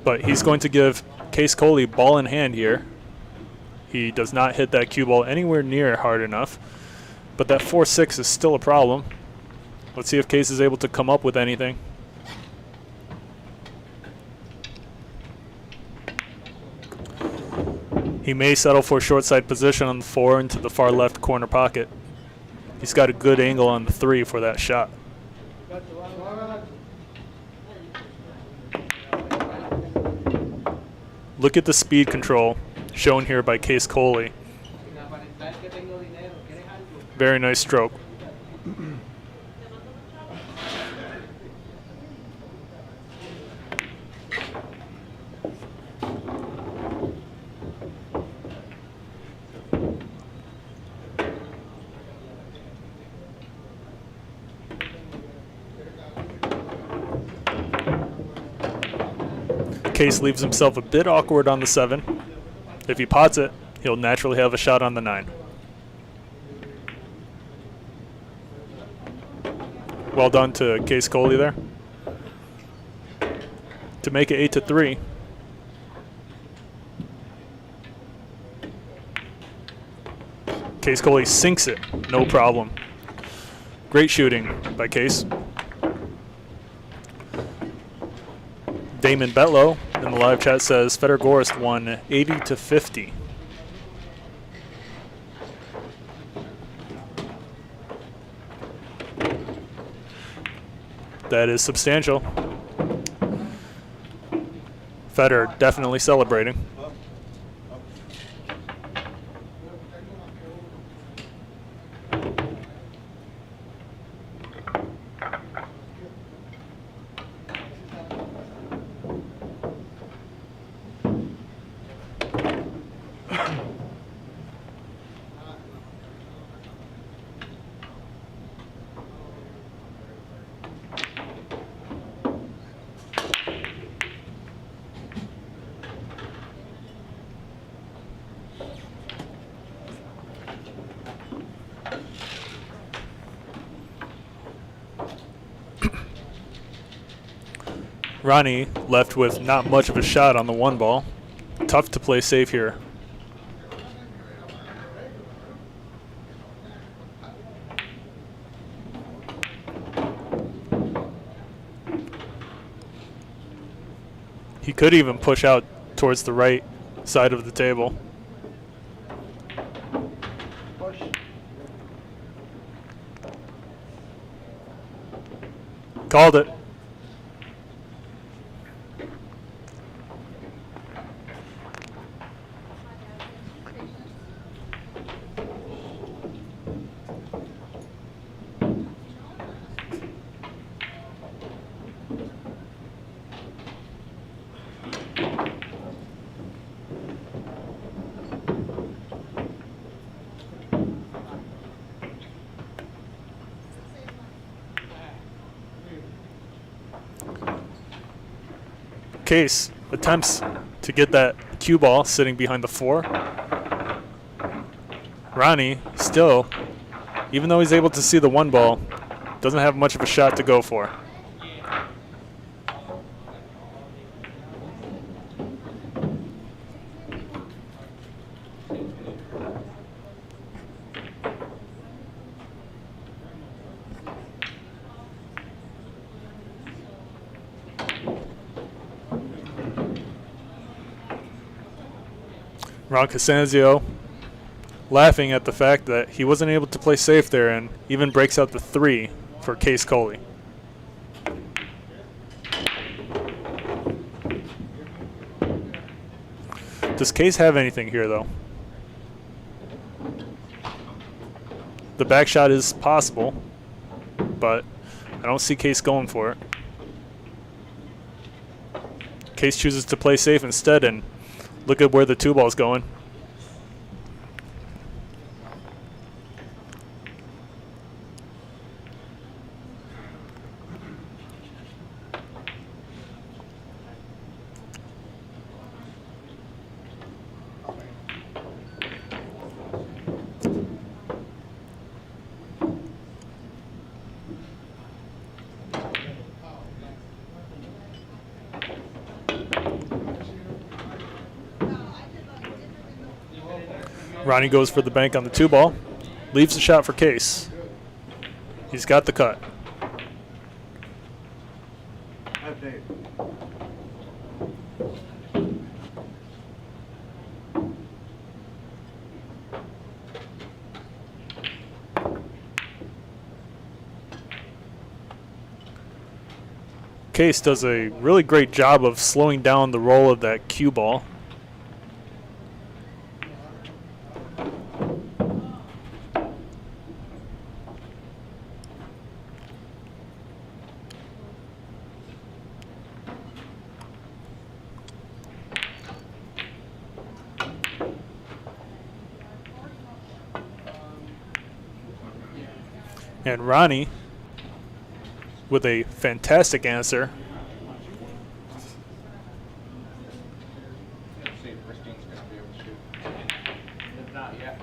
C: But he's going to give Qais Kolee ball in hand here. He does not hit that cue ball anywhere near hard enough. But that 4-6 is still a problem. Let's see if Qais is able to come up with anything. He may settle for a short side position on the 4 into the far left corner pocket. He's got a good angle on the 3 for that shot. Look at the speed control shown here by Qais Kolee. Very nice stroke. Qais leaves himself a bit awkward on the 7. If he pots it, he'll naturally have a shot on the 9. Well done to Qais Kolee there. To make it 8-3. Qais Kolee sinks it, no problem. Great shooting by Qais. Damon Betlow in the live chat says Fedor Gorst won 80-50. That is substantial. Fedor definitely celebrating. Ronnie left with not much of a shot on the 1 ball. Tough to play safe here. He could even push out towards the right side of the table.
B: Push.
C: Called it. Qais attempts to get that cue ball sitting behind the 4. Ronnie still, even though he's able to see the 1 ball, doesn't have much of a shot to go for. CASANZIO laughing at the fact that he wasn't able to play safe there and even breaks out the 3 for Qais Kolee. Does Qais have anything here though? The back shot is possible, but I don't see Qais going for it. Qais chooses to play safe instead, and look at where the 2 ball's going. Ronnie goes for the bank on the 2 ball. Leaves the shot for Qais. He's got the cut. Qais does a really great job of slowing down the roll of that cue ball. And Ronnie with a fantastic answer.
J: See if Christine's going to be able to shoot. If not yet.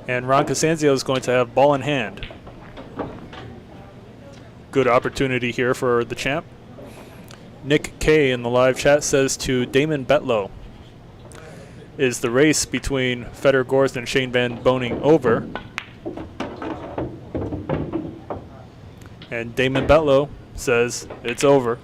C: And Ron CASANZIO is going to have ball in hand. Good opportunity here for the champ. Nick K in the live chat says to Damon Betlow, is the race between Fedor Gorst and Shane Van Boening over? And Damon Betlow says it's over.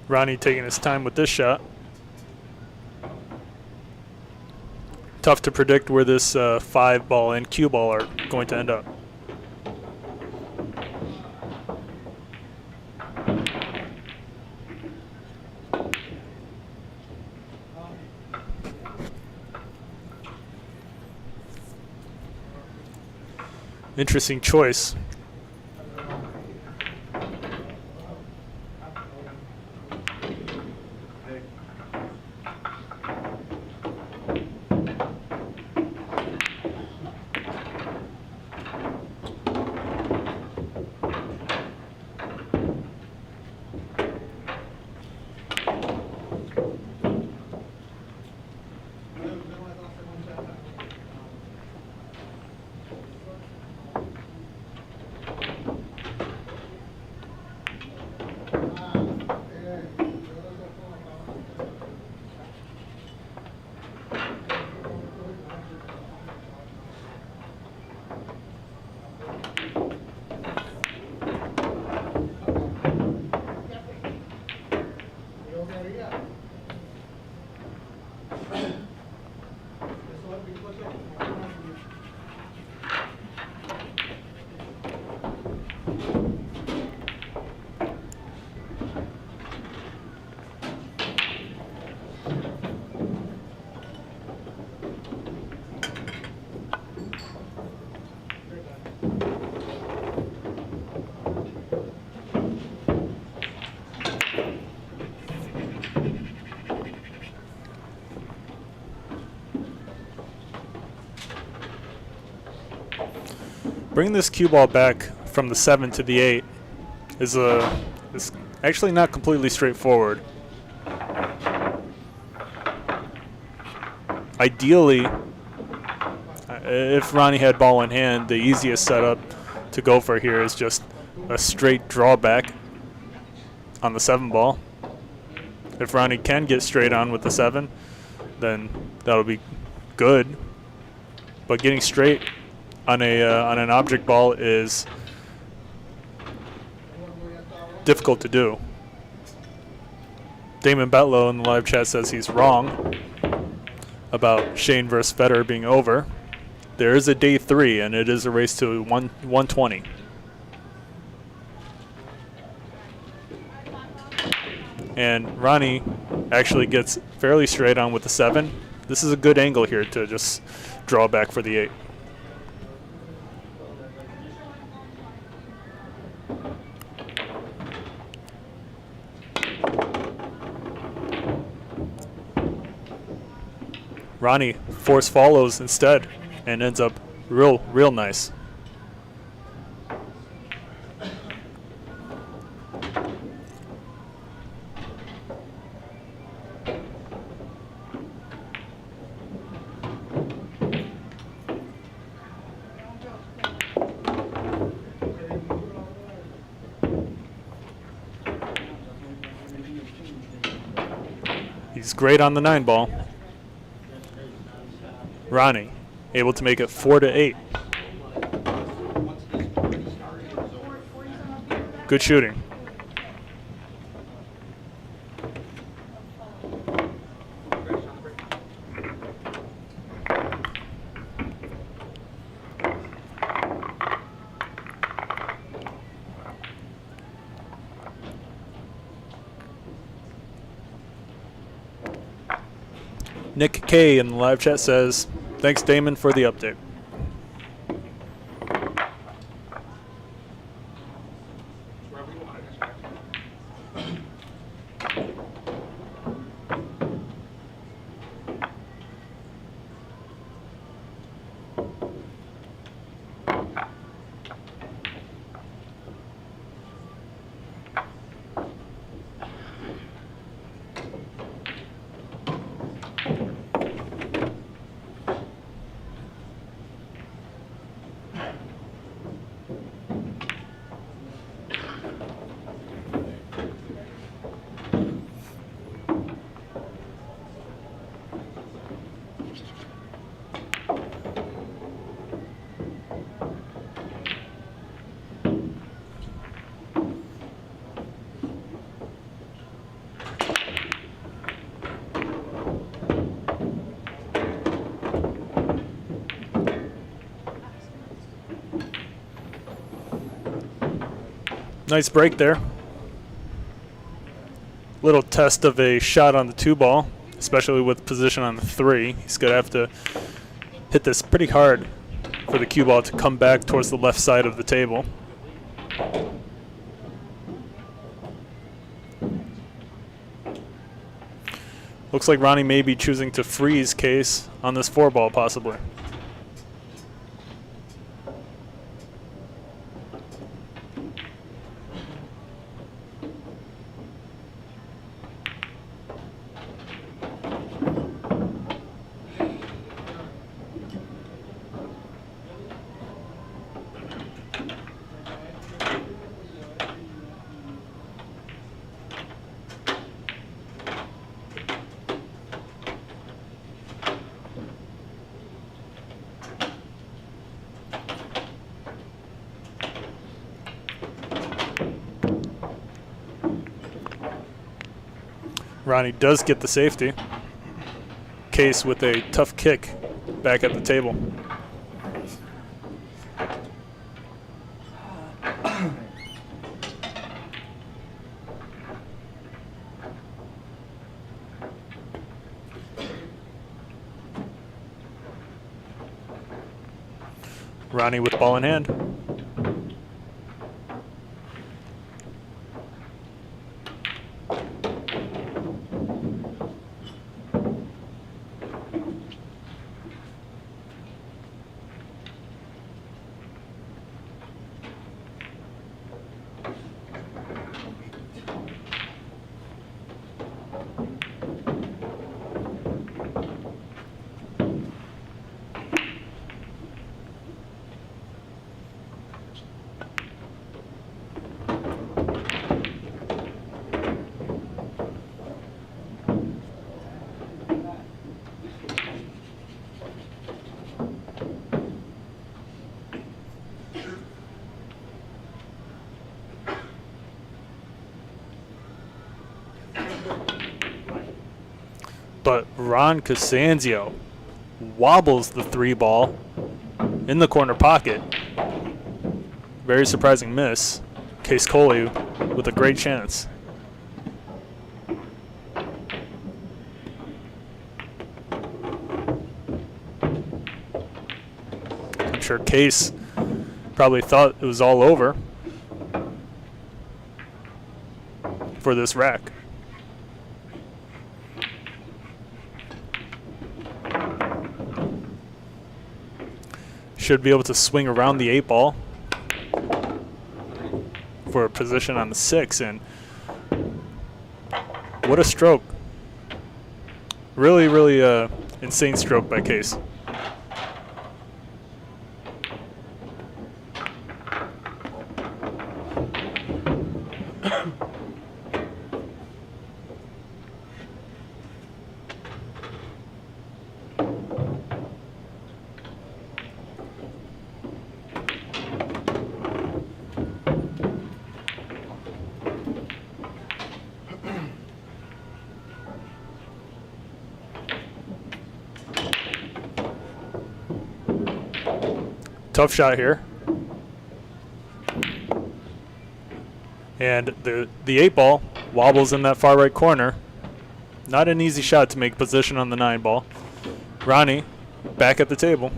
C: Ronnie taking his time with this shot. Tough to predict where this 5 ball and cue ball are going to end up. Interesting choice. Bringing this cue ball back from the 7 to the 8 is actually not completely straightforward. Ideally, if Ronnie had ball in hand, the easiest setup to go for here is just a straight drawback on the 7 ball. If Ronnie can get straight on with the 7, then that'll be good. But getting straight on an object ball is difficult to do. Damon Betlow in the live chat says he's wrong about Shane versus Fedor being over. There is a day 3, and it is a race to 120. And Ronnie actually gets fairly straight on with the 7, This is a good angle here to just draw back for the 8. Ronnie force follows instead and ends up real nice. He's great on the 9 ball. Ronnie able to make it 4-8. Good shooting. Nick K in the live chat says, thanks Damon for the update. Nice break there. Little test of a shot on the 2 ball, especially with position on the 3. He's going to have to hit this pretty hard for the cue ball to come back towards the left side of the table. Looks like Ronnie may be choosing to freeze Qais on this 4 ball possibly. Ronnie does get the safety. Qais with a tough kick back at the table. Ronnie with ball in hand. But Ron CASANZIO wobbles the 3 ball in the corner pocket. Very surprising miss. Qais Kolee with a great chance. sure Qais probably thought it was all over for this rack. Should be able to swing around the 8-ball for a position on the 6, and what a stroke. Really, really insane stroke by Qais. Tough shot here. And the 8-ball wobbles in that far right corner. Not an easy shot to make position on the 9-ball. Ronnie back at the table.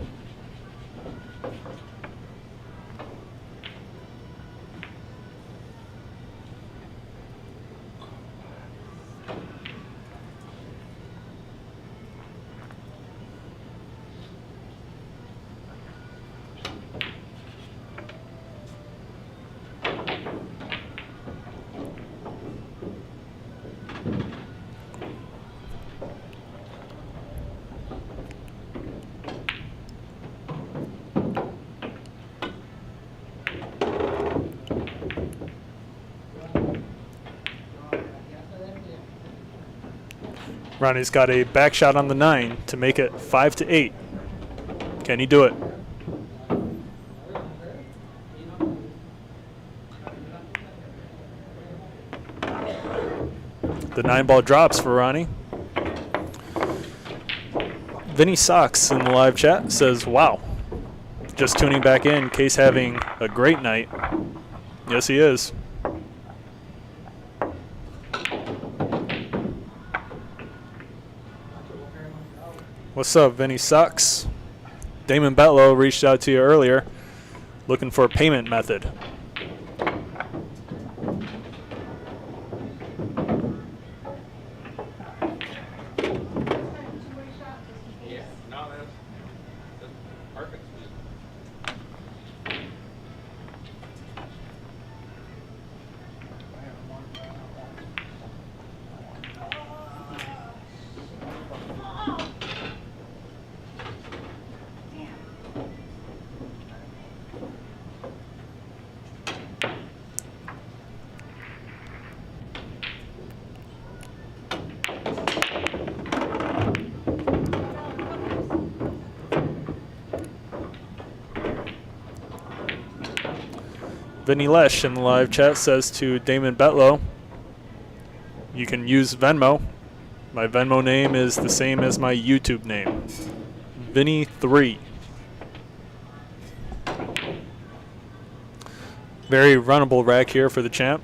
C: Ronnie's got a back shot on the 9 to make it 5-8. Can he do it? The 9-ball drops for Ronnie. Vinny Socks in the live chat says, wow. Just tuning back in, Qais having a great night. Yes, he is. What's up, Vinny Sucks? Damon Betlow reached out to you earlier looking for a payment method.
J: Yeah, no, that's perfect.
C: Vinny Lesh in the live chat says to Damon Betlow, you can use Venmo. My Venmo name is the same as my YouTube name, Vinny3. Very runnable rack here for the champ.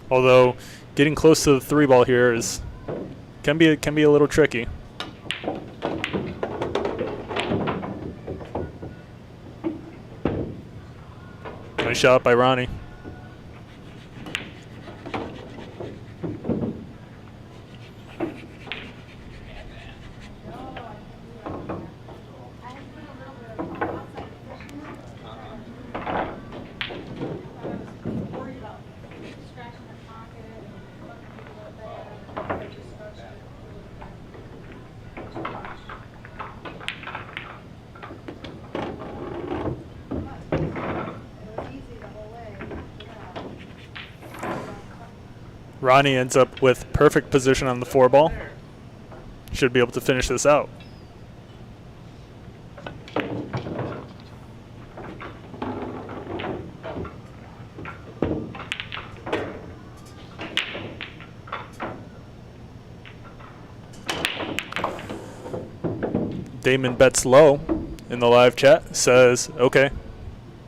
C: Although getting close to the 3-ball here can be a little tricky. Nice shot by Ronnie. Ronnie ends up with perfect position on the 4-ball. Should be able to finish this out. Damon bets low in the live chat, says, okay,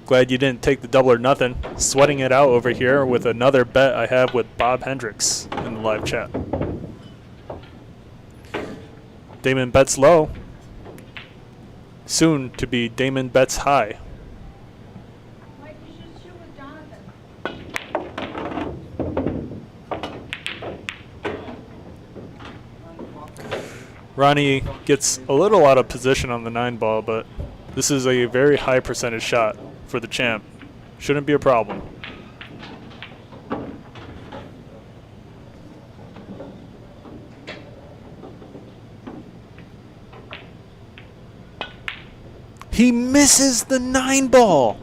C: Glad you didn't take the double or nothing. Sweating it out over here with another bet I have with Bob Hendrix in the live chat. Damon bets low. Soon to be Damon bets high.
G: Mike, you should shoot with Jonathan.
C: Ronnie gets a little out of position on the 9 ball, but this is a very high percentage shot for the champ. Shouldn't be a problem. He misses the 9 ball.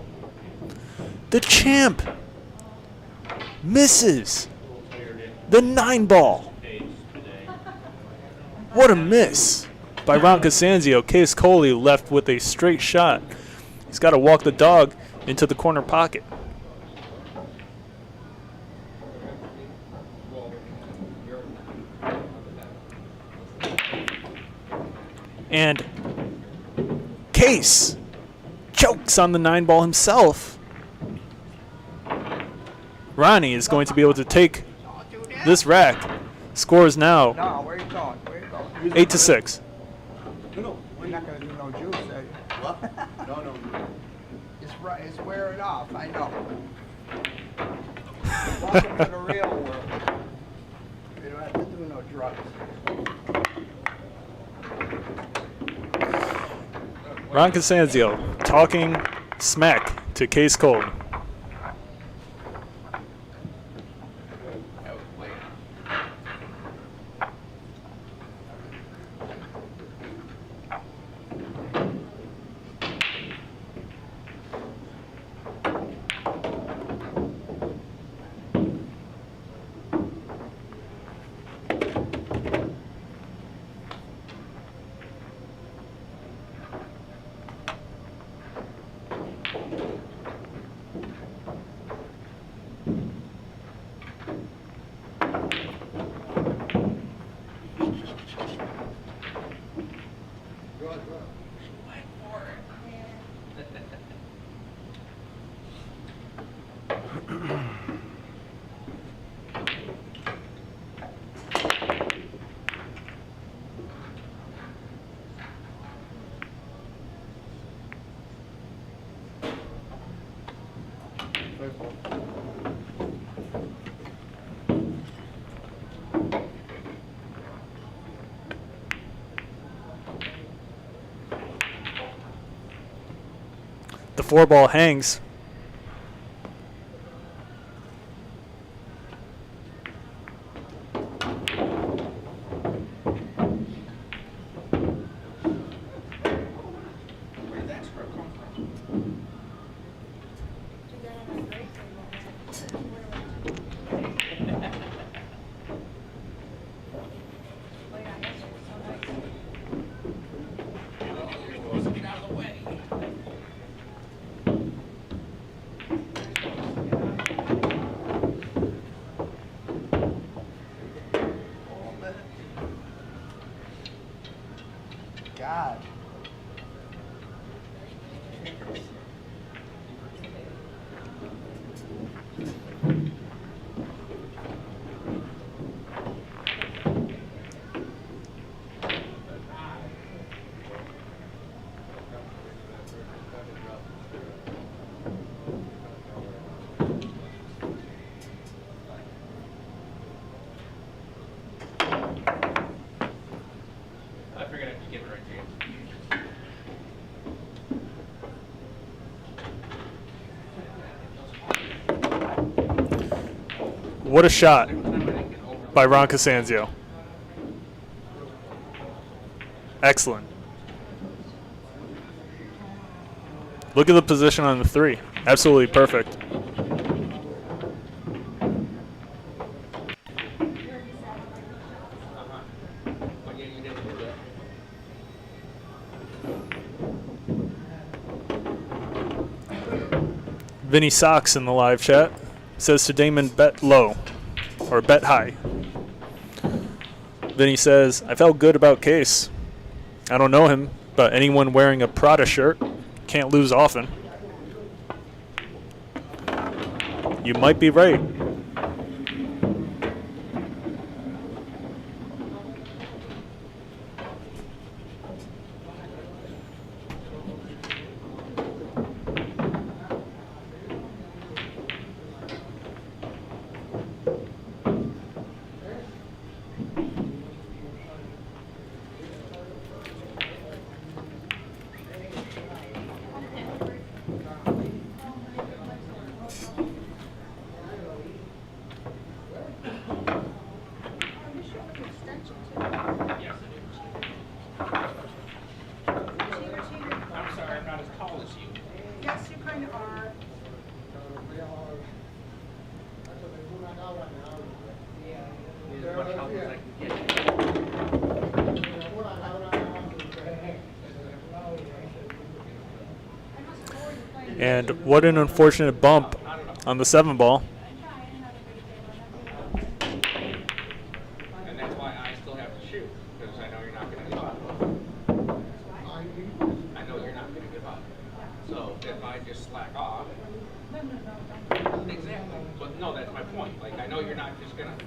C: The champ misses the 9 ball. What a miss by CASANZIO. Qais Kolee left with a straight shot. He's got to walk the dog into the corner pocket. And Qais chokes on the 9 ball himself. Ronnie is going to be able to take this rack. Scores now
B: No, where you going? Where you going?
C: 8-6.
B: You're not gonna do no juice, are you?
F: What? No.
B: It's wearing off, I know. Welcome to the real world. You don't have to do no drugs.
C: CASANZIO talking smack to Qais Kolee. The 4 ball hangs.
H: Where did that stroke come from? Get out of the way.
B: God.
J: I figured I'd just give it right to you.
C: What a shot by CASANZIO. Excellent. Look at the position on the 3. Absolutely perfect.
J: But yeah, you didn't do that.
C: Vinny Sox in the live chat says to Damon, bet low or bet high. Vinny says, I felt good about Qais. I don't know him, but anyone wearing a Prada shirt can't lose often. You might be right.
J: I'm sorry, I'm not as tall as you.
G: Yes, you kind of are.
J: As much help as I can get.
C: And what an unfortunate bump on the 7 ball.
J: And that's why I still have to shoot, because I know you're not going to give up. I know you're not going to give up. So if I just slack off, exactly. But no, that's my point. Like, I know you're not just going to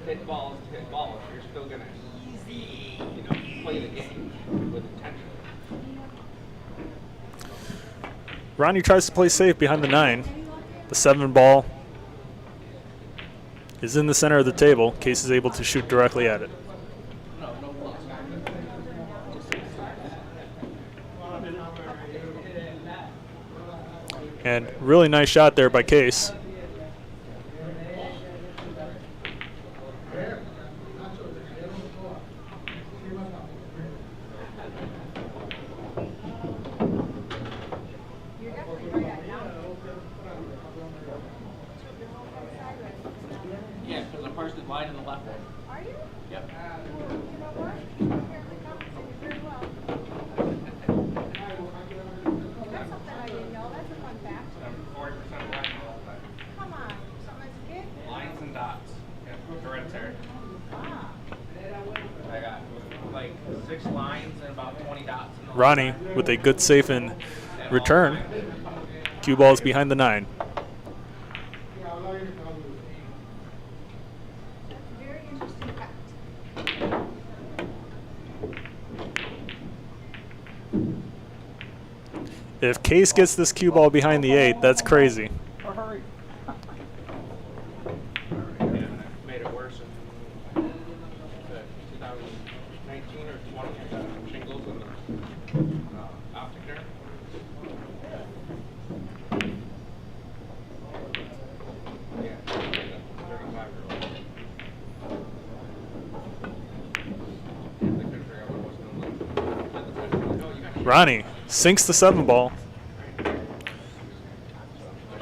J: hit balls to hit balls. You're still going to, you know, play the game with intention.
C: Ronnie tries to play safe behind the 9. The 7 ball is in the center of the table. Qais is able to shoot directly at it. And really nice shot there by Qais.
J: Yeah, because I'm partially wide in the left one.
G: Are you?
J: Yep.
G: You know what? You apparently compensated very well. That's something I didn't know. That's a fun fact.
J: I'm 40% line all the time.
G: Come on. Something as a kid?
J: Lines and dots. Yeah, hereditary.
G: Ah.
J: I got like 6 lines and about 20 dots. In the
C: Ronnie with a good safe in return. Cue ball is behind the 9.
G: Very interesting fact.
C: If Qais gets this cue ball behind the 8, that's crazy.
B: Oh, hurry.
J: Yeah, and I made it worse in 2019 or 20. I got some shingles in the optic nerve. Yeah, 35-year-old. They couldn't figure out what was going on.
C: Ronnie sinks the 7 ball.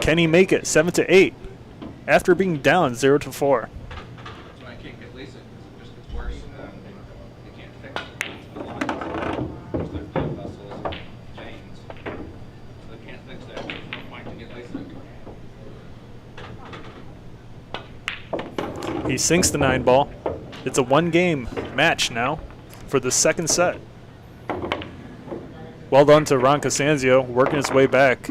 C: Can he make it 7-8 after being down 0-4?
J: That's why I can't get Lisa, because it just gets worse. They can't fix it. It's the lines. There's their blood vessels and veins. So they can't fix that. There's no point to get Lisa.
C: He sinks the 9 ball. It's a 1-game match now for the second set. Well done to Ron CASANZIO, working his way back.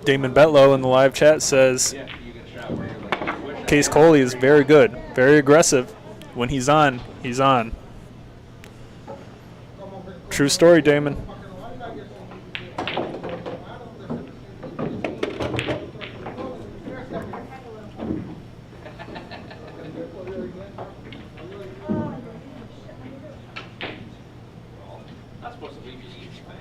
C: Damon Betlow in the live chat says Qais Kolee is very good, very aggressive. When he's on, he's on. True story, Damon.
J: Not supposed to leave you each thing.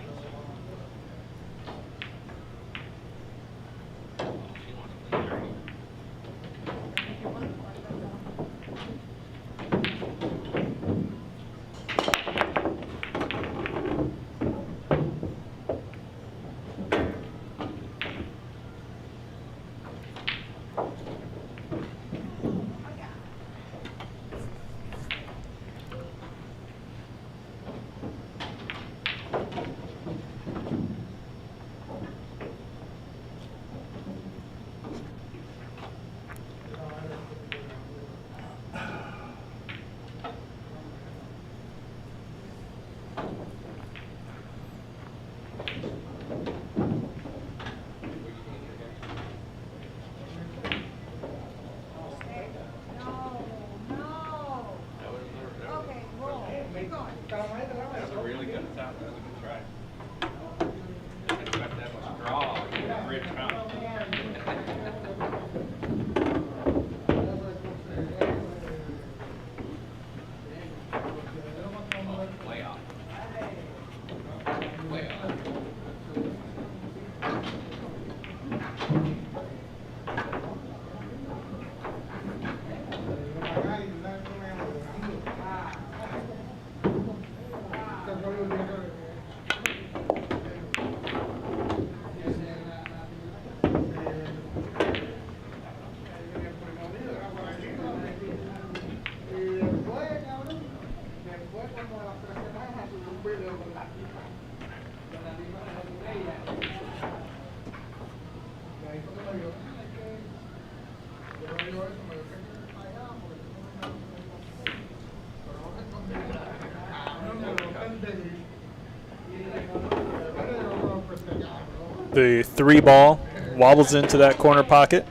C: The 3 ball wobbles into that corner pocket.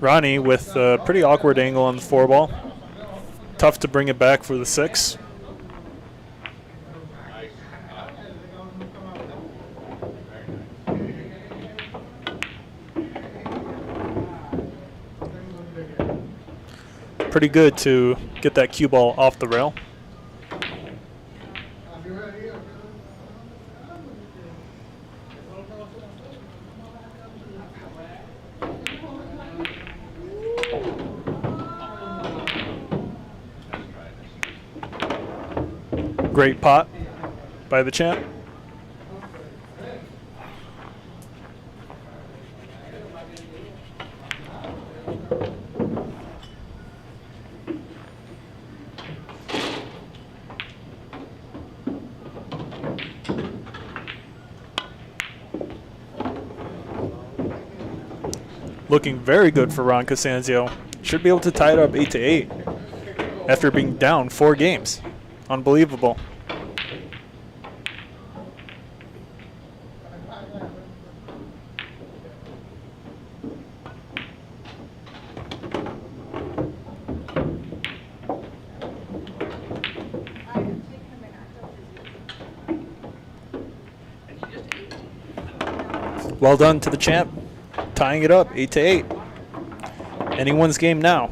C: Ronnie with a pretty awkward angle on the 4 ball. Tough to bring it back for the 6. Pretty good to get that cue ball off the rail. Great pot by the champ. Looking very good for Ron CASANZIO. Should be able to tie it up 8-8 after being down 4 games. Unbelievable. Well done to the champ, tying it up 8-8. Anyone's game now.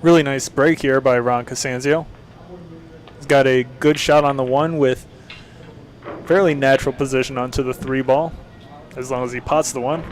C: Really nice break here by Ron CASANZIO. He's got a good shot on the 1 with fairly natural position onto the 3 ball, as long as he pots the 1.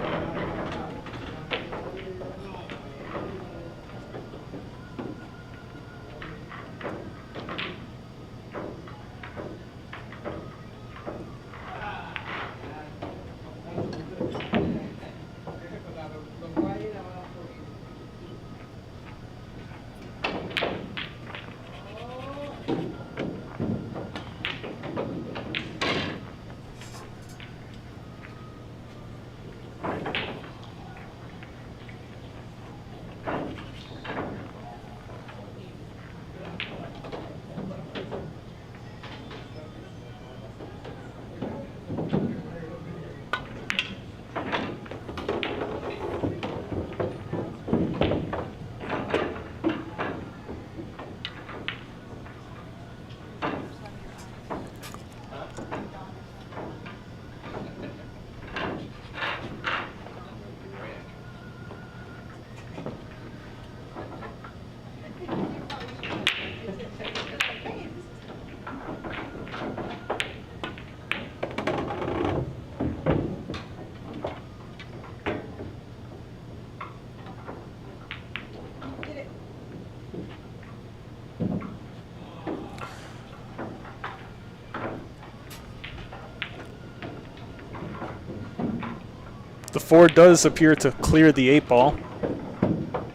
C: The 4 does appear to clear the 8 ball.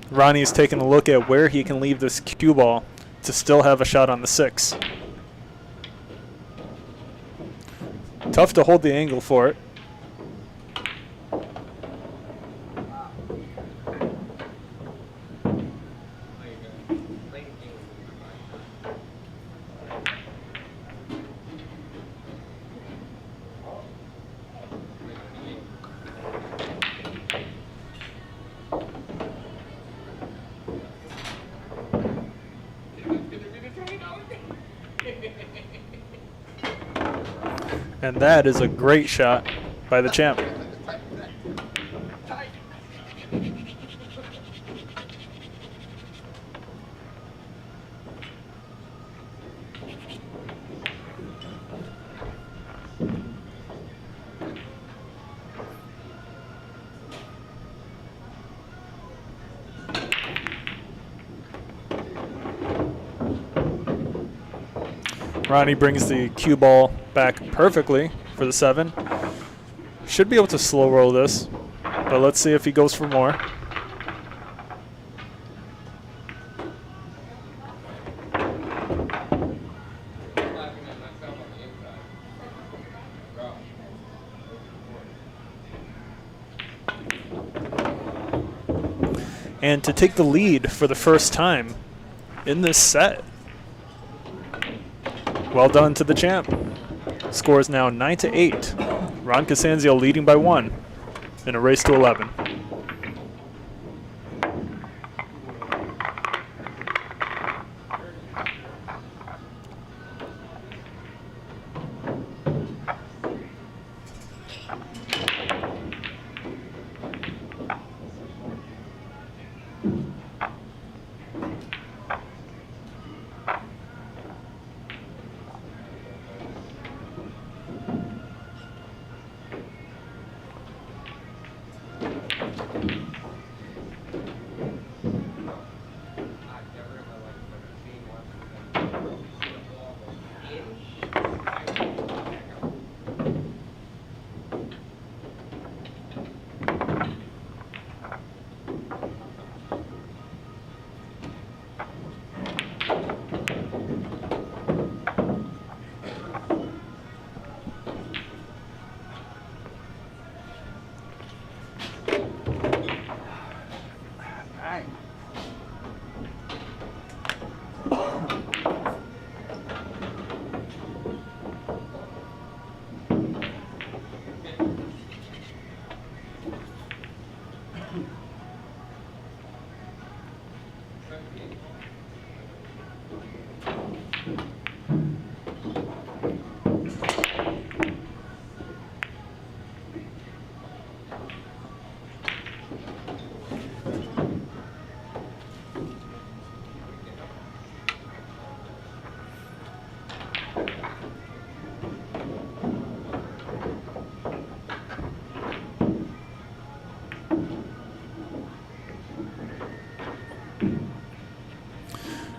C: Ronnie's taking a look at where he can leave this cue ball to still have a shot on the 6. Tough to hold the angle for it. And that is a great shot by the champ. Ronnie brings the cue ball back perfectly for the 7. Should be able to slow roll this, but let's see if he goes for more. And to take the lead for the first time in this set. Well done to the champ. Score is now 9-8. Ron CASANZIO leading by 1 in a race to 11.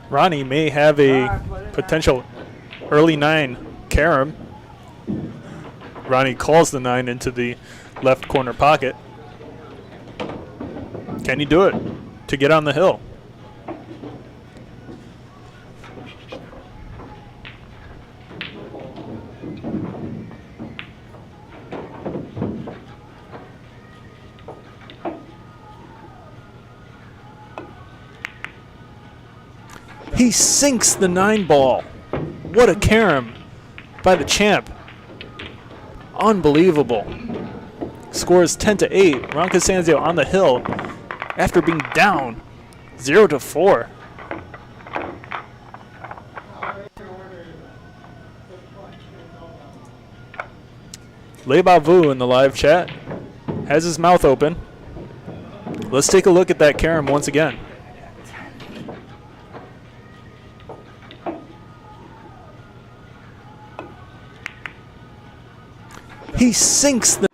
C: Ronnie may have a potential early 9 carom. Ronnie calls the 9 into the left corner pocket. Can he do it to get on the hill? He sinks the 9 ball. What a carom by the champ. Unbelievable. Scores 10-8. Ron CASANZIO on the hill after being down 0-4. Le Bavu in the live chat has his mouth open. Let's take a look at that carom once again. He sinks the...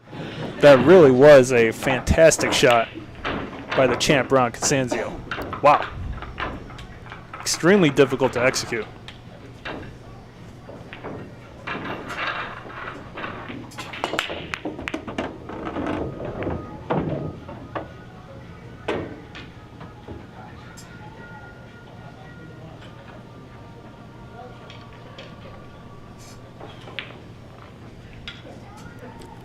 C: That really was a fantastic shot by the champ, Ron CASANZIO. Wow. Extremely difficult to execute.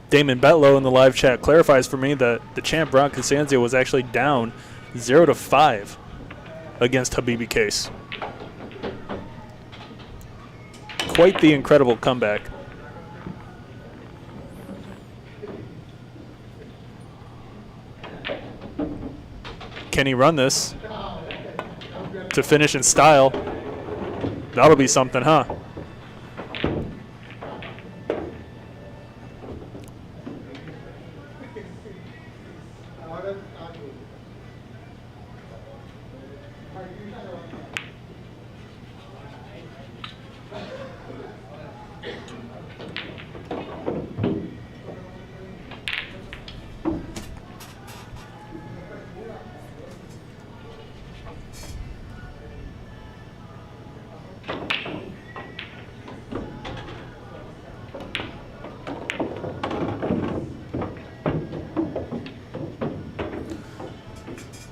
C: Damon Betlow in the live chat clarifies for me that the champ, Ron CASANZIO, was actually down 0-5 against Habibi Qais. Quite the incredible comeback. Can he run this to finish in style? That'll be something, huh?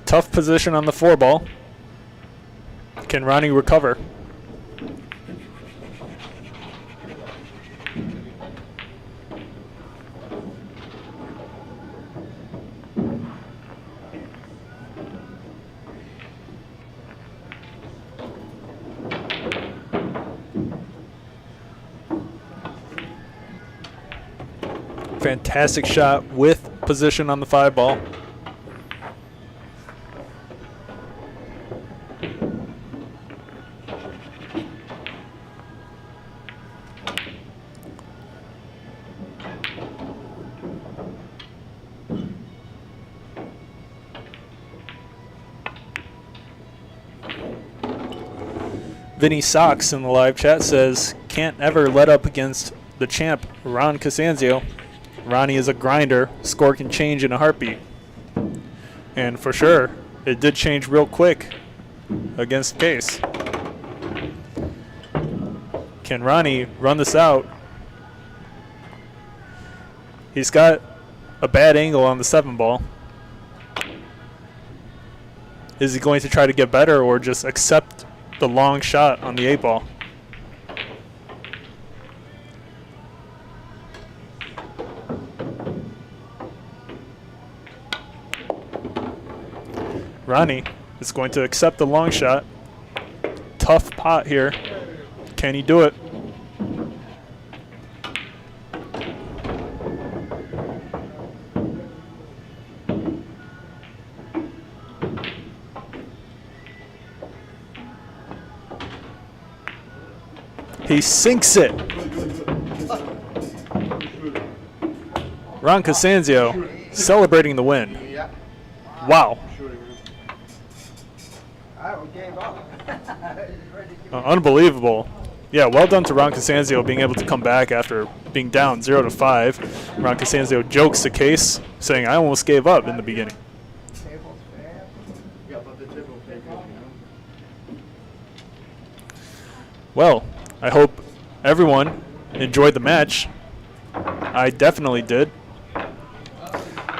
C: Tough position on the 4-ball. Can Ronnie recover? Fantastic shot with position on the 5-ball. Vinny Sox in the live chat says, can't ever let up against the champ, Ron CASANZIO. Ronnie is a grinder. Score can change in a heartbeat. And for sure, it did change real quick against Qais. Can Ronnie run this out? He's got a bad angle on the 7-ball. Is he going to try to get better or just accept the long shot on the 8-ball? Ronnie is going to accept the long shot. Tough pot here. Can he do it? He sinks it. Ron CASANZIO celebrating the win.
B: Yeah.
C: Wow.
B: I gave up.
C: Unbelievable. Yeah, well done to Ron CASANZIO being able to come back after being down 0-5. Ron CASANZIO jokes to Qais, saying, I almost gave up in the beginning. Well, I hope everyone enjoyed the match. I definitely did.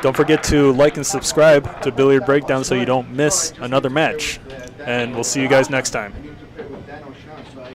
C: Don't forget to like and subscribe to Billiard Breakdown so you don't miss another match. And we'll see you guys next time.